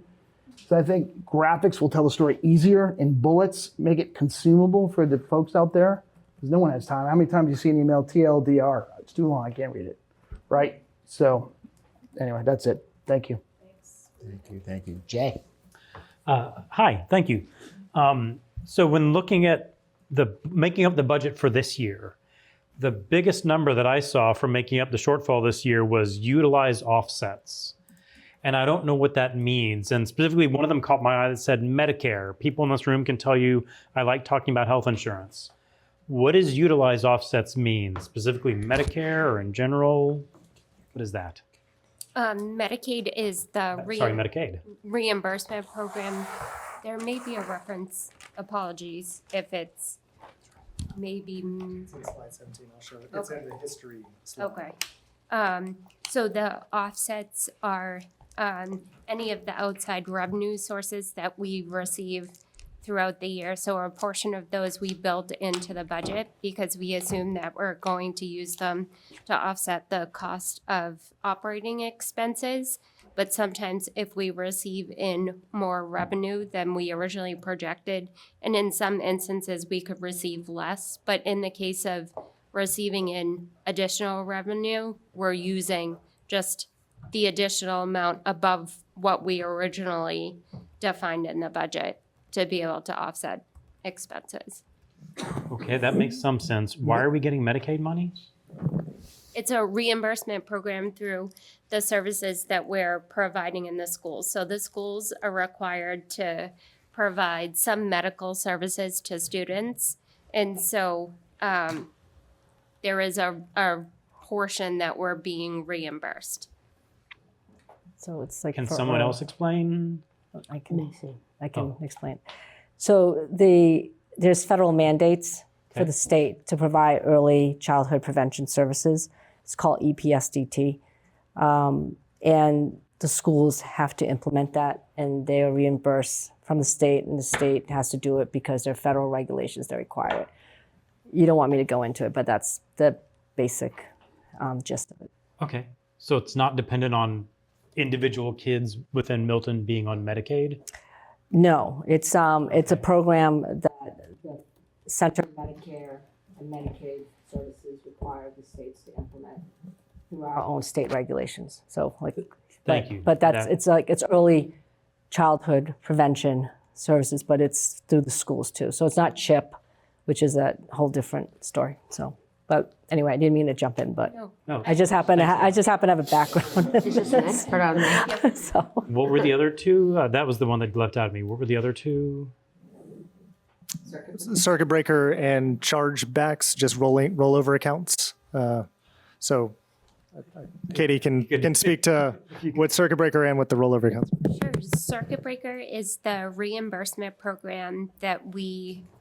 So I think graphics will tell the story easier, and bullets make it consumable for the folks out there, because no one has time. How many times do you see an email TLDR? It's too long, I can't read it, right? So anyway, that's it. Thank you. Thank you. Jay. Hi, thank you. So when looking at making up the budget for this year, the biggest number that I saw for making up the shortfall this year was utilize offsets. And I don't know what that means. And specifically, one of them caught my eye that said Medicare. People in this room can tell you I like talking about health insurance. What does utilize offsets mean? Specifically Medicare or in general? What is that? Medicaid is the Medicaid. reimbursement program. There may be a reference, apologies, if it's maybe. It's in slide 17, I'll show it. It's in the history slide. Okay. So the offsets are any of the outside revenue sources that we receive throughout the year. So a portion of those we build into the budget because we assume that we're going to use them to offset the cost of operating expenses. But sometimes if we receive in more revenue than we originally projected, and in some instances we could receive less, but in the case of receiving in additional revenue, we're using just the additional amount above what we originally defined in the budget to be able to offset expenses. Okay, that makes some sense. Why are we getting Medicaid money? It's a reimbursement program through the services that we're providing in the schools. So the schools are required to provide some medical services to students. And so there is a portion that we're being reimbursed. So it's like. Can someone else explain? I can explain. So there's federal mandates for the state to provide early childhood prevention services. It's called EPSDT. And the schools have to implement that, and they are reimbursed from the state, and the state has to do it because there are federal regulations that require it. You don't want me to go into it, but that's the basic gist of it. Okay, so it's not dependent on individual kids within Milton being on Medicaid? No, it's a program that the Center for Medicare and Medicaid Services require the states to implement through our own state regulations. So Thank you. But it's early childhood prevention services, but it's through the schools too. So it's not CHIP, which is a whole different story. So, but anyway, I didn't mean to jump in, but No. I just happen to have a background. She's just an expert on that. So. What were the other two? That was the one that left out of me. What were the other two? Circuit breaker and chargebacks, just rollover accounts. So Katie can speak to what circuit breaker and what the rollover accounts. Sure. Circuit breaker is the reimbursement program that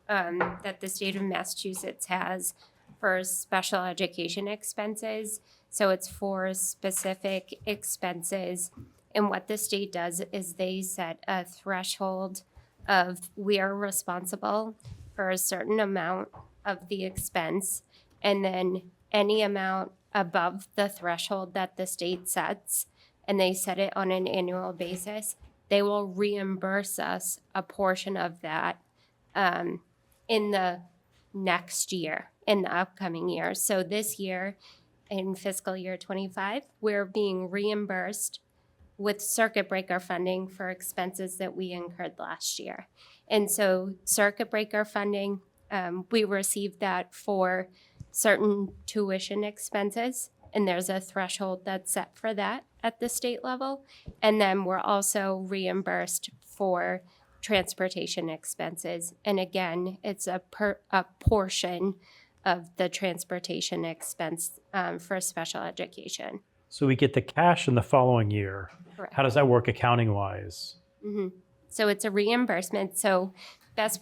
that the state of Massachusetts has for special education expenses. So it's for specific expenses. And what the state does is they set a threshold of we are responsible for a certain amount of the expense, and then any amount above the threshold that the state sets, and they set it on an annual basis, they will reimburse us a portion of that in the next year, in the upcoming year. So this year, in fiscal year 25, we're being reimbursed with circuit breaker funding for expenses that we incurred last year. And so circuit breaker funding, we received that for certain tuition expenses, and there's a threshold that's set for that at the state level. And then we're also reimbursed for transportation expenses. And again, it's a portion of the transportation expense for special education. So we get the cash in the following year. Correct. How does that work accounting wise? Mm-hmm. So it's a reimbursement. So best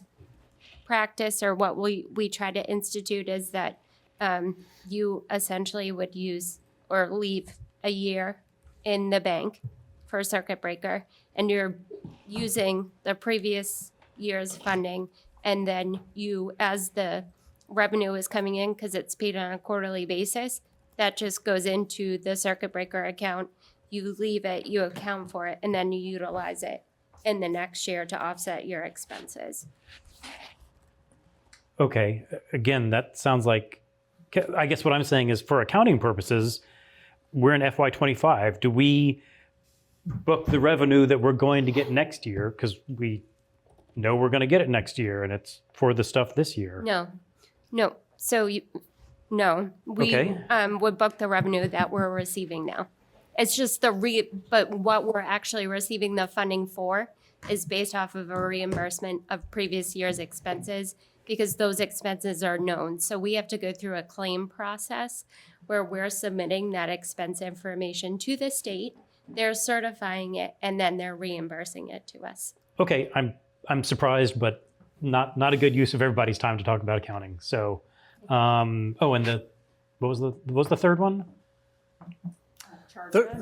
practice, or what we try to institute, is that you essentially would use or leave a year in the bank for a circuit breaker, and you're using the previous year's funding, and then you, as the revenue is coming in, because it's paid on a quarterly basis, that just goes into the circuit breaker account. You leave it, you account for it, and then you utilize it in the next year to offset your expenses. Okay, again, that sounds like, I guess what I'm saying is, for accounting purposes, we're in FY25. Do we book the revenue that we're going to get next year because we know we're going to get it next year and it's for the stuff this year? No. So no, we Okay. Would book the revenue that we're receiving now. It's just but what we're actually receiving the funding for is based off of a reimbursement of previous year's expenses, because those expenses are known. So we have to go through a claim process where we're submitting that expense information to the state. They're certifying it, and then they're reimbursing it to us. Okay, I'm surprised, but not a good use of everybody's time to talk about accounting. So, and what was the third one?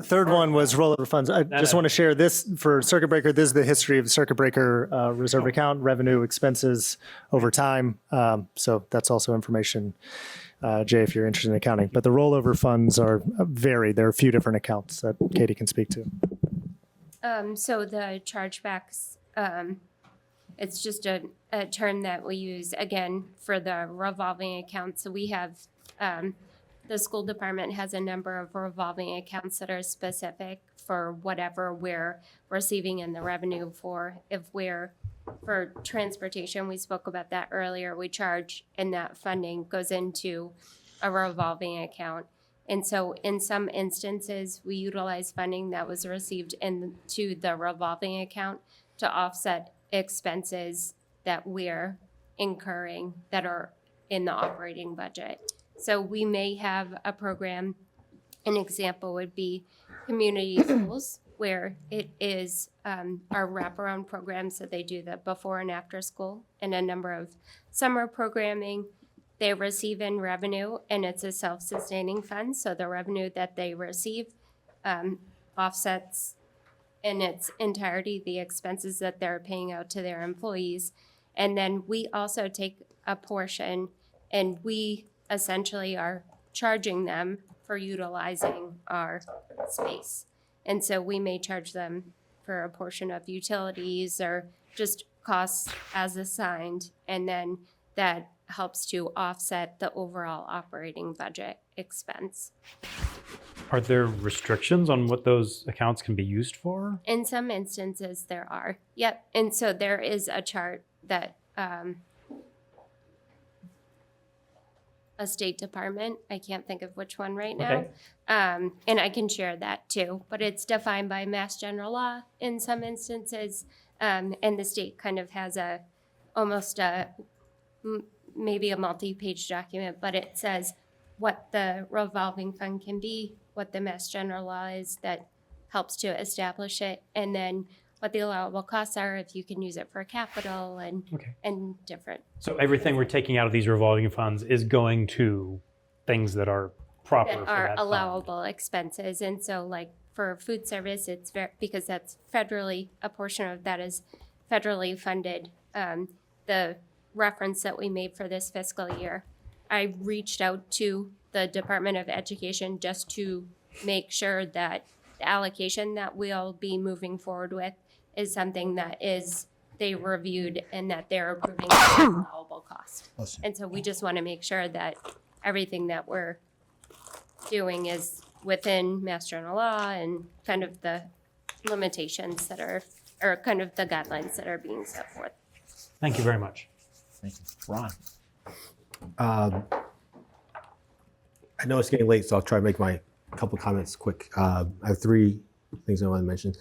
Third one was rollover funds. I just want to share this for circuit breaker. This is the history of the circuit breaker reserve account, revenue, expenses over time. So that's also information, Jay, if you're interested in accounting. But the rollover funds are varied. There are a few different accounts that Katie can speak to. So the chargebacks, it's just a term that we use, again, for the revolving account. So we have, the school department has a number of revolving accounts that are specific for whatever we're receiving in the revenue for. If we're, for transportation, we spoke about that earlier, we charge, and that funding goes into a revolving account. And so in some instances, we utilize funding that was received into the revolving account to offset expenses that we're incurring that are in the operating budget. So we may have a program, an example would be community schools, where it is our wraparound programs that they do the before and after school, and a number of summer programming. They receive in revenue, and it's a self-sustaining fund. So the revenue that they receive offsets in its entirety the expenses that they're paying out to their employees. And then we also take a portion, and we essentially are charging them for utilizing our space. And so we may charge them for a portion of utilities or just costs as assigned, and then that helps to offset the overall operating budget expense. Are there restrictions on what those accounts can be used for? In some instances, there are. Yep. And so there is a chart that a State Department, I can't think of which one right now, Okay. and I can share that too, but it's defined by Mass General Law in some instances, and the state kind of has maybe a multi-page document, but it says what the revolving fund can be, what the Mass General Law is that helps to establish it, and then what the allowable costs are, if you can use it for capital and different. So everything we're taking out of these revolving funds is going to things that are proper That for are that allowable expenses. And so like for food service, it's because that's federally, a portion of that is federally funded. The reference that we made for this fiscal year, I reached out to the Department of Education just to make sure that the allocation that we'll be moving forward with is something that is they reviewed and that they're approving at an allowable cost. And so we just want to make sure that everything that we're doing is within Mass General law and kind of the limitations that are, or kind of the guidelines that are being set forth. Thank you very much. Thank you. Ron. I know it's getting late, so I'll try to make my couple comments quick. I have three things I want to mention.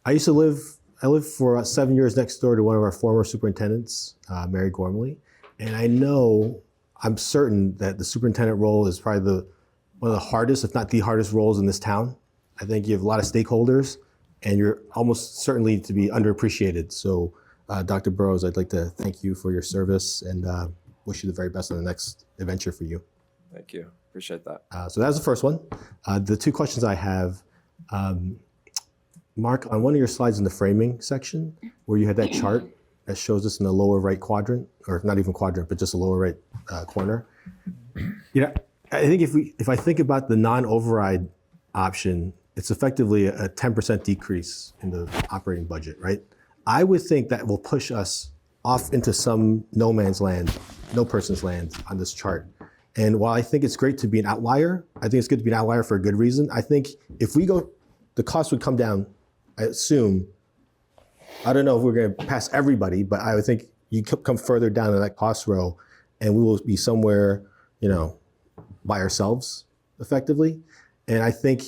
I lived for 7 years next door to one of our former superintendents, Mary Gormley, and I'm certain that the superintendent role is probably one of the hardest, if not the hardest roles in this town. I think you have a lot of stakeholders, and you're almost certainly to be underappreciated. So, Dr. Burrows, I'd like to thank you for your service and wish you the very best on the next adventure for you. Thank you. Appreciate that. So that was the first one. The two questions I have, Mark, on one of your slides in the framing section, where you had that chart that shows us in the lower right quadrant, or not even quadrant, but just the lower right corner. I think if I think about the non-override option, it's effectively a 10% decrease in the operating budget, right? I would think that will push us off into some no man's land, no person's land on this chart. And while I think it's great to be an outlier, I think it's good to be an outlier for a good reason. I think if we go, the cost would come down, I assume. I don't know if we're going to pass everybody, but I would think you come further down in that cost row and we will be somewhere, by ourselves effectively. And I think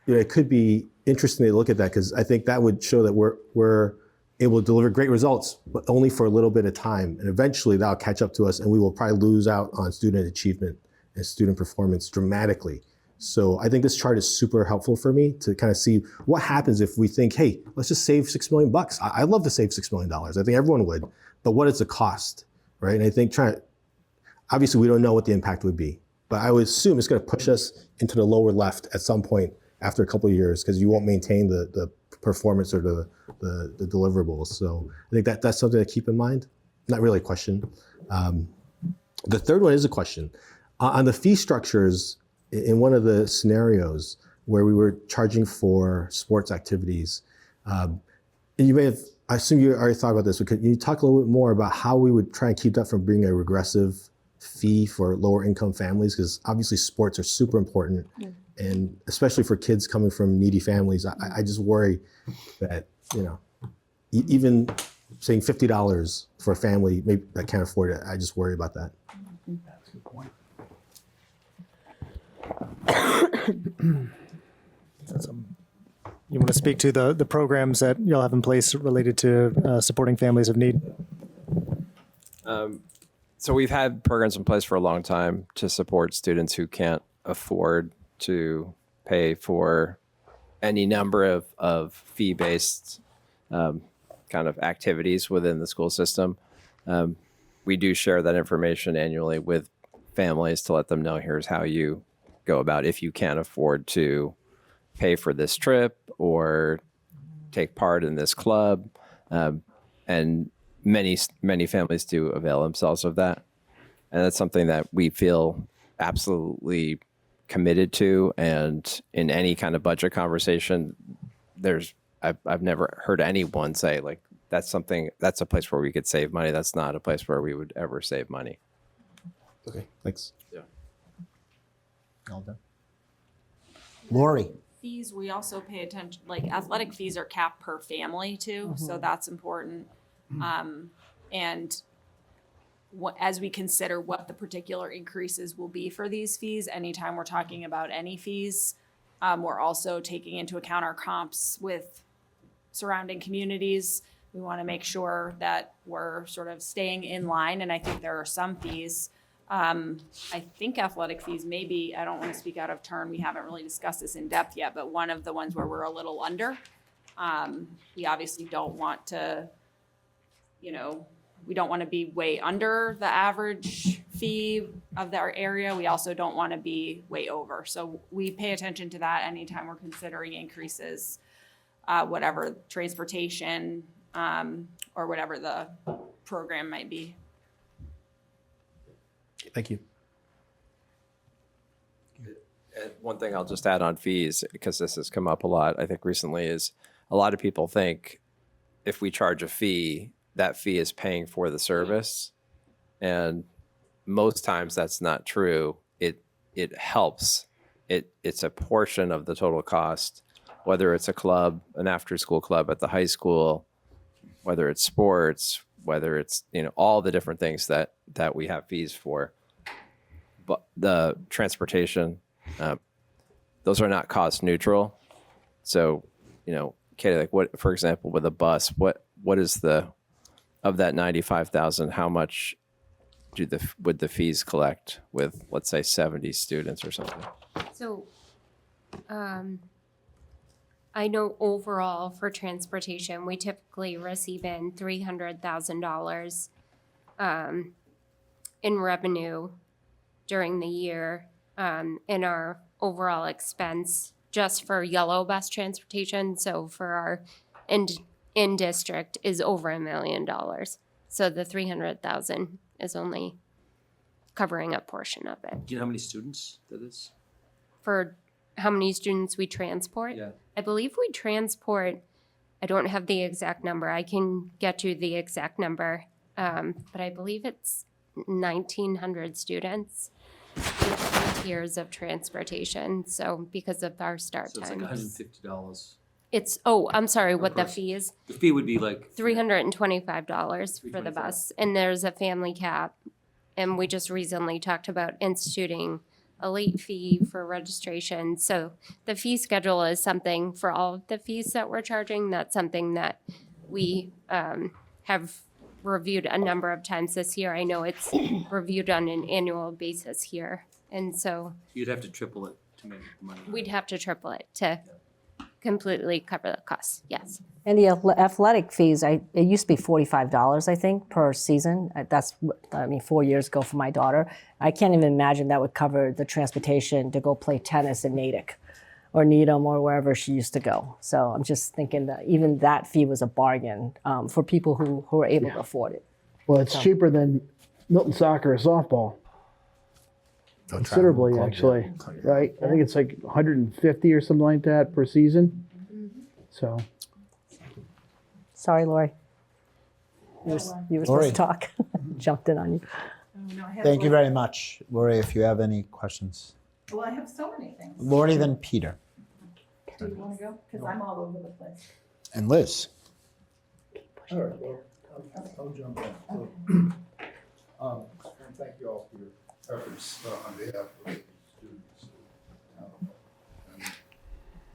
it could be interesting to look at that, because I think that would show that we're able to deliver great results, but only for a little bit of time. And eventually that'll catch up to us and we will probably lose out on student achievement and student performance dramatically. So I think this chart is super helpful for me to kind of see what happens if we think, hey, let's just save $6 million. I'd love to save $6 million. I think everyone would, but what is the cost, right? And I think obviously we don't know what the impact would be, but I would assume it's going to push us into the lower left at some point after a couple of years, because you won't maintain the performance or the deliverables. So I think that's something to keep in mind. Not really a question. The third one is a question. On the fee structures, in one of the scenarios where we were charging for sports activities, and I assume you already thought about this, but could you talk a little bit more about how we would try and keep that from being a regressive fee for lower income families? Because obviously sports are super important. Yeah. And especially for kids coming from needy families, I just worry that, even saying $50 for a family maybe that can't afford it, I just worry about that. That's a good point. You want to speak to the programs that you'll have in place related to supporting families of need? So we've had programs in place for a long time to support students who can't afford to pay for any number of fee-based kind of activities within the school system. We do share that information annually with families to let them know here's how you go about if you can't afford to pay for this trip or take part in this club. And many families do avail themselves of that. And that's something that we feel absolutely committed to. And in any kind of budget conversation, I've never heard anyone say like, that's a place where we could save money. That's not a place where we would ever save money. Okay, thanks. Yeah. Well done. Lori. Fees, we also pay attention, like athletic fees are capped per family too, so that's important. And as we consider what the particular increases will be for these fees, anytime we're talking about any fees, we're also taking into account our comps with surrounding communities. We want to make sure that we're sort of staying in line, and I think there are some fees. I think athletic fees maybe, I don't want to speak out of turn, we haven't really discussed this in depth yet, but one of the ones where we're a little under. We obviously don't want to, we don't want to be way under the average fee of our area. We also don't want to be way over. So we pay attention to that anytime we're considering increases, whatever transportation, or whatever the program might be. Thank you. And one thing I'll just add on fees, because this has come up a lot, I think recently, is a lot of people think if we charge a fee, that fee is paying for the service. And most times that's not true. It helps. It's a portion of the total cost, whether it's a club, an after-school club at the high school, whether it's sports, whether it's, all the different things that we have fees for. But the transportation, those are not cost neutral. So, Katie, like what, for example, with a bus, what is of that 95,000, how much would the fees collect with, let's say, 70 students or something? So, I know overall for transportation, we typically receive in $300,000 in revenue during the year, in our overall expense just for yellow bus transportation. So for our in district is over $1 million. So the 300,000 is only covering a portion of it. Do you know how many students that is? For how many students we transport? Yeah. I believe we transport, I don't have the exact number. I can get you the exact number. But I believe it's 1,900 students, years of transportation. So because of our start So it's times. like $150. It's, I'm sorry, what the fee is? The fee would be like $325 for the bus. And there's a family cap. And we just recently talked about instituting a late fee for registration. So the fee schedule is something for all of the fees that we're charging. That's something that we have reviewed a number of times this year. I know it's reviewed on an annual basis here. And so you'd have to triple it to make the money. we'd have to triple it to completely cover the costs, yes. And the athletic fees, it used to be $45, I think, per season. That's, 4 years ago for my daughter. I can't even imagine that would cover the transportation to go play tennis in Natick or Needham or wherever she used to go. So I'm just thinking that even that fee was a bargain for people who are able to afford it. Well, it's cheaper than Milton soccer or softball. Considerably, actually, right? I think it's like 150 or something like that per season. So, Sorry, Lori. You were Lori. supposed to talk. Jumped in on you. Thank you very much. Lori, if you have any questions. Well, I have so many things. Lori, then Peter. Do you want to go? Because I'm all over the place. And Liz. All right, well, I'll jump in. So, and thank you all for your efforts on behalf of the students. And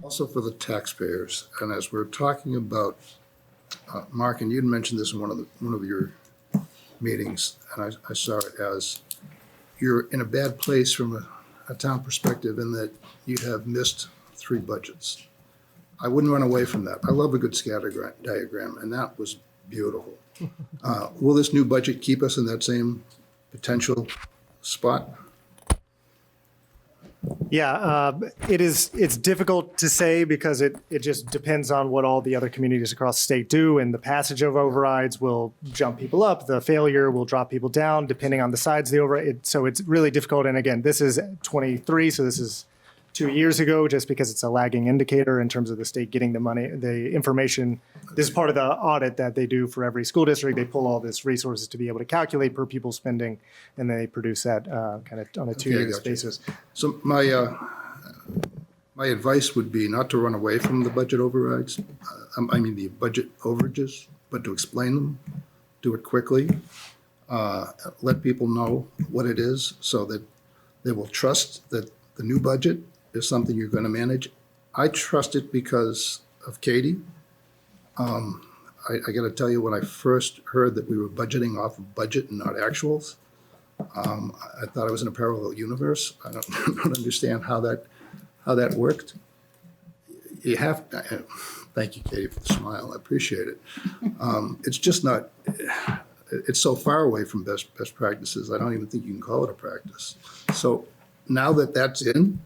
also for the taxpayers. And as we're talking about, Mark, and you'd mentioned this in one of your meetings, and I saw it as you're in a bad place from a town perspective in that you have missed 3 budgets. I wouldn't run away from that. I love a good scatter diagram, and that was beautiful. Will this new budget keep us in that same potential spot? Yeah, it's difficult to say because it just depends on what all the other communities across the state do, and the passage of overrides will jump people up, the failure will drop people down depending on the sides of the override. So it's really difficult. And again, this is 23, so this is 2 years ago, just because it's a lagging indicator in terms of the state getting the money, the information. This is part of the audit that they do for every school district. They pull all this resources to be able to calculate per pupil spending, and they produce that kind of on a 2 years basis. So my advice would be not to run away from the budget overrides, the budget overages, but to explain them, do it quickly, let people know what it is so that they will trust that the new budget is something you're going to manage. I trust it because of Katie. I got to tell you, when I first heard that we were budgeting off of budget and not actuals, I thought I was in a parallel universe. I don't understand how that worked. You have. Thank you, Katie, for the smile. I appreciate it. It's just not. It's so far away from best practices. I don't even think you can call it a practice. So now that that's in,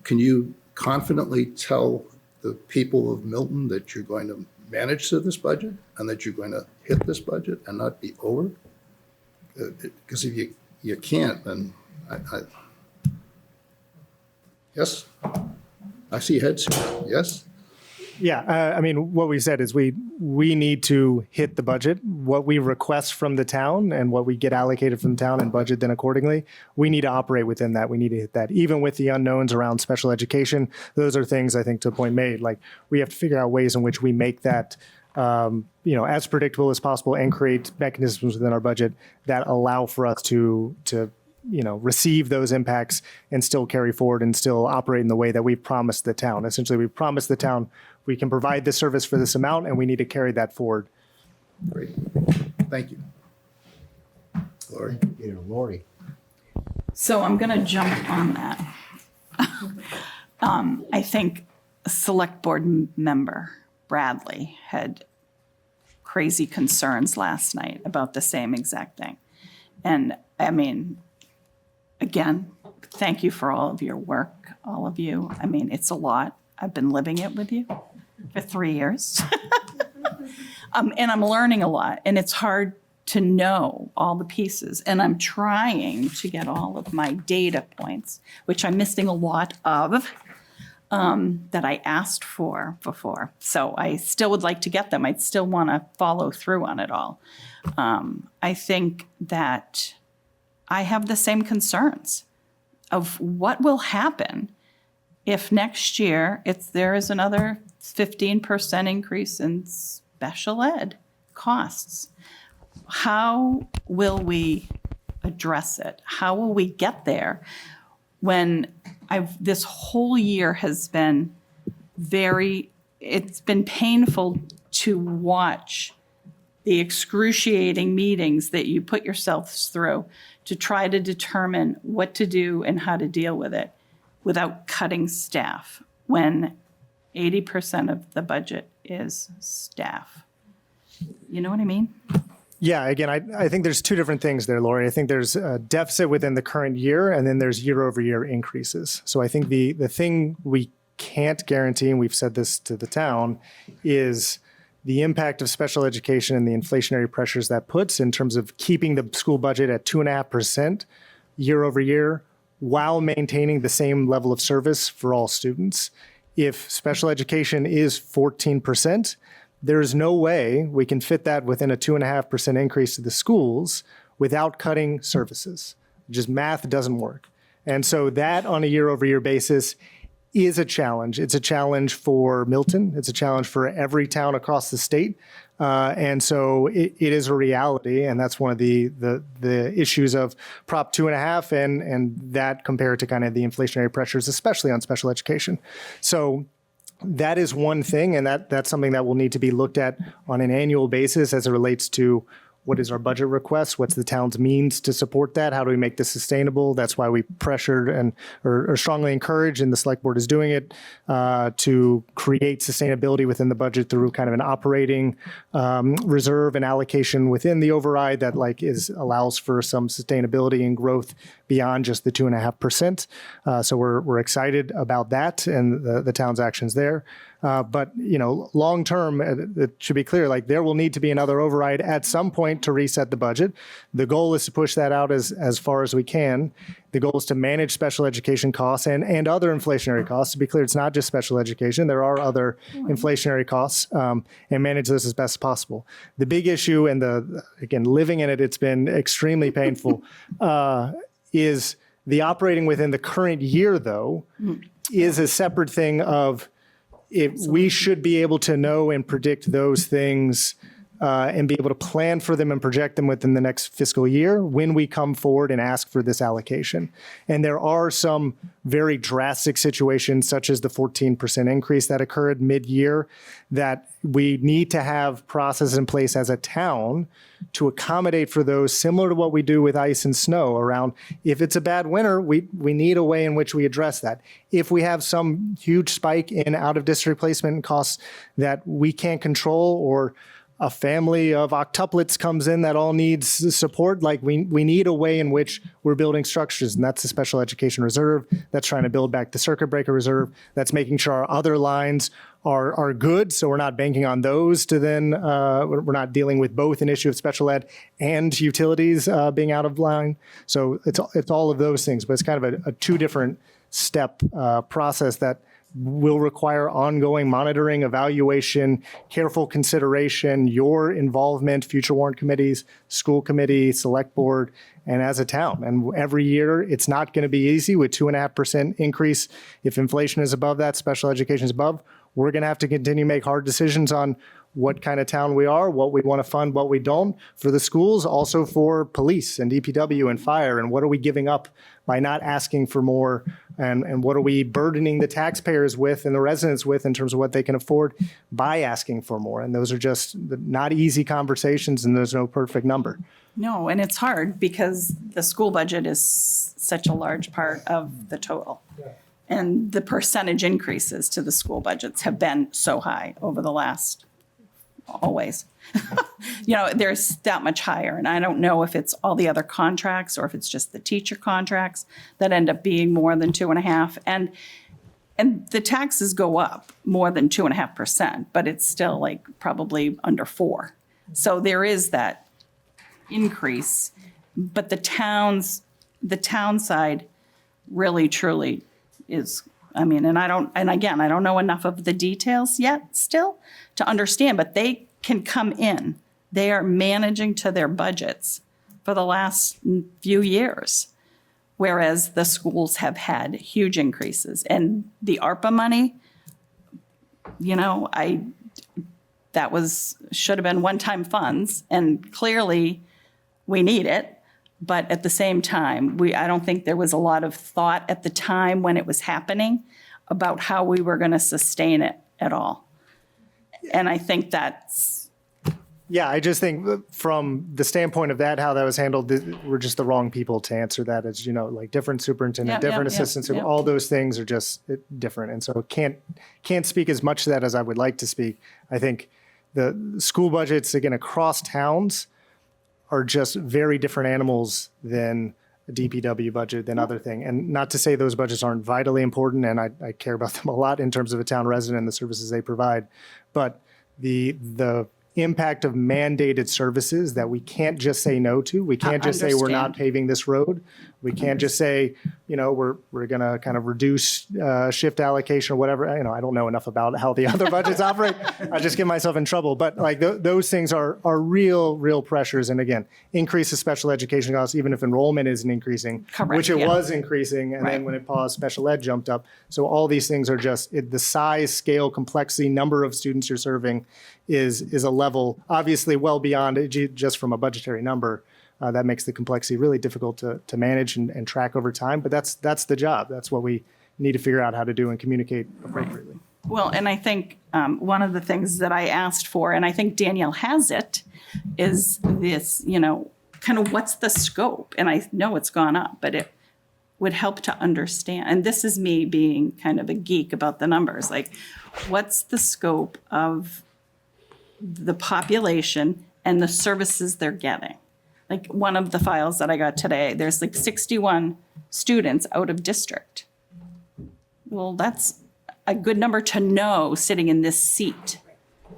can you confidently tell the people of Milton that you're going to manage to this budget and that you're going to hit this budget and not be over? Because if you can't, then yes? I see heads. Yes? Yeah, I mean, what we said is we need to hit the budget. What we request from the town and what we get allocated from the town and budget then accordingly, we need to operate within that. We need to hit that. Even with the unknowns around special education, those are things I think to a point made. Like we have to figure out ways in which we make that as predictable as possible and create mechanisms within our budget that allow for us to receive those impacts and still carry forward and still operate in the way that we promised the town. Essentially, we promised the town we can provide this service for this amount, and we need to carry that forward. Great. Thank you. Lori. Lori. So I'm going to jump on that. I think a select board member, Bradley, had crazy concerns last night about the same exact thing. And I mean, again, thank you for all of your work, all of you. I mean, it's a lot. I've been living it with you for 3 years. And I'm learning a lot, and it's hard to know all the pieces. And I'm trying to get all of my data points, which I'm missing a lot of, that I asked for before. So I still would like to get them. I'd still want to follow through on it all. I think that I have the same concerns of what will happen if next year there is another 15% increase in special ed costs. How will we address it? How will we get there when this whole year has been it's been painful to watch the excruciating meetings that you put yourselves through to try to determine what to do and how to deal with it without cutting staff when 80% of the budget is staff. You know what I mean? Yeah, again, I think there's two different things there, Lori. I think there's a deficit within the current year, and then there's year-over-year increases. So I think the thing we can't guarantee, and we've said this to the town, is the impact of special education and the inflationary pressures that puts in terms of keeping the school budget at 2.5% year over year while maintaining the same level of service for all students. If special education is 14%, there is no way we can fit that within a 2.5% increase to the schools without cutting services. Just math doesn't work. And so that on a year over year basis is a challenge. It's a challenge for Milton. It's a challenge for every town across the state. And so it is a reality. And that's one of the issues of Prop 2.5 and that compared to kind of the inflationary pressures, especially on special education. So that is one thing, and that's something that will need to be looked at on an annual basis as it relates to what is our budget request, what's the town's means to support that, how do we make this sustainable. That's why we pressured or strongly encourage, and the select board is doing it, to create sustainability within the budget through kind of an operating reserve and allocation within the override that allows for some sustainability and growth beyond just the 2.5%. So we're excited about that and the town's actions there. But long term, it should be clear, there will need to be another override at some point to reset the budget. The goal is to push that out as far as we can. The goal is to manage special education costs and other inflationary costs. To be clear, it's not just special education. There are other inflationary costs, and manage this as best as possible. The big issue, and again, living in it, it's been extremely painful, is the operating within the current year, though, is a separate thing of we should be able to know and predict those things and be able to plan for them and project them within the next fiscal year when we come forward and ask for this allocation. And there are some very drastic situations, such as the 14% increase that occurred mid-year, that we need to have processes in place as a town to accommodate for those, similar to what we do with ice and snow around if it's a bad winter, we need a way in which we address that. If we have some huge spike in out-of-district placement costs that we can't control or a family of octuplets comes in that all needs support, like we need a way in which we're building structures, and that's the special education reserve. That's trying to build back the circuit breaker reserve. That's making sure our other lines are good, so we're not banking on those to then, we're not dealing with both an issue of special ed and utilities being out of line. So it's all of those things, but it's kind of a two different step process that will require ongoing monitoring, evaluation, careful consideration, your involvement, future warrant committees, school committee, select board, and as a town. And every year, it's not going to be easy with 2.5% increase. If inflation is above that, special education is above, we're going to have to continue to make hard decisions on what kind of town we are, what we want to fund, what we don't for the schools, also for police and DPW and fire, and what are we giving up by not asking for more, and what are we burdening the taxpayers with and the residents with in terms of what they can afford by asking for more. And those are just not easy conversations, and there's no perfect number. No, and it's hard because the school budget is such a large part of the total. And the percentage increases to the school budgets have been so high over the last, always. There's that much higher. And I don't know if it's all the other contracts or if it's just the teacher contracts that end up being more than 2.5%. And the taxes go up more than 2.5%, but it's still like probably under 4%. So there is that increase, but the town side really truly is, I don't know enough of the details yet still to understand, but they can come in. They are managing to their budgets for the last few years, whereas the schools have had huge increases. And the ARPA money, should have been one-time funds, and clearly we need it. But at the same time, I don't think there was a lot of thought at the time when it was happening about how we were going to sustain it at all. And I think that's... Yeah, I just think from the standpoint of that, how that was handled, we're just the wrong people to answer that. As like different superintendent, different assistants, all those things are just different. And so can't speak as much to that as I would like to speak. I think the school budgets, again, across towns are just very different animals than a DPW budget, than other thing. And not to say those budgets aren't vitally important, and I care about them a lot in terms of a town resident and the services they provide. But the impact of mandated services that we can't just say no to. We can't just say we're not paving this road. We can't just say, we're going to kind of reduce shift allocation or whatever. I don't know enough about how the other budgets operate. I just get myself in trouble. But like those things are real pressures. And again, increase of special education costs, even if enrollment isn't increasing, which it was increasing. And then when it paused, special ed jumped up. So all these things are just the size, scale, complexity, number of students you're serving is a level obviously well beyond it, just from a budgetary number. That makes the complexity really difficult to manage and track over time. But that's the job. That's what we need to figure out how to do and communicate appropriately. Well, and I think one of the things that I asked for, and I think Danielle has it, is this, kind of what's the scope? And I know it's gone up, but it would help to understand. And this is me being kind of a geek about the numbers. Like, what's the scope of the population and the services they're getting? Like one of the files that I got today, there's like 61 students out of district. Well, that's a good number to know sitting in this seat.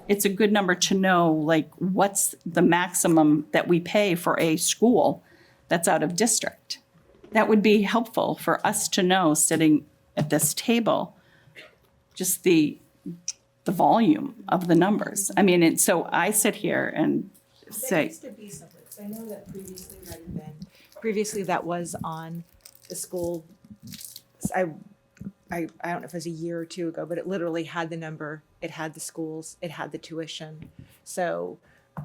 It's a good number to know, like, what's the maximum that we pay for a school that's out of district. That would be helpful for us to know sitting at this table, just the volume of the numbers. And so I sit here and say... There used to be something. I know that previously that was on the school. I don't know if it was a year or two ago, but it literally had the number. It had the schools. It had the tuition. So,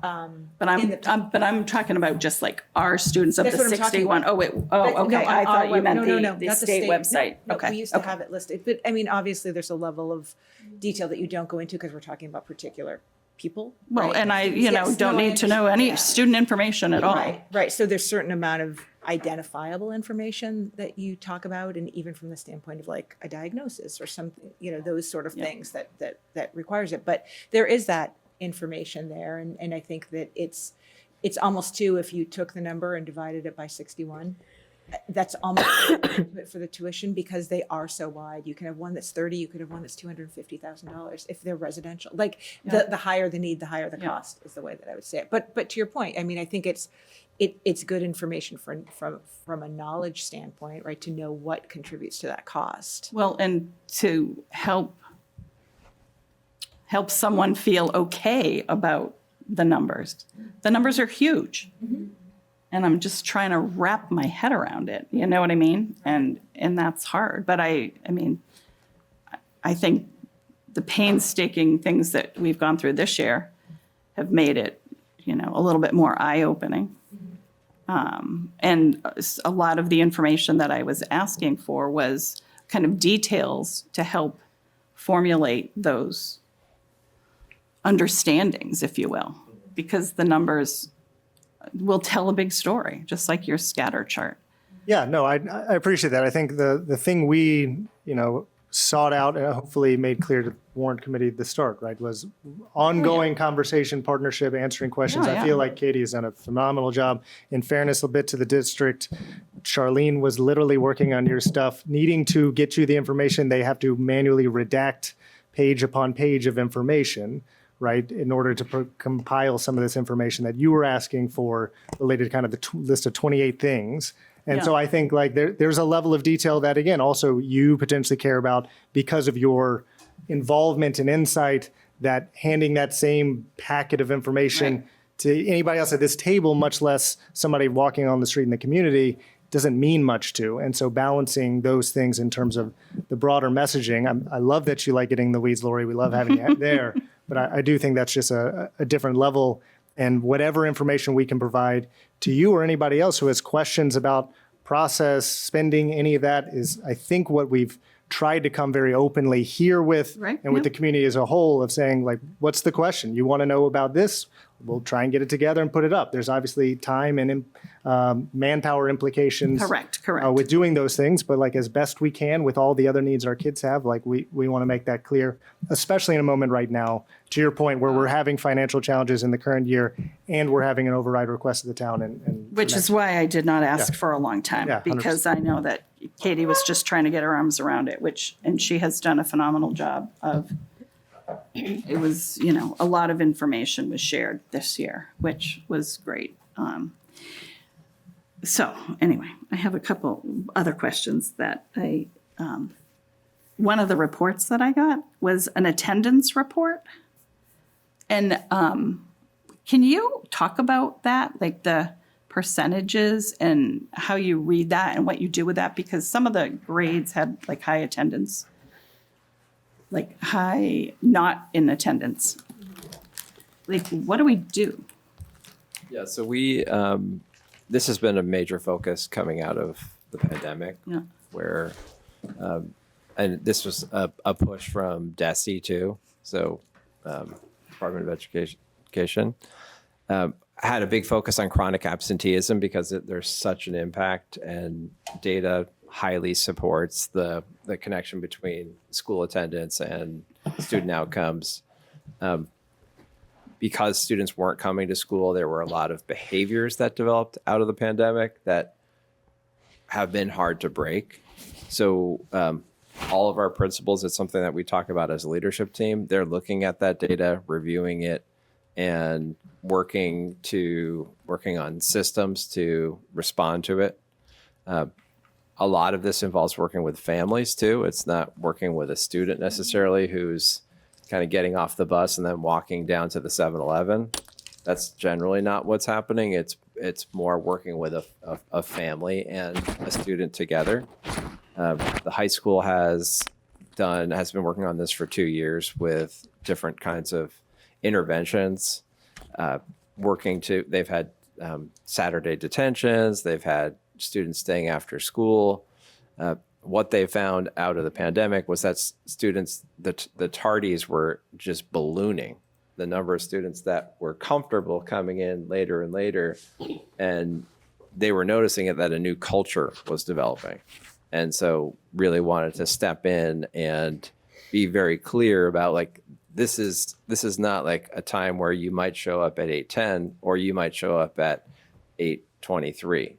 but I'm talking about just like our students of the 61. Oh wait. Okay. I thought you meant the state website. No, okay. We used to have it listed, but obviously there's a level of detail that you don't go into because we're talking about particular people. Well, right? and I, don't need to know any student information at all. Right. So there's a certain amount of identifiable information that you talk about, and even from the standpoint of like a diagnosis or something, those sort of things that requires it. But there is that information there. And I think that it's almost too, if you took the number and divided it by 61, that's almost for the tuition, because they are so wide. You can have one that's 30, you could have one that's $250,000 if they're residential. Like the higher the need, the higher the cost is the way that I would say it. But to your point, I mean, I think it's good information from a knowledge standpoint, right? To know what contributes to that cost. Well, and to help someone feel okay about the numbers. The numbers are huge. And I'm just trying to wrap my head around it. You know what I mean? And that's hard. But I mean, I think the painstaking things that we've gone through this year have made it, you know, a little bit more eye-opening. And a lot of the information that I was asking for was kind of details to help formulate those understandings, if you will, because the numbers will tell a big story, just like your scatter chart. Yeah, no, I appreciate that. I think the thing we, sought out and hopefully made clear to the Warrant Committee at the start, right, was ongoing conversation, partnership, answering questions. I feel like Katie has done a phenomenal job. In fairness a bit to the district, Charlene was literally working on your stuff, needing to get you the information. They have to manually redact page upon page of information, right, in order to compile some of this information that you were asking for related to kind of the list of 28 things. And so I think like there's a level of detail that, again, also you potentially care about because of your involvement and insight, that handing that same packet of information to anybody else at this table, much less somebody walking on the street in the community, doesn't mean much to. And so balancing those things in terms of the broader messaging. I love that you like getting in the weeds, Lori. We love having you there. But I do think that's just a different level. And whatever information we can provide to you or anybody else who has questions about process, spending, any of that is, I think, what we've tried to come very openly here with and with the community as a whole of saying, like, what's the question? You want to know about this? We'll try and get it together and put it up. There's obviously time and manpower implications Correct. with doing those things, but like as best we can with all the other needs our kids have, like we want to make that clear, especially in a moment right now, to your point, where we're having financial challenges in the current year and we're having an override request of the town. And Which is why I did not ask for a long time, because I know that Katie was just trying to get her arms around it, and she has done a phenomenal job of. It was, a lot of information was shared this year, which was great. So anyway, I have a couple other questions that one of the reports that I got was an attendance report. And can you talk about that, like the percentages and how you read that and what you do with that? Because some of the grades had like high attendance. Like high, not in attendance. Like, what do we do? Yeah, so we, this has been a major focus coming out of the pandemic, where, and this was a push from DESE too, so Department of Education, had a big focus on chronic absenteeism because there's such an impact, and data highly supports the connection between school attendance and student outcomes. Because students weren't coming to school, there were a lot of behaviors that developed out of the pandemic that have been hard to break. So all of our principals, it's something that we talk about as a leadership team. They're looking at that data, reviewing it, and working on systems to respond to it. A lot of this involves working with families too. It's not working with a student necessarily who's kind of getting off the bus and then walking down to the 7-Eleven. That's generally not what's happening. It's more working with a family and a student together. The high school has been working on this for 2 years with different kinds of interventions. They've had Saturday detentions. They've had students staying after school. What they found out of the pandemic was that students, the tardies were just ballooning. The number of students that were comfortable coming in later and later, and they were noticing that a new culture was developing. And so really wanted to step in and be very clear about like this is not like a time where you might show up at 8:10 or you might show up at 8:23,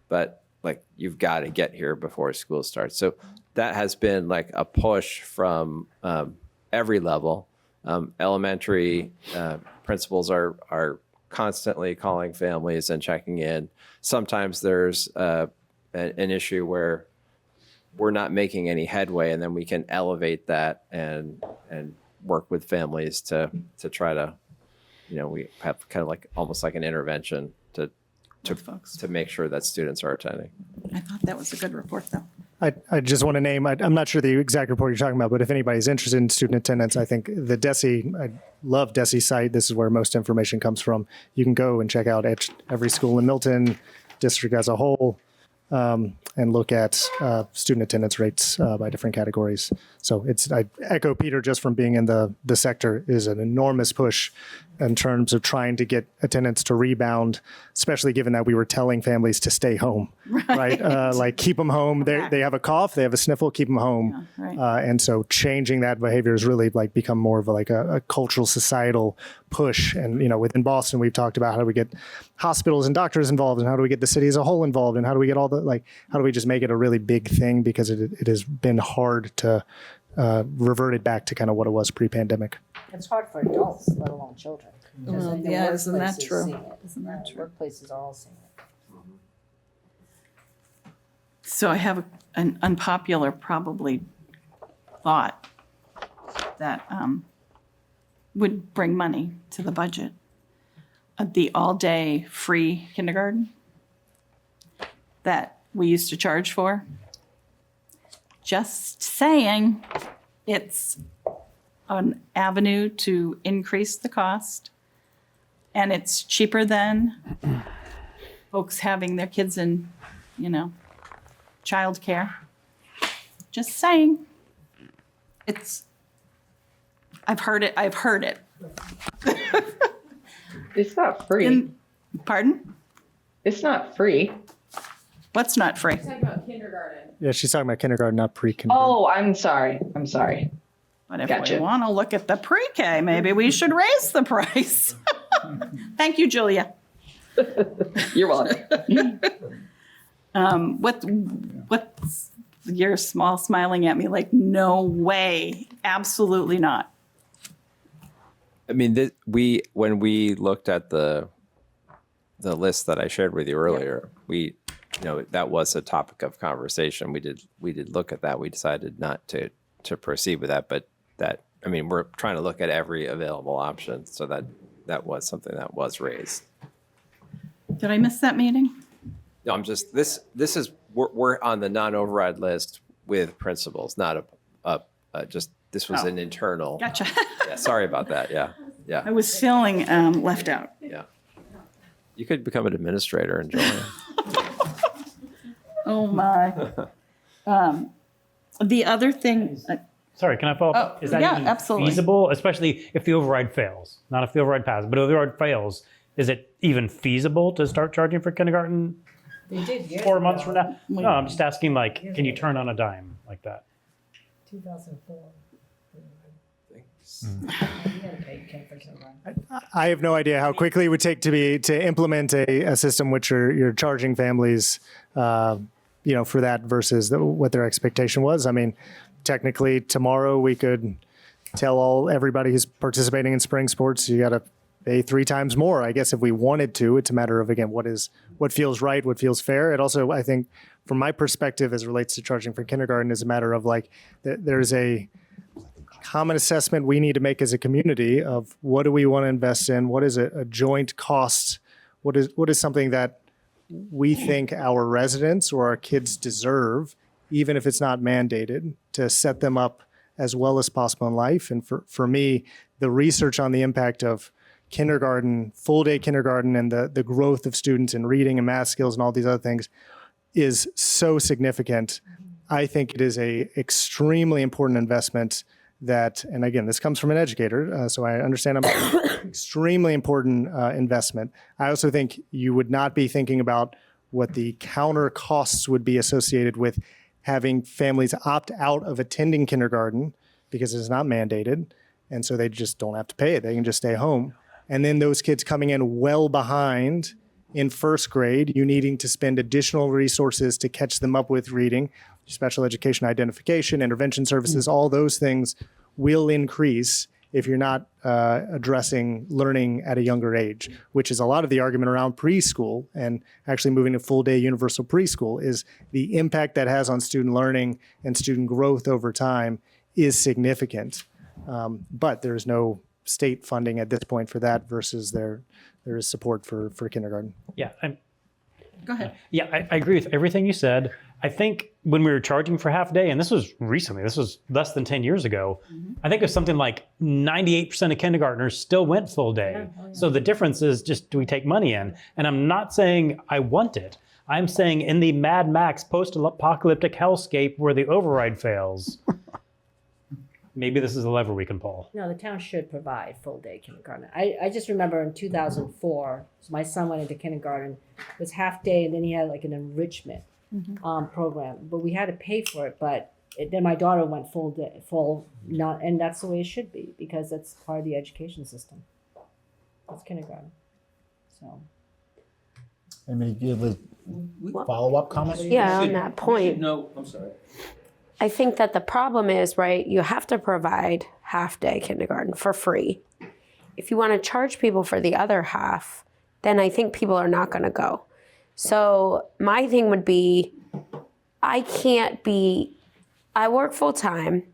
but like you've got to get here before school starts. So that has been like a push from every level. Elementary principals are constantly calling families and checking in. Sometimes there's an issue where we're not making any headway, and then we can elevate that and work with families to try to, we have kind of like almost like an intervention to make sure that students are attending. I thought that was a good report, though. I just want to name, I'm not sure the exact report you're talking about, but if anybody's interested in student attendance, I think the DESE, I love DESE's site. This is where most information comes from. You can go and check out every school in Milton, district as a whole, and look at student attendance rates by different categories. So I echo Peter, just from being in the sector, is an enormous push in terms of trying to get attendance to rebound, especially given that we were telling families to stay home, right? Like keep them home. They have a cough, they have a sniffle, keep them home. Yeah, right. And so changing that behavior has really like become more of a cultural societal push. And, within Boston, we've talked about how do we get hospitals and doctors involved, and how do we get the city as a whole involved, and how do we get how do we just make it a really big thing, because it has been hard to revert it back to kind of what it was pre-pandemic. It's hard for adults, let alone children. Because Well, the yeah, isn't that workplaces true? see it. Isn't that true? Workplaces are all seeing it. So I have an unpopular, probably, thought that would bring money to the budget. The all-day free kindergarten that we used to charge for. Just saying, it's an avenue to increase the cost, and it's cheaper than folks having their kids in, childcare. Just saying. I've heard it. It's not free. Pardon? It's not free. What's not free? Talking about kindergarten. Yeah, she's talking about kindergarten, not pre-kindergarten. Oh, I'm sorry. But if Gotcha. we want to look at the pre-K, maybe we should raise the price. Thank you, Julia. You're welcome. What's you're smiling at me like, no way, absolutely not. I mean, when we looked at the list that I shared with you earlier, that was a topic of conversation. We did look at that. We decided not to proceed with that, but we're trying to look at every available option. So that was something that was raised. Did I miss that meeting? No, I'm just we're on the non-override list with principals, not this was an internal. Gotcha. Yeah, sorry about that. Yeah. I was feeling left out. Yeah. You could become an administrator and join. Oh my. The other thing. Sorry, can I follow up? Oh, Is that yeah, even absolutely. feasible, especially if the override fails? Not if the override passes, but if the override fails, is it even feasible to start charging for kindergarten They did years 4 months from ago. now? No, I'm just asking, can you turn on a dime like that? 2004. I have no idea how quickly it would take to implement a system which you're charging families, for that versus what their expectation was. I mean, technically tomorrow we could tell everybody who's participating in spring sports, you got to pay 3 times more. I guess if we wanted to, it's a matter of, again, what feels right, what feels fair. It also, I think, from my perspective, as it relates to charging for kindergarten, is a matter of there's a common assessment we need to make as a community of what do we want to invest in, what is a joint cost, what is something that we think our residents or our kids deserve, even if it's not mandated, to set them up as well as possible in life. And for me, the research on the impact of kindergarten, full day kindergarten, and the growth of students in reading and math skills and all these other things is so significant. I think it is a extremely important investment that, and again, this comes from an educator, so I understand I'm extremely important investment. I also think you would not be thinking about what the counter costs would be associated with having families opt out of attending kindergarten because it's not mandated, And so they just don't have to pay it. They can just stay home. And then those kids coming in well behind in first grade, you needing to spend additional resources to catch them up with reading, special education identification, intervention services, all those things will increase if you're not addressing learning at a younger age, which is a lot of the argument around preschool and actually moving to full day universal preschool is the impact that has on student learning and student growth over time is significant. But there's no state funding at this point for that versus there is support for kindergarten. Yeah, Go ahead. Yeah, I agree with everything you said. I think when we were charging for half day, and this was recently, this was less than 10 years ago, I think it was something like 98% of kindergartners still went full day. So the difference is just, do we take money in? And I'm not saying I want it. I'm saying in the Mad Max post-apocalyptic hellscape where the override fails, maybe this is a lever we can pull. No, the town should provide full-day kindergarten. I just remember in 2004, so my son went into kindergarten, it was half day, and then he had like an enrichment program, but we had to pay for it. But then my daughter went full day, and that's the way it should be because that's part of the education system. It's kindergarten. So. Anybody give a follow-up comment? Yeah, on that point. No, I'm sorry. I think that the problem is, right, you have to provide half-day kindergarten for free. If you want to charge people for the other half, then I think people are not going to go. So my thing would be, I work full-time,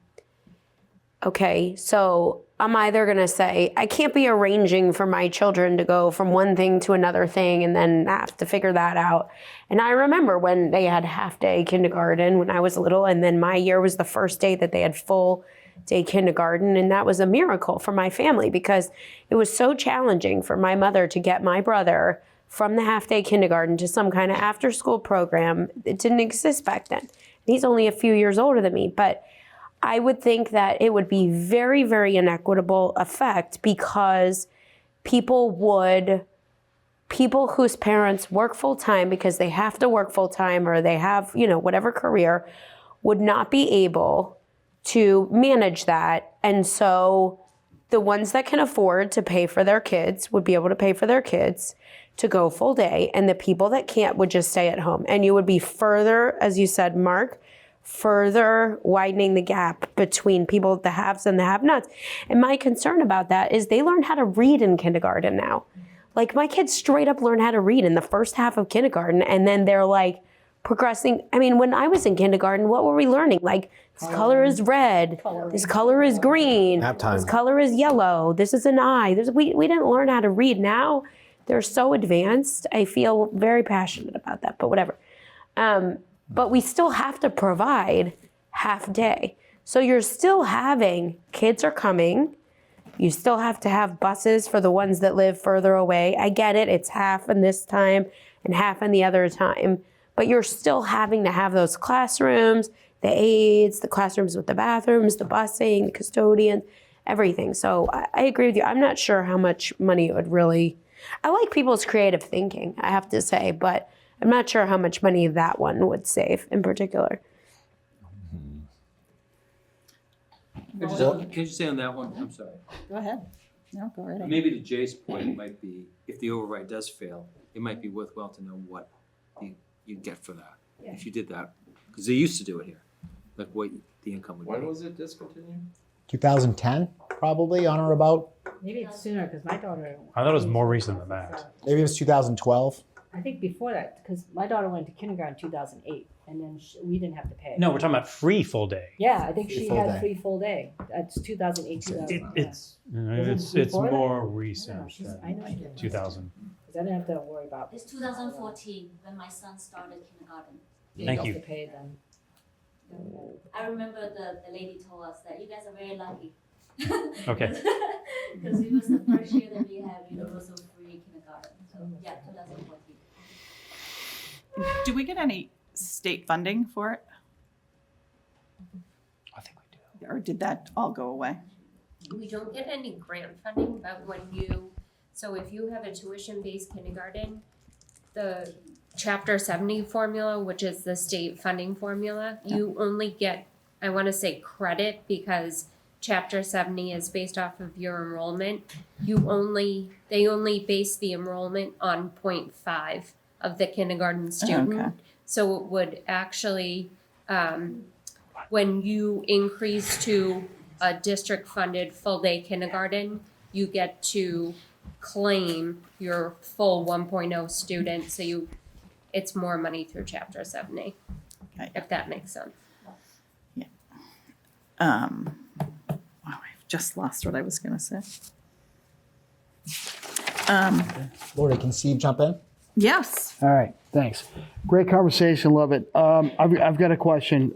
okay, so I'm either going to say, I can't be arranging for my children to go from one thing to another thing and then have to figure that out. And I remember when they had half-day kindergarten when I was little, and then my year was the first day that they had full-day kindergarten, and that was a miracle for my family because it was so challenging for my mother to get my brother from the half-day kindergarten to some kind of after-school program. It didn't exist back then. He's only a few years older than me, but I would think that it would be very, very inequitable effect because people whose parents work full-time because they have to work full-time or they have, whatever career, would not be able to manage that. And so the ones that can afford to pay for their kids would be able to pay for their kids to go full day, and the people that can't would just stay at home. And you would be further, as you said, Mark, further widening the gap between people, the haves and the have-nots. And my concern about that is they learn how to read in kindergarten now. Like my kids straight up learn how to read in the first half of kindergarten, and then they're like progressing. I mean, when I was in kindergarten, what were we learning? Like this color is red, this color is green, this color is yellow, this is an eye. We didn't learn how to read. Now they're so advanced. I feel very passionate about that, but whatever. But we still have to provide half day. So you're still having, kids are coming. You still have to have buses for the ones that live further away. I get it, it's half in this time and half in the other time. But you're still having to have those classrooms, the aides, the classrooms with the bathrooms, the busing, the custodians, everything. So I agree with you. I'm not sure how much money it would really, I like people's creative thinking, I have to say, but I'm not sure how much money that one would save in particular. Can you say on that one? I'm sorry. Go ahead. No, go right ahead. Maybe to Jay's point, it might be, if the override does fail, it might be worthwhile to know what you'd get for that, if you did that. Because they used to do it here, like what the income would be. When was it discontinued? 2010, probably, on or about. Maybe it's sooner because my daughter. I thought it was more recent than that. Maybe it was 2012. I think before that, because my daughter went to kindergarten in 2008, and then we didn't have to pay. No, we're talking about free full day. Yeah, I think Free she full had day. free full day. That's 2008, 2009. It's before that? more No, recent I know she than did. 2000. Because I didn't have to worry about. It's 2014 when my son started kindergarten. Thank have you. to pay them. I remember the lady told us that you guys are very lucky. Okay. Because it was the first year that we had universal free kindergarten. So yeah, 2014. Do we get any state funding for it? I think we do. Or did that all go away? We don't get any grant funding, but so if you have a tuition-based kindergarten, the Chapter 70 formula, which is the state funding formula, you only get, I want to say credit because Chapter 70 is based off of your enrollment, they only base the enrollment on 0.5 of the kindergarten student. Okay. So it would actually, when you increase to a district-funded full-day kindergarten, you get to claim your full 1.0 student, so it's more money through Chapter 70, if that makes sense. I've just lost what I was going to say. Lori, can Steve jump in? Yes. All right, thanks. Great conversation, love it. I've got a question.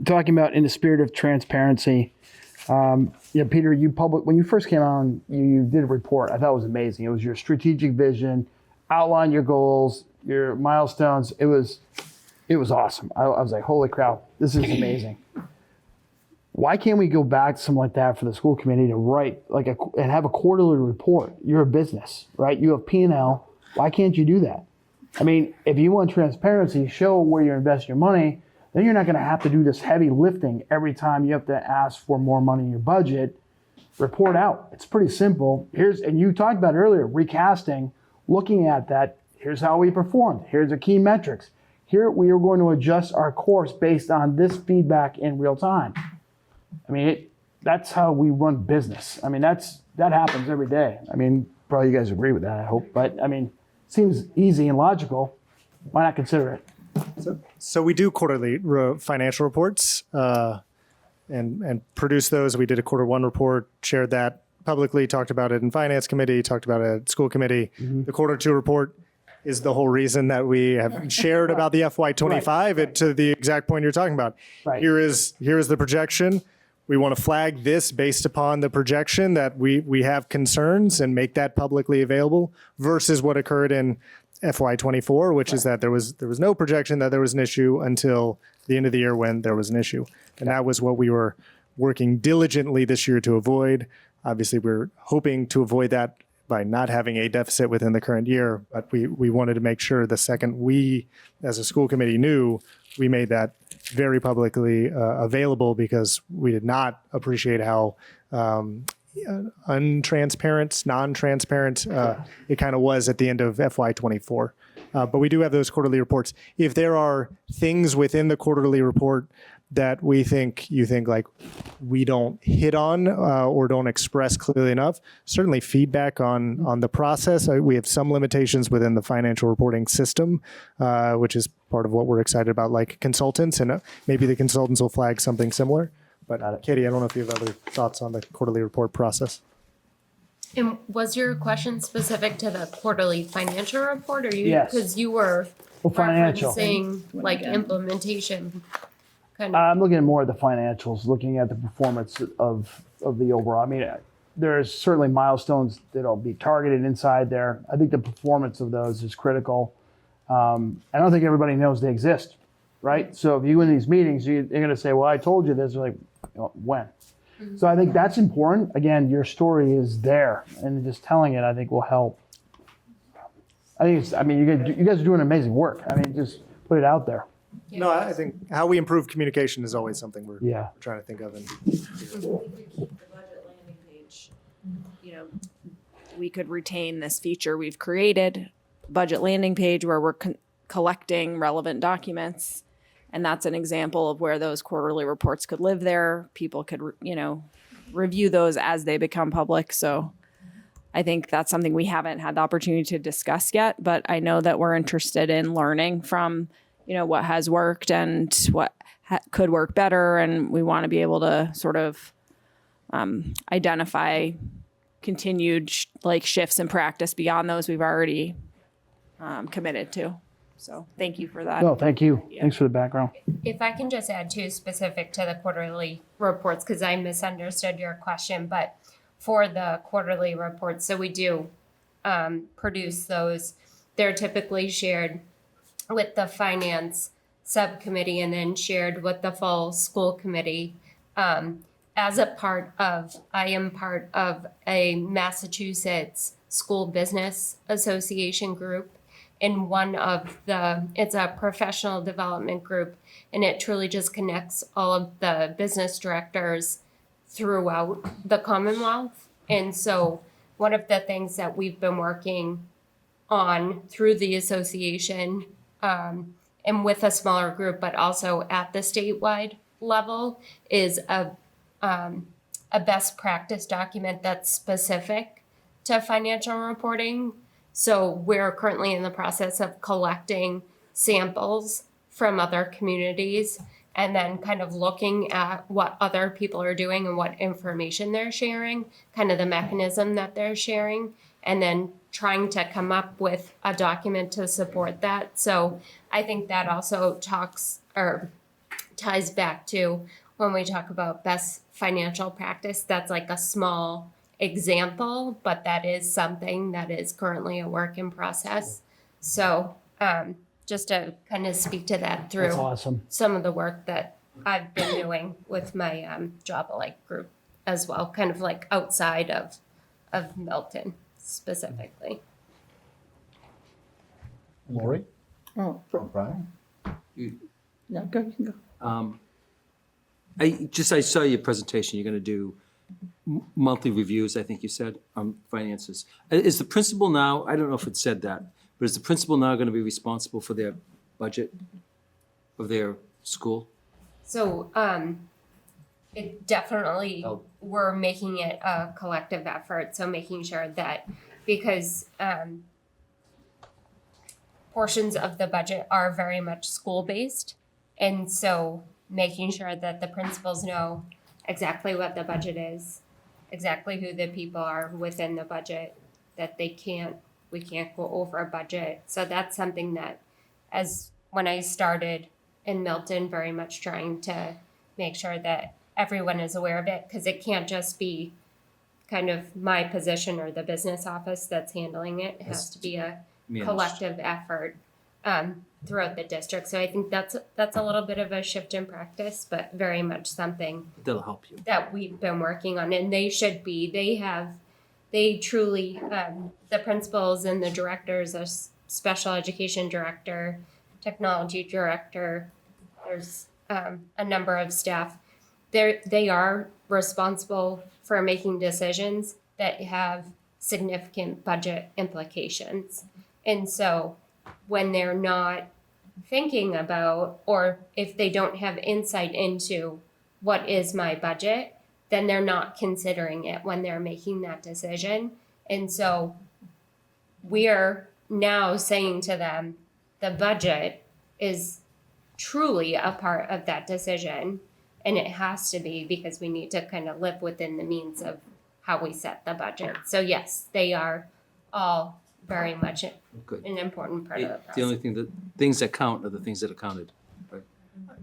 Talking about in the spirit of transparency, Peter, when you first came on, you did a report. I thought it was amazing. It was your strategic vision, outline your goals, your milestones. It was awesome. I was like, holy crap, this is amazing. Why can't we go back to something like that for the school committee to write and have a quarterly report? You're a business, right? You have P&L. Why can't you do that? I mean, if you want transparency, show where you invest your money, then you're not going to have to do this heavy lifting every time you have to ask for more money in your budget. Report out. It's pretty simple. And you talked about earlier, recasting, looking at that. Here's how we performed. Here's the key metrics. Here we are going to adjust our course based on this feedback in real time. I mean, that's how we run business. I mean, that happens every day. I mean, probably you guys agree with that, I hope. But I mean, seems easy and logical. Why not consider it? So we do quarterly financial reports and produce those. We did a quarter one report, shared that publicly, talked about it in finance committee, talked about it at school committee. Mm-hmm. The quarter two report is the whole reason that we have shared about the FY25 to the exact point you're talking about. Right. Here is the projection. We want to flag this based upon the projection that we have concerns and make that publicly available versus what occurred in FY24, which is that there was no projection that there was an issue until the end of the year when there was an issue. And that was what we were working diligently this year to avoid. Obviously, we're hoping to avoid that by not having a deficit within the current year, but we wanted to make sure the second we, as a school committee, knew, we made that very publicly available because we did not appreciate how untransparent, non-transparent it kind of was at the end of FY24. But we do have those quarterly reports. If there are things within the quarterly report that you think like we don't hit on or don't express clearly enough, certainly feedback on the process. We have some limitations within the financial reporting system, which is part of what we're excited about, like consultants, and maybe the consultants will flag something similar. But Katie, I don't know if you have other thoughts on the quarterly report process. And was your question specific to the quarterly financial report, or Yes. because you were Financial. referencing like implementation? I'm looking at more at the financials, looking at the performance of the overall. I mean, there's certainly milestones that'll be targeted inside there. I think the performance of those is critical. I don't think everybody knows they exist, right? So if you in these meetings, you're going to say, well, I told you this. They're like, when? Mm-hmm. So I think that's important. Again, your story is there, and just telling it, I think, will help. You guys are doing amazing work. I mean, just put it out there. No, I think how we improve communication is always something we're trying to think of. And We could retain this feature we've created, budget landing page, where we're collecting relevant documents. And that's an example of where those quarterly reports could live there. People could, review those as they become public. So I think that's something we haven't had the opportunity to discuss yet, but I know that we're interested in learning from, what has worked and what could work better. And we want to be able to sort of identify continued shifts in practice beyond those we've already committed to. So thank you for that. No, thank you. Yeah. Thanks for the background. If I can just add too, specific to the quarterly reports, because I misunderstood your question, but for the quarterly reports, so we do produce those. They're typically shared with the finance subcommittee and then shared with the full school committee. I am part of a Massachusetts School Business Association group. And it's a professional development group, and it truly just connects all of the business directors throughout the Commonwealth. And so one of the things that we've been working on through the association, and with a smaller group, but also at the statewide level, is a best practice document that's specific to financial reporting. So we're currently in the process of collecting samples from other communities and then kind of looking at what other people are doing and what information they're sharing, kind of the mechanism that they're sharing, and then trying to come up with a document to support that. So I think that also talks or ties back to when we talk about best financial practice. That's like a small example, but that is something that is currently a work in process. So just to kind of speak to that through That's awesome. some of the work that I've been doing with my Job Alike group as well, kind of like outside of Milton specifically. Lori? Oh, Brian? no, go, you can go. I saw your presentation. You're going to do monthly reviews, I think you said, on finances. Is the principal now, I don't know if it said that, but is the principal now going to be responsible for their budget of their school? So it definitely, we're making it a collective effort. So making sure that, because portions of the budget are very much school-based. And so making sure that the principals know exactly what the budget is, exactly who the people are within the budget, that we can't go over a budget. So that's something that, as when I started in Milton, very much trying to make sure that everyone is aware of it, because it can't just be kind of my position or the business office that's handling it. It has to be a collective effort throughout the district. So I think that's a little bit of a shift in practice, but very much something That'll help you. that we've been working on. And they truly, the principals and the directors, a special education director, technology director, there's a number of staff. They are responsible for making decisions that have significant budget implications. And so when they're not thinking about, or if they don't have insight into what is my budget, then they're not considering it when they're making that decision. And so we're now saying to them, the budget is truly a part of that decision. And it has to be, because we need to kind of live within the means of how we set the budget. So yes, they are all very much Good. an important part of the process. The only things that count are the things that are counted. Right?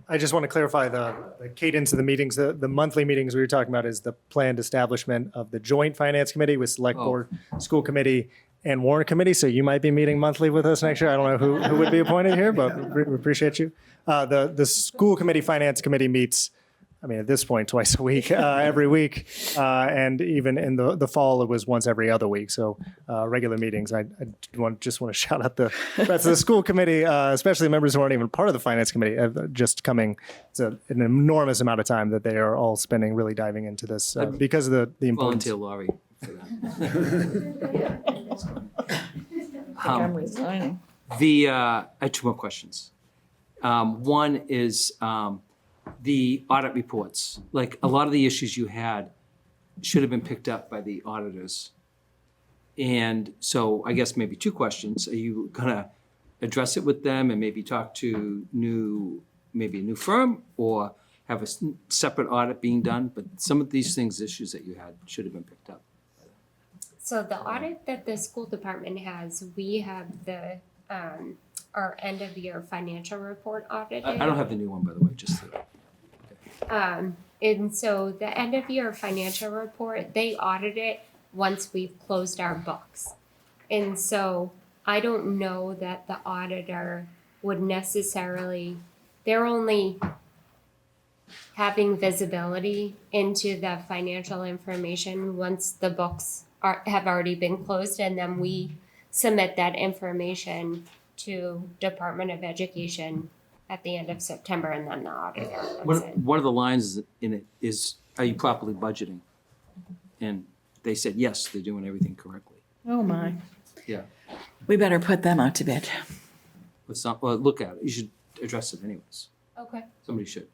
I just want to clarify the cadence of the meetings. The monthly meetings we were talking about is the planned establishment of the joint finance committee with select board, school committee, and warrant committee. So you might be meeting monthly with us next year. I don't know who would be appointed here, but we appreciate you. The school committee, finance committee meets, I mean, at this point, twice a week, every week. And even in the fall, it was once every other week. So regular meetings. I just want to shout out the rest of the school committee, especially members who aren't even part of the finance committee, just coming. It's an enormous amount of time that they are all spending really diving into this because of the importance. Volunteer Laurie for that. I'm resigning. I have two more questions. One is the audit reports. Like, a lot of the issues you had should have been picked up by the auditors. And so I guess maybe two questions. Are you gonna address it with them and maybe talk to maybe a new firm, or have a separate audit being done? But some of these issues that you had should have been picked up. So the audit that the school department has, we have our end of year financial report audited. I don't have the new one, by the way, just And so the end of year financial report, they audit it once we've closed our books. And so I don't know that the auditor would necessarily, they're only having visibility into the financial information once the books have already been closed, and then we submit that information to Department of Education at the end of September, and then the auditor comes One, in. one of the lines in it is, are you properly budgeting? And they said, yes, they're doing everything correctly. Oh, my. Yeah. We better put them out to bid. Let's not, well, look at it. You should address it anyways. Okay. Somebody should.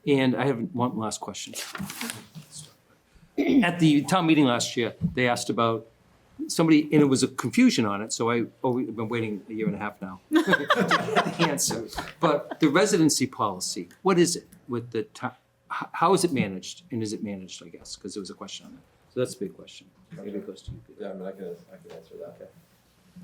And I have one last question. At the town meeting last year, they asked about somebody, and it was a confusion on it, so we've been waiting a year and a half now to get the answer. But the residency policy, what is it with the town? How is it managed? And is it managed, I guess, because there was a question on that. So that's a big question. Maybe it goes to you, Peter. Yeah, I mean, I can answer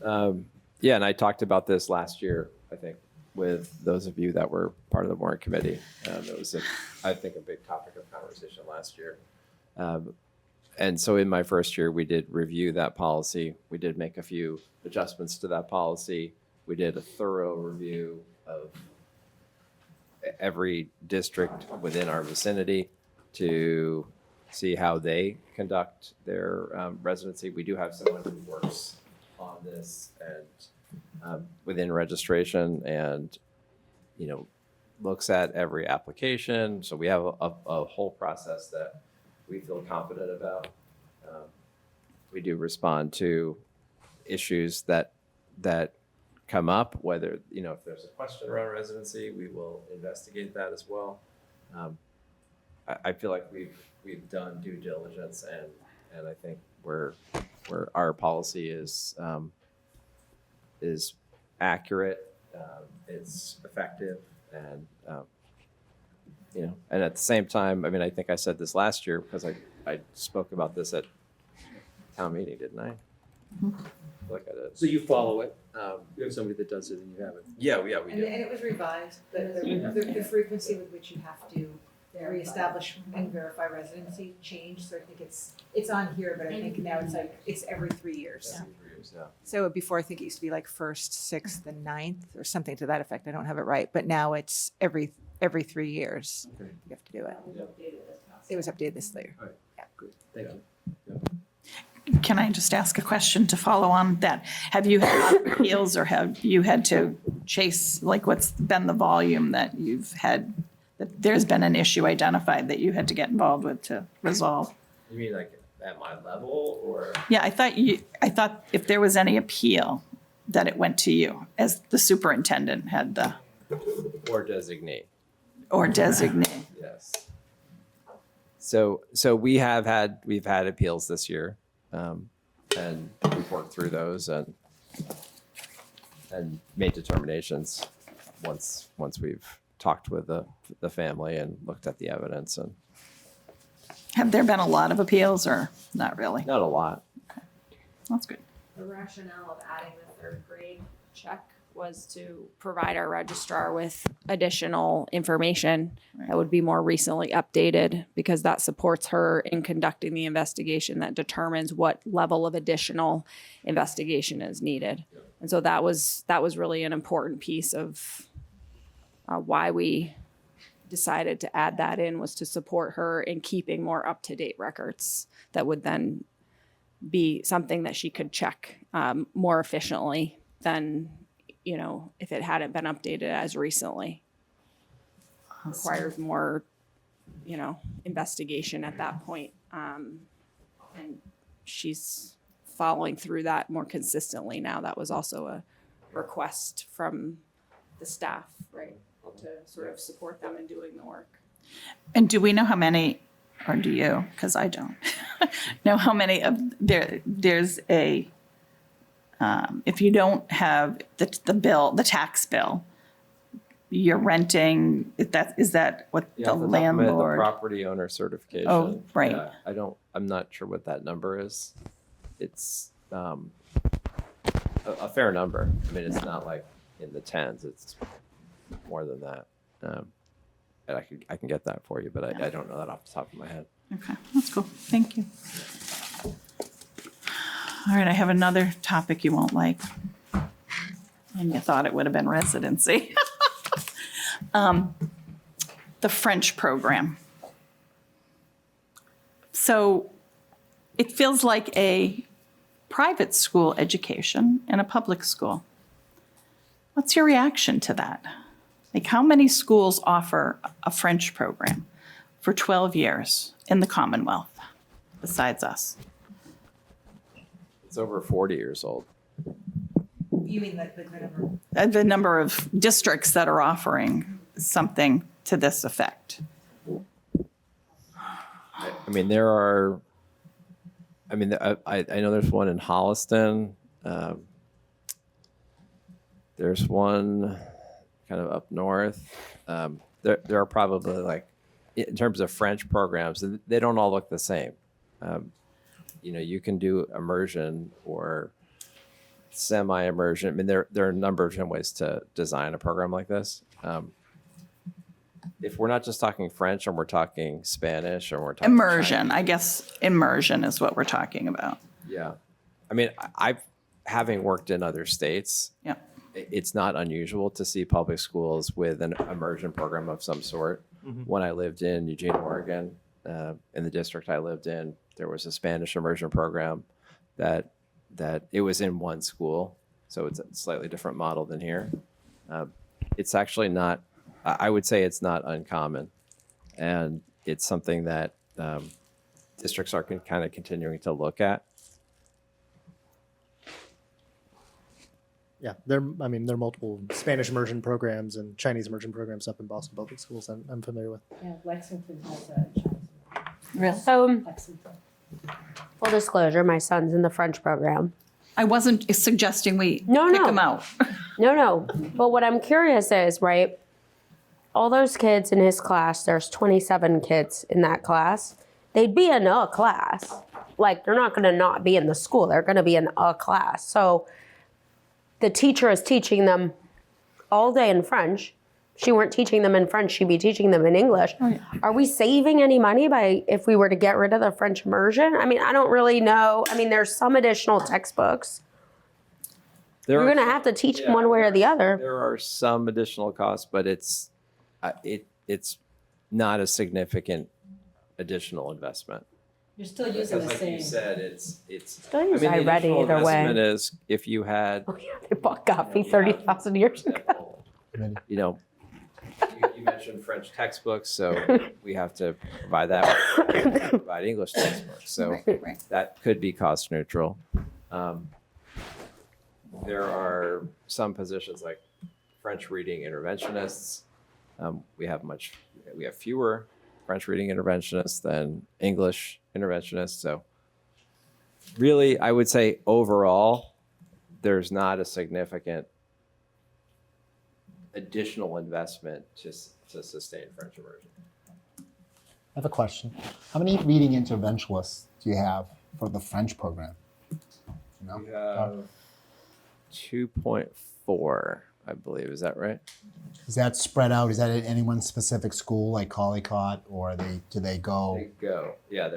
that. Yeah, and I talked about this last year, I think, with those of you that were part of the Warrant Committee. It was, I think, a big topic of conversation last year. And so in my first year, we did review that policy. We did make a few adjustments to that policy. We did a thorough review of every district within our vicinity to see how they conduct their residency. We do have someone who works on this and within registration and, looks at every application. So we have a whole process that we feel confident about. We do respond to issues that come up, whether, if there's a question around residency, we will investigate that as well. I feel like we've done due diligence and I think where our policy is accurate, it's effective, and and at the same time, I mean, I think I said this last year because I spoke about this at town meeting, didn't I? I feel like I did. So you follow it. You have somebody that does it and you have it. Yeah, we And do. it was revised, the frequency with which you have to reestablish and verify residency changed, so I think it's on here, but I think now it's every 3 years. Yeah. 3 years, yeah. So before, I think it used to be like 1st, 6th, and 9th, or something to that effect. I don't have it right, but now it's every 3 years. Okay. You have to do it. It was updated this later. All right. Yeah. Good. Thank you. Can I just ask a question to follow on that? Have you had appeals or have you had to chase, like what's been the volume that you've had, that there's been an issue identified that you had to get involved with to resolve? You mean like at my level or? Yeah, I thought if there was any appeal that it went to you as the superintendent had the. Or designate. Or designate. Yes. So we've had appeals this year, and we've worked through those and made determinations once we've talked with the family and looked at the evidence. And Have there been a lot of appeals or not really? not a lot. Okay. That's good. The rationale of adding the 3rd grade check was to provide our registrar with additional information that would be more recently updated, because that supports her in conducting the investigation that determines what level of additional investigation is needed. And so that was really an important piece of why we decided to add that in, was to support her in keeping more up-to-date records that would then be something that she could check more efficiently than if it hadn't been updated as recently. Requires more, investigation at that point. And she's following through that more consistently now. That was also a request from the staff, right? To sort of support them in doing the work. And do we know how many, or do you, because I don't, know how many of there's a, if you don't have the tax bill, you're renting, is that what the off top of my head, landlord? the property owner certification. Oh, right. Yeah, I'm not sure what that number is. It's a fair number. I mean, it's not like in the tens. It's more than that. And I can get that for you, but I don't know that off the top of my head. Okay, that's cool. Thank you. All right, I have another topic you won't like. And you thought it would have been residency. The French program. So it feels like a private school education and a public school. What's your reaction to that? Like, how many schools offer a French program for 12 years in the Commonwealth besides us? It's over 40 years old. You mean like the number? The number of districts that are offering something to this effect. I mean, there are, I mean, I know there's one in Holliston. There's one kind of up north. There are probably, like, in terms of French programs, they don't all look the same. You know, you can do immersion or semi-immersion. I mean, there are a number of different ways to design a program like this. If we're not just talking French and we're talking Spanish or we're talking Immersion, Chinese, I guess immersion is what we're talking about. yeah. I mean, having worked in other states, Yeah. it's not unusual to see public schools with an immersion program of some sort. When I lived in Eugene, Oregon, in the district I lived in, there was a Spanish immersion program that it was in one school. So it's a slightly different model than here. It's actually not, I would say it's not uncommon. And it's something that districts are kind of continuing to look at. Yeah, there are multiple Spanish immersion programs and Chinese immersion programs up in Boston Public Schools I'm familiar with. Yeah, Lexington has a Really? So, Lexington. full disclosure, my son's in the French program. I wasn't suggesting we No, kick no. them out. No. But what I'm curious is, right, all those kids in his class, there's 27 kids in that class. They'd be in a class. Like, they're not going to not be in the school. They're going to be in a class. So the teacher is teaching them all day in French. She weren't teaching them in French. She'd be teaching them in English. Oh, yeah. Are we saving any money by if we were to get rid of the French immersion? I mean, I don't really know. I mean, there's some additional textbooks. You're going to have to teach them one way or the other. There are some additional costs, but it's not a significant additional investment. You're still using the Because same. like you said, it's. Still use the iReady additional either way. investment is if you had, Oh, yeah, they bought coffee 30,000 years ago. you know, you mentioned French textbooks, so we have to provide that. We have to provide English textbooks, so Right. that could be cost neutral. There are some positions like French reading interventionists. We have fewer French reading interventionists than English interventionists. So really, I would say overall, there's not a significant additional investment to sustain French immersion. I have a question. How many reading interventionists do you have for the French program? You know? We have 2.4, I believe. Is that right? Is that spread out? Is that at any one specific school, like Collycott, or do they go? They go. Yeah,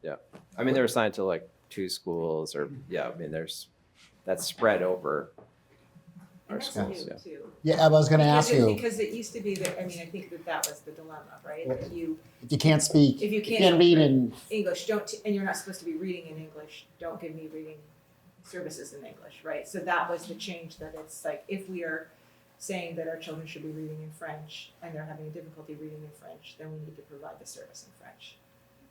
yeah. I mean, they're assigned to like 2 schools, or I mean, that's spread over our schools. Yeah. Yeah, I was going to ask you. Because it used to be that, I mean, I think that was the dilemma, right? That If you can't speak, if you can't can't read in. English, and you're not supposed to be reading in English, don't give me reading services in English, right? So that was the change, that it's like, if we are saying that our children should be reading in French and they're having a difficulty reading in French, then we need to provide the service in French.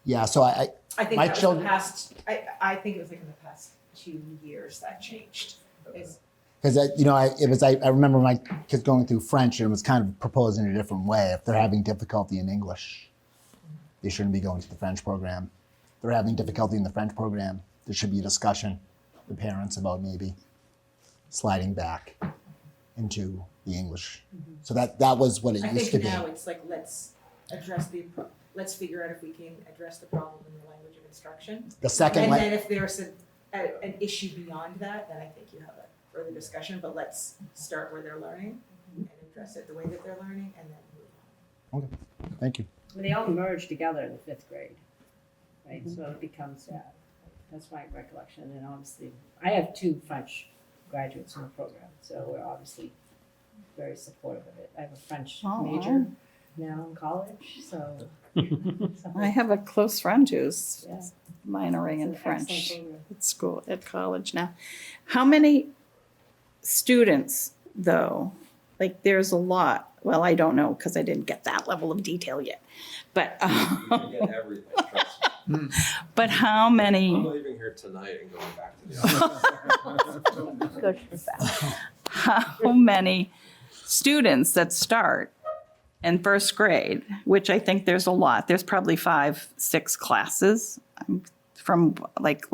Yeah, so I think my that was children. the past, I think it was like in the past 2 years that changed. Because I remember my kids going through French, and it was kind of proposed in a different way. If they're having difficulty in English, they shouldn't be going to the French program. If they're having difficulty in the French program, there should be a discussion with parents about maybe sliding back into the English. So that was what it used to be. I think now it's like, let's figure out if we can address the problem in the language of instruction. The second And la- then if there's an issue beyond that, then I think you have a further discussion, but let's start where they're learning and address it the way that they're learning, and then move on. Okay, thank you. I mean, they all merge together in the 5th grade, right? So it becomes, that's my recollection. And obviously, I have 2 French graduates in the program, so we're obviously very supportive of it. I have a French major now in college, so. I have a close friend who's Yeah. minoring in It's an French excellent program. at college now. How many students though? Like, there's a lot. Well, I don't know because I didn't get that level of detail yet. But Get everything. but how many? I'm leaving here tonight and going back to the office. How many students that start in first grade, which I think there's a lot. There's probably 5, 6 classes from like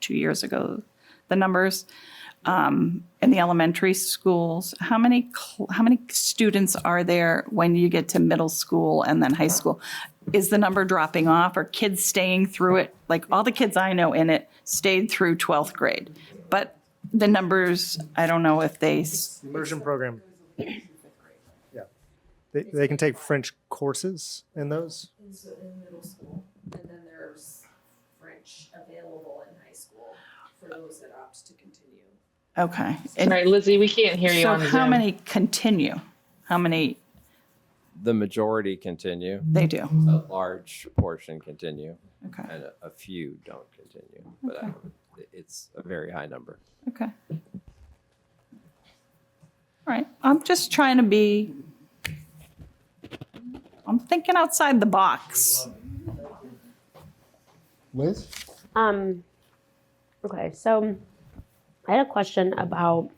2 years ago, the numbers. In the elementary schools, how many students are there when you get to middle school and then high school? Is the number dropping off? Are kids staying through it? Like all the kids I know in it stayed through 12th grade. But the numbers, I don't know if they... Immersion program. Yeah. They can take French courses in those? In middle school, and then there's French available in high school for those that opt to continue. Okay. All right, Lizzie, we can't hear you so on Zoom. how many continue? How many? The majority continue. They do. A large portion continue. Okay. And a few don't continue. But Okay. it's a very high number. Okay. All right. I'm just trying to be... I'm thinking outside the box. Liz? Okay, so I had a question about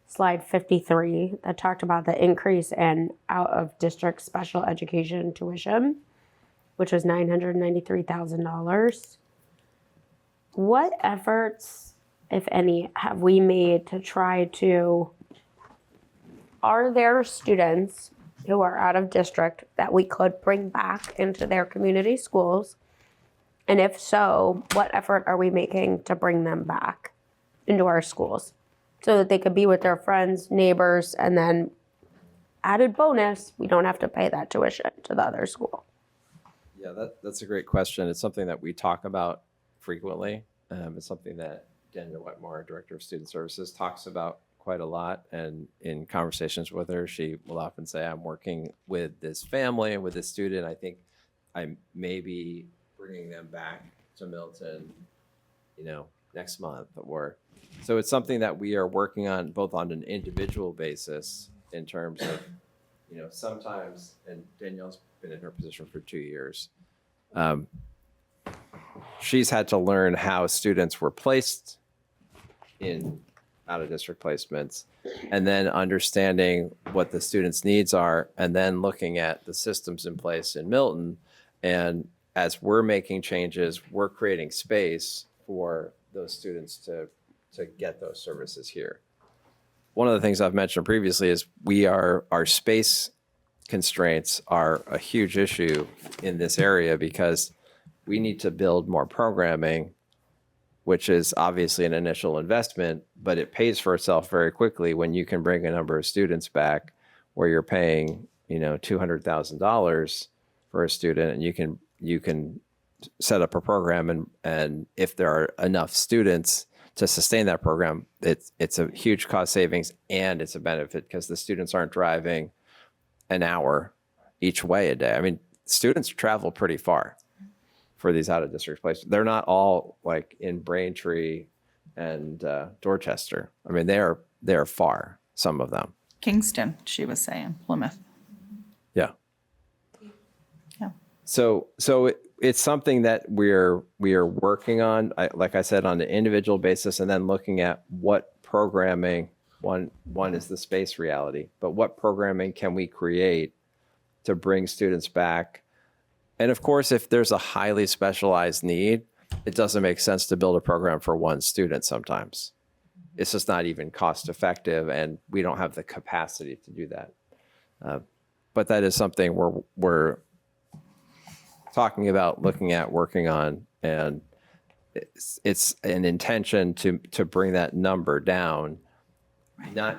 slide 53 that talked about the increase in out-of-district special education tuition, which was $993,000. What efforts, if any, have we made to try to... Are there students who are out of district that we could bring back into their community schools? And if so, what effort are we making to bring them back into our schools so that they could be with their friends, neighbors, and then added bonus, we don't have to pay that tuition to the other school? Yeah, that's a great question. It's something that we talk about frequently. It's something that Daniel Wetmore, Director of Student Services, talks about quite a lot. And in conversations with her, she will often say, I'm working with this family and with this student. I think I may be bringing them back to Milton, next month. So it's something that we are working on both on an individual basis in terms of, sometimes, and Danielle's been in her position for 2 years. She's had to learn how students were placed in out-of-district placements, and then understanding what the students' needs are, and then looking at the systems in place in Milton. And as we're making changes, we're creating space for those students to get those services here. One of the things I've mentioned previously is our space constraints are a huge issue in this area because we need to build more programming, which is obviously an initial investment, but it pays for itself very quickly when you can bring a number of students back where you're paying, $200,000 for a student, and you can set up a program, and if there are enough students to sustain that program, it's a huge cost savings and it's a benefit because the students aren't driving an hour each way a day. I mean, students travel pretty far for these out-of-district places. They're not all like in Braintree and Dorchester. I mean, they're far, some of them. Kingston, she was saying, Plymouth. Yeah. Yeah. So it's something that we are working on, like I said, on an individual basis, and then looking at what programming, one is the space reality, but what programming can we create to bring students back? And of course, if there's a highly specialized need, it doesn't make sense to build a program for one student sometimes. It's just not even cost effective, and we don't have the capacity to do that. But that is something we're talking about, looking at, working on, and it's an intention to bring that number down. I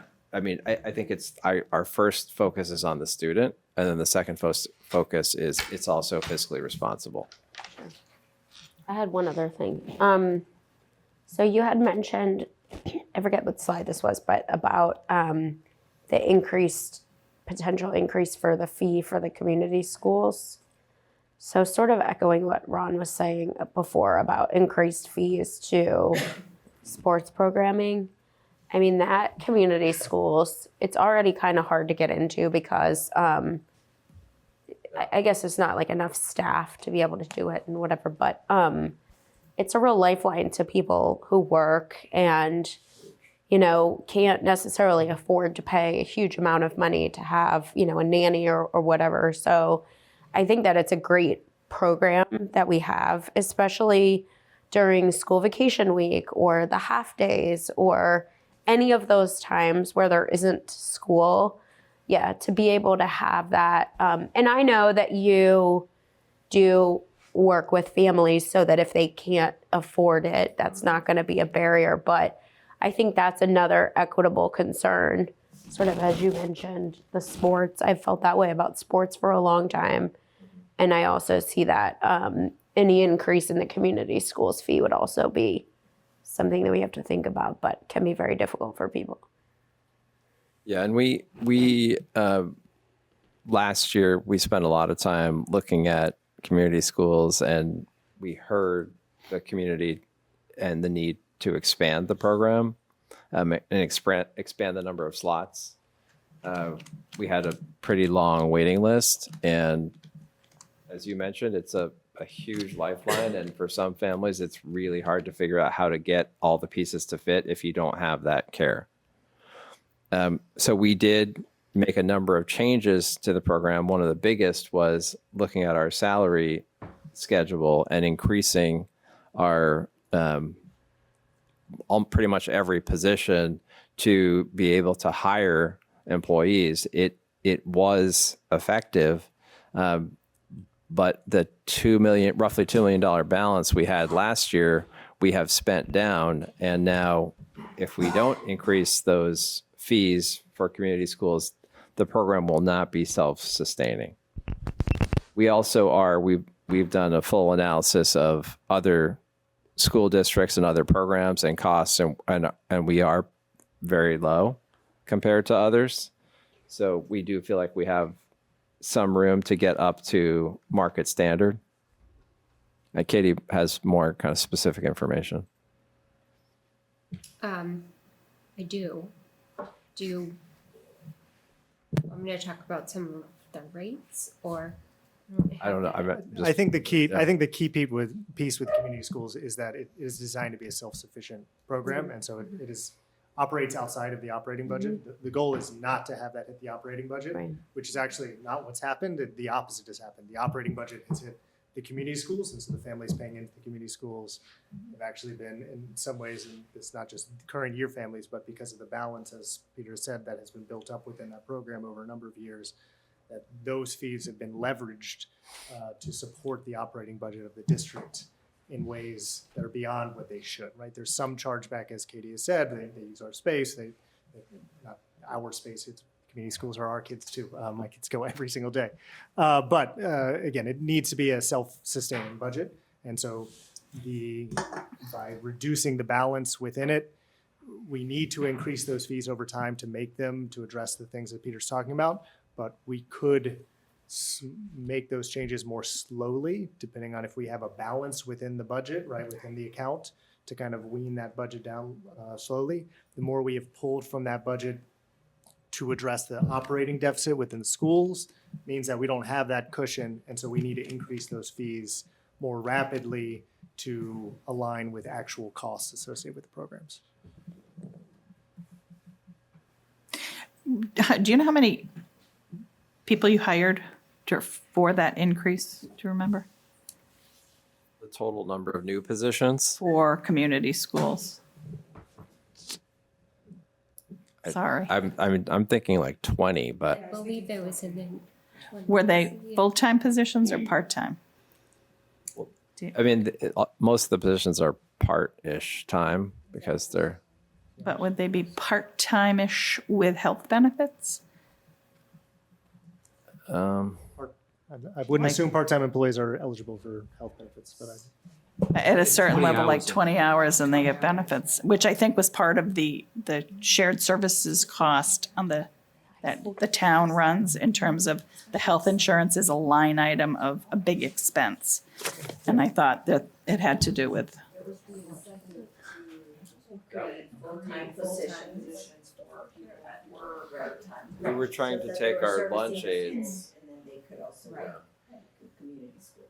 think it's our first focus is on the student, and then the second focus is it's also fiscally responsible. I had one other thing. So you had mentioned, I forget what slide this was, but about the potential increase for the fee for the community schools. So sort of echoing what Ron was saying before about increased fees to sports programming. I mean, that community schools, it's already kind of hard to get into because I guess it's not like enough staff to be able to do it and whatever, but it's a real lifeline to people who work and, you know, can't necessarily afford to pay a huge amount of money to have, you know, a nanny or whatever. So I think that it's a great program that we have, especially during school vacation week or the half days or any of those times where there isn't school. Yeah, to be able to have that. And I know that you do work with families so that if they can't afford it, that's not going to be a barrier. But I think that's another equitable concern. Sort of as you mentioned, the sports. I've felt that way about sports for a long time. And I also see that any increase in the community schools fee would also be something that we have to think about, but can be very difficult for people. Yeah, and we last year we spent a lot of time looking at community schools, and we heard the community and the need to expand the program and expand the number of slots. We had a pretty long waiting list, and as you mentioned, it's a huge lifeline, and for some families, it's really hard to figure out how to get all the pieces to fit if you don't have that care. So we did make a number of changes to the program. One of the biggest was looking at our salary schedule and increasing our pretty much every position to be able to hire employees. It was effective, but the roughly $2 million balance we had last year, we have spent down, and now if we don't increase those fees for community schools, the program will not be self-sustaining. We also we've done a full analysis of other school districts and other programs and costs, and we are very low compared to others. So we do feel like we have some room to get up to market standard. And Katie has more kind of specific information. I do. I'm going to talk about some of the rates, or I don't know. I think the key piece with community schools is that it is designed to be a self-sufficient program, and so it operates outside of the operating budget. The goal is not to have that hit the operating budget, which is actually not what's happened. The opposite has happened. The operating budget has hit the community schools, and so the families paying into the community schools have actually been, in some ways, and it's not just current year families, but because of the balance, as Peter said, that has been built up within that program over a number of years, that those fees have been leveraged to support the operating budget of the district in ways that are beyond what they should, right? There's some chargeback, as Katie has said, they use our space, not our space, it's community schools are our kids too. My kids go every single day. But again, it needs to be a self-sustaining budget. And so by reducing the balance within it, we need to increase those fees over time to address the things that Peter's talking about. But we could make those changes more slowly, depending on if we have a balance within the budget, right, within the account, to kind of wean that budget down slowly. The more we have pulled from that budget to address the operating deficit within the schools means that we don't have that cushion, and so we need to increase those fees more rapidly to align with actual costs associated with the programs. Do you know how many people you hired for that increase? Do you remember? The total number of new positions For community schools. Sorry. I'm thinking like 20, but I believe it was in the 20s. Were they full-time positions or part-time? I mean, most of the positions are part-ish time because they're. But would they be part-time-ish with health benefits? I wouldn't assume part-time employees are eligible for health benefits, but At a certain 20 level, like hours. 20 hours, and they get benefits, which I think was part of the shared services cost on that the town runs in terms of the health insurance is a line item of a big expense. And I thought that it had to do with. full-time positions for people that were part-time. We were trying to take our lunch aides. And then they could also work at community schools,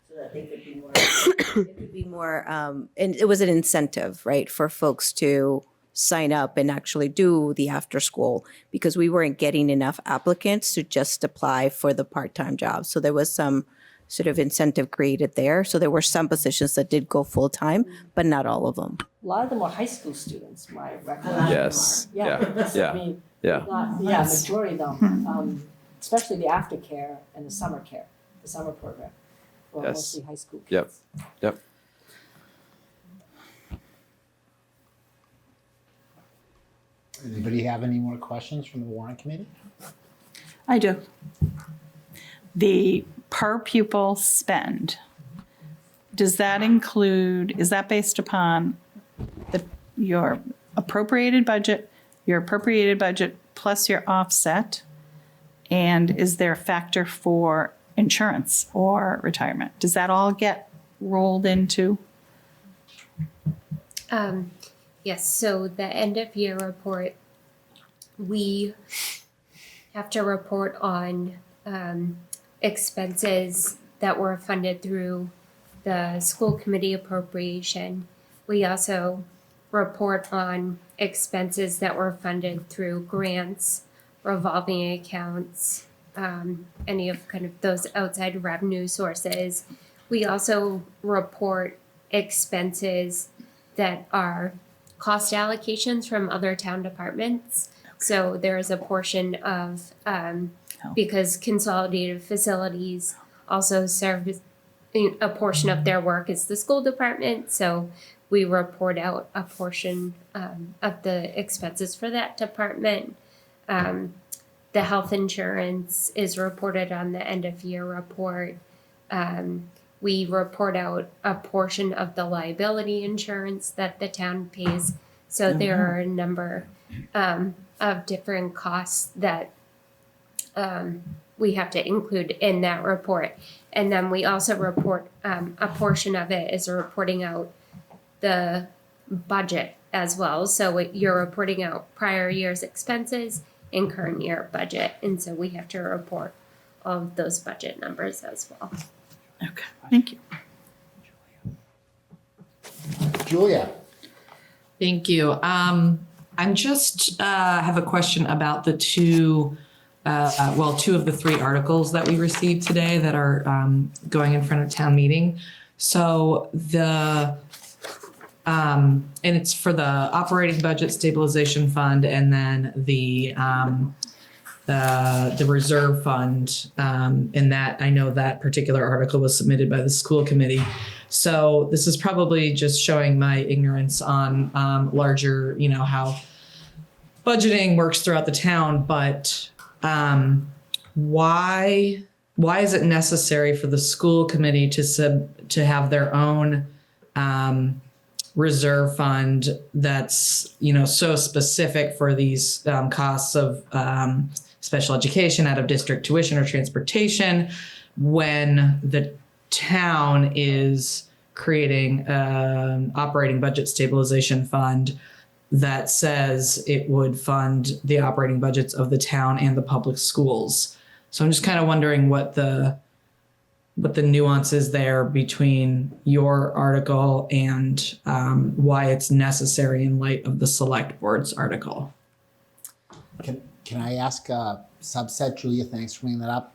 so that they could be more, it could be more, and it was an incentive, right, for folks to sign up and actually do the after school, because we weren't getting enough applicants to just apply for the part-time jobs. So there was some sort of incentive created there. So there were some positions that did go full-time, but not all of them. A lot of them were high school students, my recollection. Yes. Yeah. Yeah. I mean, Yeah. majority of them, especially the aftercare and the summer care, the summer program, were Yes. mostly high school kids. Yep. Yep. Anybody have any more questions from the warrant committee? I do. The per pupil spend, does that include, is that based upon your appropriated budget plus your offset? And is there a factor for insurance or retirement? Does that all get rolled into? Yes, so the end of year report, we have to report on expenses that were funded through the school committee appropriation. We also report on expenses that were funded through grants, revolving accounts, any of kind of those outside revenue sources. We also report expenses that are cost allocations from other town departments. So there is a portion of, because consolidated facilities also serve a portion of their work is the school department. So we report out a portion of the expenses for that department. The health insurance is reported on the end of year report. We report out a portion of the liability insurance that the town pays. So there are a number of different costs that we have to include in that report. And then we also report, a portion of it is reporting out the budget as well. So you're reporting out prior year's expenses and current year budget. And so we have to report all of those budget numbers as well. Okay, thank you. Julia. Thank you. I'm just have a question about the two of the three articles that we received today that are going in front of town meeting. So and it's for the operating budget stabilization fund and then the reserve fund. And that I know that particular article was submitted by the school committee. So this is probably just showing my ignorance on larger, how budgeting works throughout the town. But why is it necessary for the school committee to have their own reserve fund that's so specific for these costs of special education, out of district tuition or transportation, when the town is creating an operating budget stabilization fund that says it would fund the operating budgets of the town and the public schools? So I'm just kind of wondering what the nuance is there between your article and why it's necessary in light of the select board's article. Can I ask a subset, Julia? Thanks for bringing that up.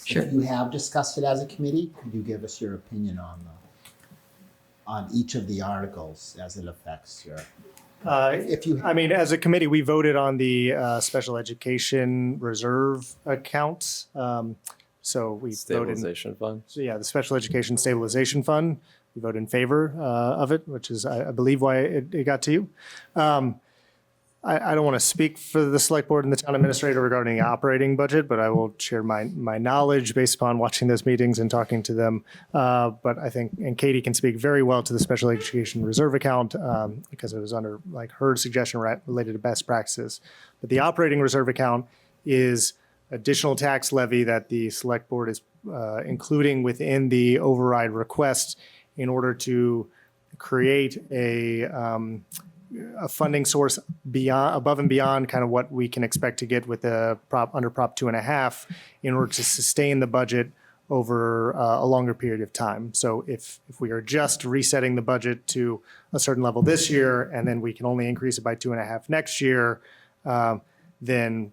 Sure. If you have discussed it as a committee, could you give us your opinion on each of the articles as it affects your? As a committee, we voted on the special education reserve account. So we Stabilization fund. So yeah, the special education stabilization fund. We voted in favor of it, which is, I believe, why it got to you. I don't want to speak for the select board and the town administrator regarding the operating budget, but I will share my knowledge based upon watching those meetings and talking to them. But I think, and Katie can speak very well to the special education reserve account because it was under her suggestion related to best practices. But the operating reserve account is additional tax levy that the select board is including within the override request in order to create a a funding source above and beyond kind of what we can expect to get with the under Prop 2.5 in order to sustain the budget over a longer period of time. So if we are just resetting the budget to a certain level this year, and then we can only increase it by 2.5 next year, then,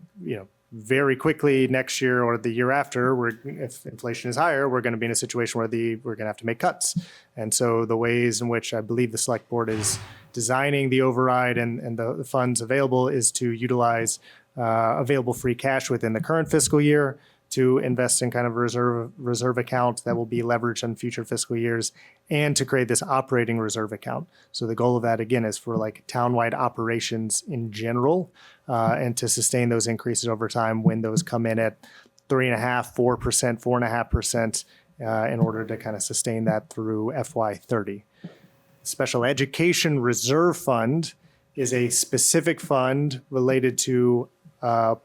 very quickly next year or the year after, if inflation is higher, we're going to be in a situation where we're going to have to make cuts. And so the ways in which I believe the select board is designing the override and the funds available is to utilize available free cash within the current fiscal year to invest in kind of a reserve account that will be leveraged in future fiscal years, and to create this operating reserve account. So the goal of that, again, is for like townwide operations in general, and to sustain those increases over time when those come in at 3.5%, 4%, 4.5%, in order to kind of sustain that through FY30. Special Education Reserve Fund is a specific fund related to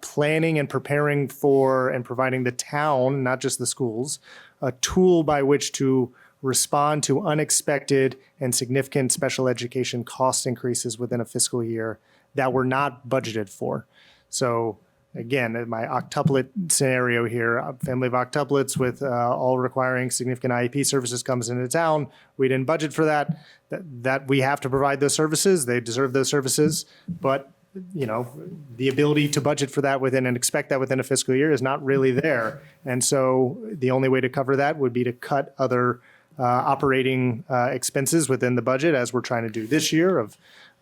planning and preparing for and providing the town, not just the schools, a tool by which to respond to unexpected and significant special education cost increases within a fiscal year that were not budgeted for. So again, in my octuplet scenario here, a family of octuplets with all requiring significant IEP services comes into town. We didn't budget for that. That we have to provide those services. They deserve those services, but the ability to budget for that within and expect that within a fiscal year is not really there. And so the only way to cover that would be to cut other operating expenses within the budget, as we're trying to do this year,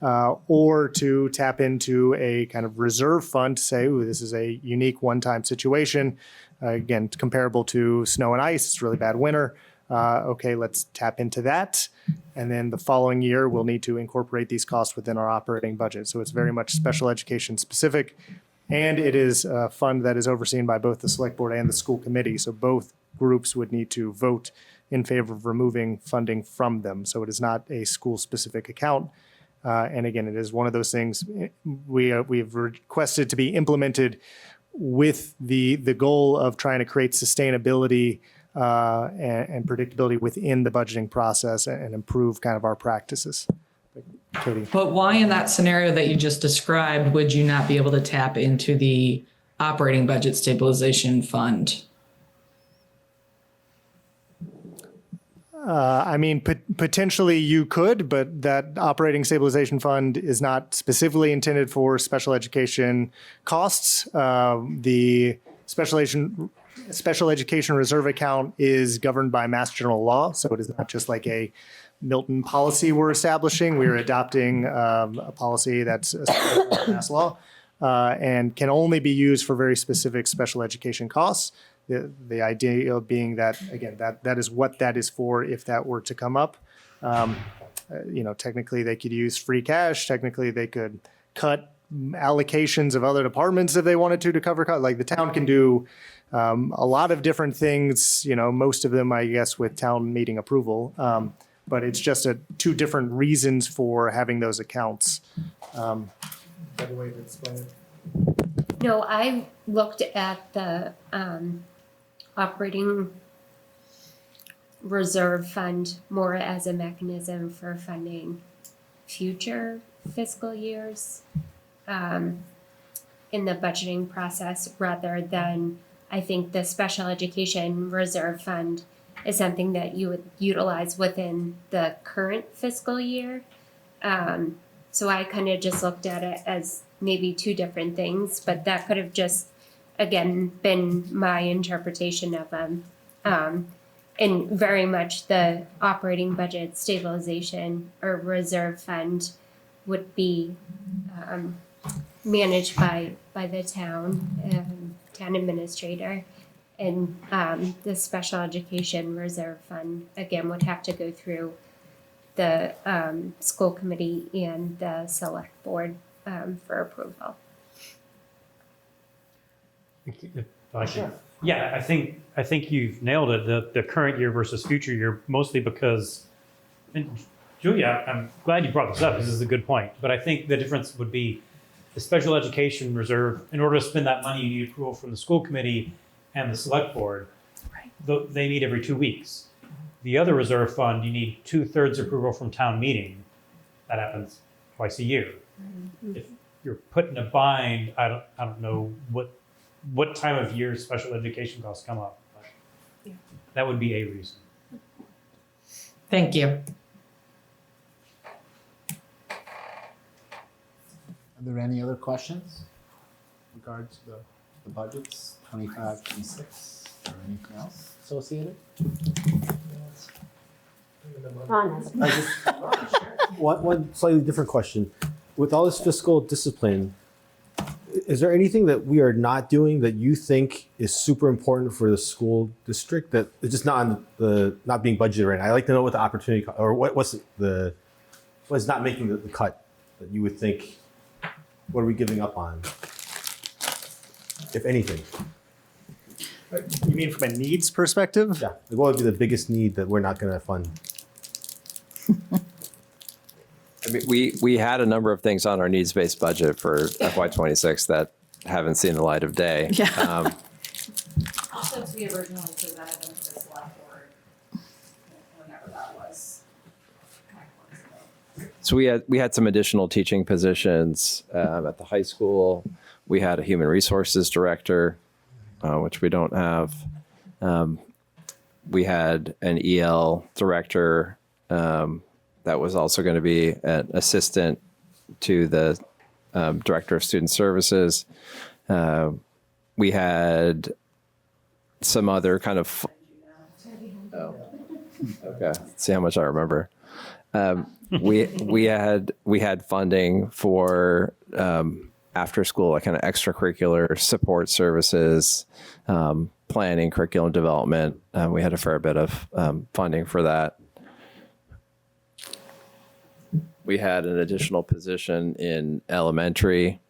or to tap into a kind of reserve fund to say, ooh, this is a unique one-time situation. Again, comparable to snow and ice, it's really bad winter. Okay, let's tap into that. And then the following year, we'll need to incorporate these costs within our operating budget. So it's very much special education specific. And it is a fund that is overseen by both the select board and the school committee. So both groups would need to vote in favor of removing funding from them. So it is not a school specific account. And again, it is one of those things we've requested to be implemented with the goal of trying to create sustainability and predictability within the budgeting process and improve kind of our practices. Katie. But why in that scenario that you just described would you not be able to tap into the operating budget stabilization fund? Potentially you could, but that operating stabilization fund is not specifically intended for special education costs. The special education reserve account is governed by Mass General Law, so it is not just like a Milton policy we're establishing. We're adopting a policy that's Mass law and can only be used for very specific special education costs. The idea being that, again, that is what that is for if that were to come up. Technically they could use free cash. Technically they could cut allocations of other departments if they wanted to cover costs. Like the town can do a lot of different things, most of them, I guess, with town meeting approval. But it's just two different reasons for having those accounts. Better way to explain it? No, I looked at the operating reserve fund more as a mechanism for funding future fiscal years in the budgeting process, rather than, I think the special education reserve fund is something that you would utilize within the current fiscal year. So I kind of just looked at it as maybe two different things, but that could have just, again, been my interpretation of them. And very much the operating budget stabilization or reserve fund would be managed by the town administrator. And the special education reserve fund, again, would have to go through the school committee and the select board for approval. Sure. Yeah, I think you've nailed it. The current year versus future year, mostly because, and Julia, I'm glad you brought this up. This is a good point. But I think the difference would be the special education reserve. In order to spend that money, you need approval from the school committee and the select board. Right. They meet every 2 weeks. The other reserve fund, you need 2/3 approval from town meeting. That happens twice a year. If you're put in a bind, I don't know what time of year special education costs come up. But that would be a reason. Thank you. Are there any other questions in regards to the budgets, 25, 26, or anything else associated? One slightly different question. With all this fiscal discipline, is there anything that we are not doing that you think is super important for the school district that is just not being budgeted right now? I like to know what the opportunity or what's not making the cut that you would think. What are we giving up on, if anything? You mean from a needs perspective? Yeah. What would be the biggest need that we're not going to fund? I mean, we had a number of things on our needs-based budget for FY26 that haven't seen the light of day. Yeah. Since we originally presented them to the select board, whenever that was. So we had some additional teaching positions at the high school. We had a human resources director, which we don't have. We had an EL director that was also going to be an assistant to the director of student services. We had some other kind of. Oh, okay. Let's see how much I remember. We had funding for after school, like kind of extracurricular support services, planning, curriculum development. We had a fair bit of funding for that. We had an additional position in elementary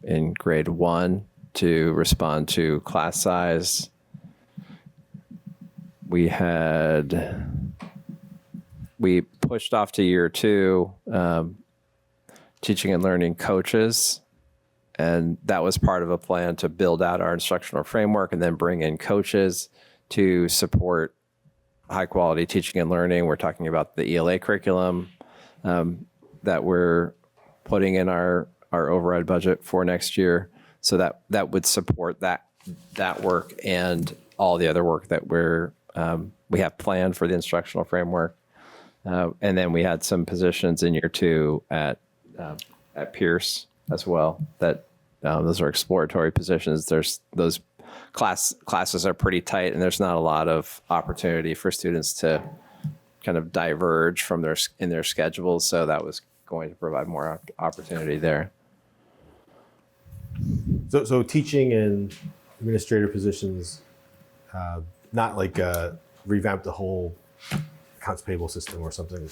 in grade 1 to respond to class size. We pushed off to year 2 teaching and learning coaches. And that was part of a plan to build out our instructional framework and then bring in coaches to support high quality teaching and learning. We're talking about the ELA curriculum that we're putting in our override budget for next year. So that would support that work and all the other work that we have planned for the instructional framework. And then we had some positions in year 2 at Pierce as well. That those are exploratory positions. There's those classes are pretty tight, and there's not a lot of opportunity for students to kind of diverge from their schedules. So that was going to provide more opportunity there. So teaching and administrator positions, not like revamp the whole accounts payable system or something.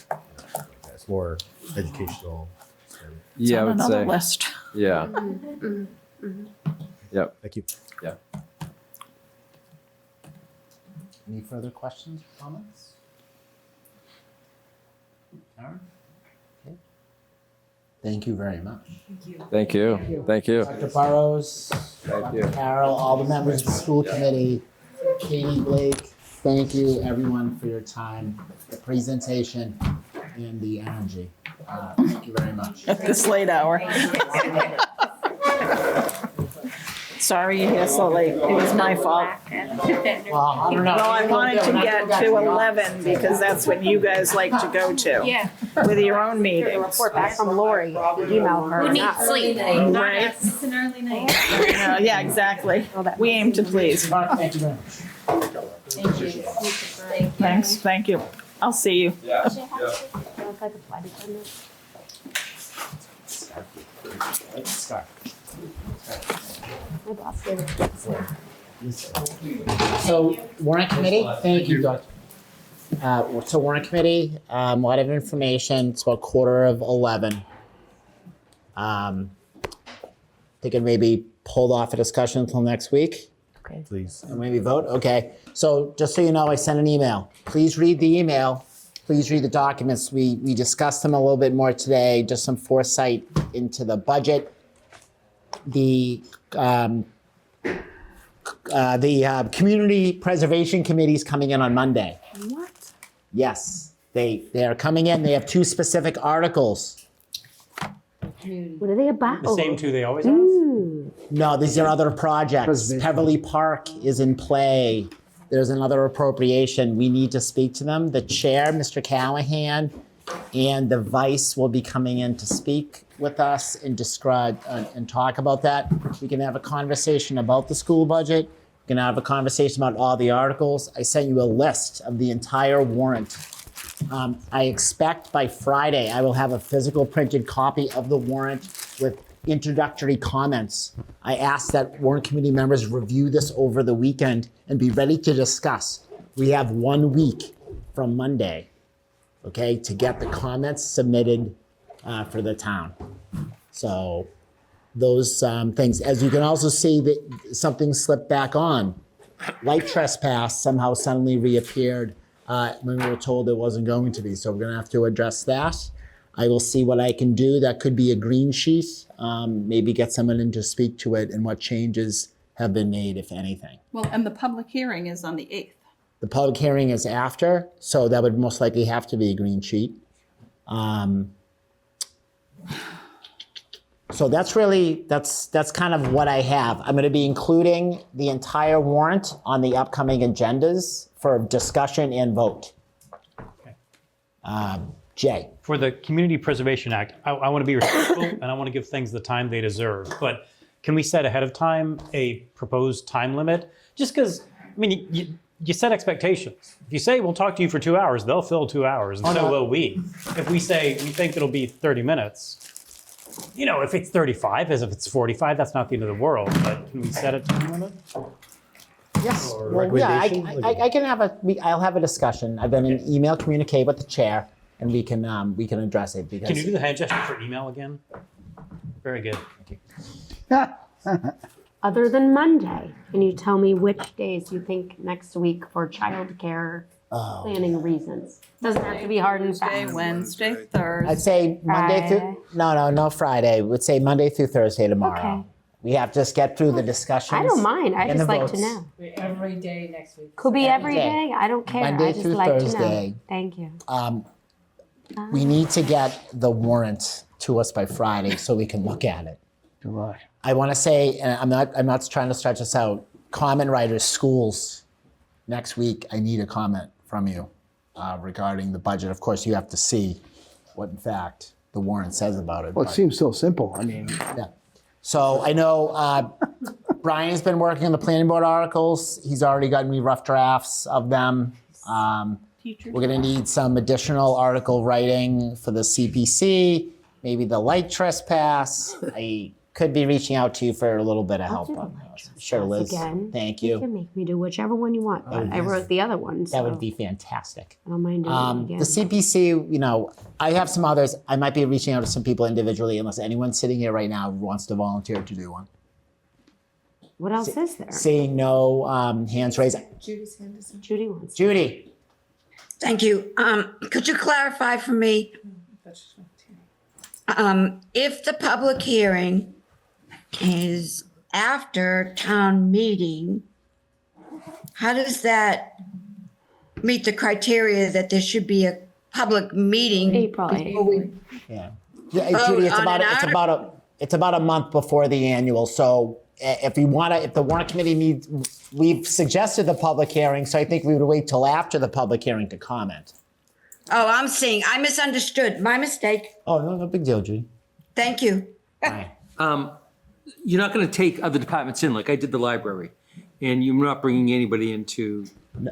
It's more educational. Yeah, I would another say. list. Yeah. Yep. Thank you. Yeah. Any further questions or comments? Karen? Okay. Thank you very much. Thank you. Thank you. Dr. Burrows, Thank you. Dr. Carroll, all the members of the school committee, Katie, Blake, thank you everyone for your time, the presentation, and the energy. Thank you very much. At this late hour. Sorry you're here so late. It was my fault. Well, I don't know. Well, I wanted to get to 11 because that's what you guys like to go to. Yeah. With your own meetings. Report back from Lori. Email her. Who needs sleep? Not Right. us. It's an early night. Yeah, exactly. We aim to please. Thank you very much. Thank you. Thanks, thank you. I'll see you. So warrant committee, thank you, Doctor. So warrant committee, a lot of information. It's about 11:15. Think it maybe hold off a discussion until next week. Okay. Please. And maybe vote. Okay. So just so you know, I sent an email. Please read the email. Please read the documents. We discussed them a little bit more today. Just some foresight into the budget. The community preservation committee is coming in on Monday. What? Yes, they are coming in. They have 2 specific articles What are they about? The same two they always have? No, these are other projects. Peverly Park is in play. There's another appropriation. We need to speak to them. The chair, Mr. Callahan, and the vice will be coming in to speak with us and describe and talk about that. We can have a conversation about the school budget. We can have a conversation about all the articles. I sent you a list of the entire warrant. I expect by Friday I will have a physical printed copy of the warrant with introductory comments. I ask that warrant committee members review this over the weekend and be ready to discuss. We have 1 week from Monday, okay, to get the comments submitted for the town. So those things. As you can also see that something slipped back on. Light trespass somehow suddenly reappeared when we were told it wasn't going to be. So we're gonna have to address that. I will see what I can do. That could be a green sheet, maybe get someone in to speak to it and what changes have been made, if anything. Well, and the public hearing is on the 8th. The public hearing is after, so that would most likely have to be a green sheet. So that's really, that's kind of what I have. I'm gonna be including the entire warrant on the upcoming agendas for discussion and vote. Jay. For the Community Preservation Act, I want to be respectful and I want to give things the time they deserve. But can we set ahead of time a proposed time limit? Just because, I mean, you set expectations. If you say we'll talk to you for 2 hours, they'll fill 2 hours, and so will we. If we say we think it'll be 30 minutes, you know, if it's 35, as if it's 45, that's not the end of the world. But can we set a time limit? Yes. Or Well, yeah, recommendation? I can have I'll have a discussion. I've been in email communicate with the chair, and we can address it because. Can you do the hand gesture for email again? Very good. Thank you. Other than Monday, can you tell me which days you think next week for childcare planning reasons? Doesn't have to be hard and Tuesday, fast. Wednesday, Thursday. I'd say Monday through. No Friday. We'd say Monday through Thursday tomorrow. Okay. We have to just get through the discussions. I don't mind. I and just the like to votes. know. Every day next week. Could be every day. day. I don't care. Monday I just through like to Thursday. know. Thank you. We need to get the warrant to us by Friday so we can look at it. July. I want to say, and I'm not trying to stretch this out. Comment writers, schools, next week. I need a comment from you regarding the budget. Of course, you have to see what, in fact, the warrant says about it. Well, it but- seems so simple. I mean, Yeah. So I know Brian's been working on the planning board articles. He's already gotten me rough drafts of them. We're going to need some additional article writing for the CPC, maybe the light trespass. I could be reaching out to you for a little bit of help do the on light those. Sure, Liz. Again. Thank You you. can make me do whichever one you want, but I yes. wrote the other one, so That would be fantastic. I don't mind doing it again. The CPC, you know, I have some others. I might be reaching out to some people individually unless anyone sitting here right now wants to volunteer to do one. What else is there? Seeing no hands raised. Judy's hand is up. Judy wants. Judy. Thank you. Could you clarify for me, if the public hearing is after town meeting, how does that meet the criteria that there should be a public meeting? April 8th. Yeah, Oh, Judy, it's on about an it's about a month before the annual. So if the warrant committee needs, we've suggested the public hearing. So I think we would wait till after the public hearing to comment. Oh, I misunderstood. My mistake. Oh, no big deal, Judy. Thank you. You're not going to take other departments in like I did the library, and you're not bringing anybody in to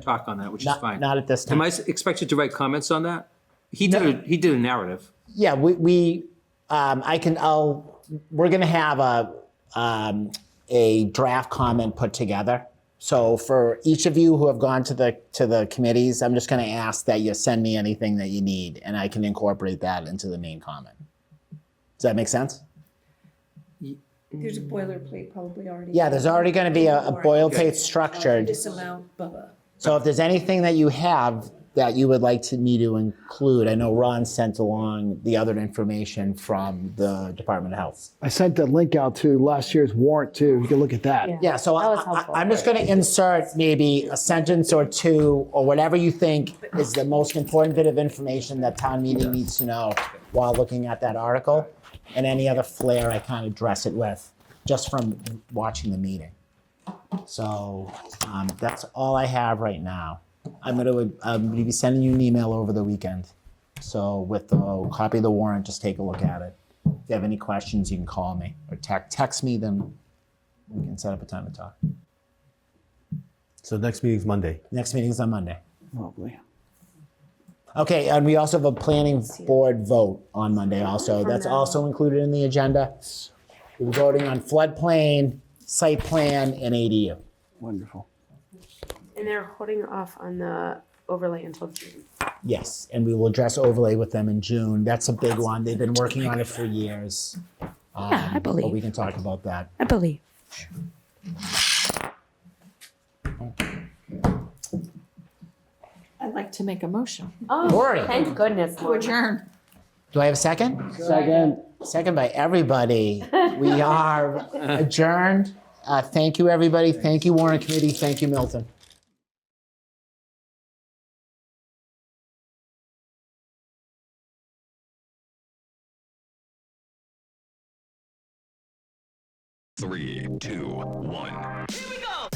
talk on that, which is fine. Not at this time. Am I expected to write comments on that? He did a narrative. Yeah, we're gonna have a draft comment put together. So for each of you who have gone to the committees, I'm just gonna ask that you send me anything that you need, and I can incorporate that into the main comment. Does that make sense? There's a boilerplate probably already. Yeah, there's already gonna be a boilerplate structured. This amount, Bubba. So if there's anything that you have that you would like me to include, I know Ron sent along the other information from the Department of Health. I sent the link out to last year's warrant too. You can look at that. Yeah, so I'm just going to insert maybe a sentence or two or whatever you think is the most important bit of information that town meeting needs to know while looking at that article. And any other flair I kind of dress it with, just from watching the meeting. So that's all I have right now. I'm gonna be sending you an email over the weekend. So with the copy of the warrant, just take a look at it. If you have any questions, you can call me or text me, then we can set up a time to talk. So next meeting's Monday. Next meeting's on Monday. Lovely. Okay, and we also have a planning board vote on Monday also. That's also included in the agenda. We're voting on floodplain, site plan, and ADU. Wonderful. And they're holding off on the overlay until June. Yes, and we will address overlay with them in June. That's a big one. They've been working on it for years. Yeah, I believe. But we can talk about that. I believe. I'd like to make a motion. Oh, Lori. thank goodness. To adjourn. Do I have a second? Second. Second by everybody. We are adjourned. Thank you, everybody. Thank you, Warrant Committee. Thank you, Milton. Three, two, one. Here we go!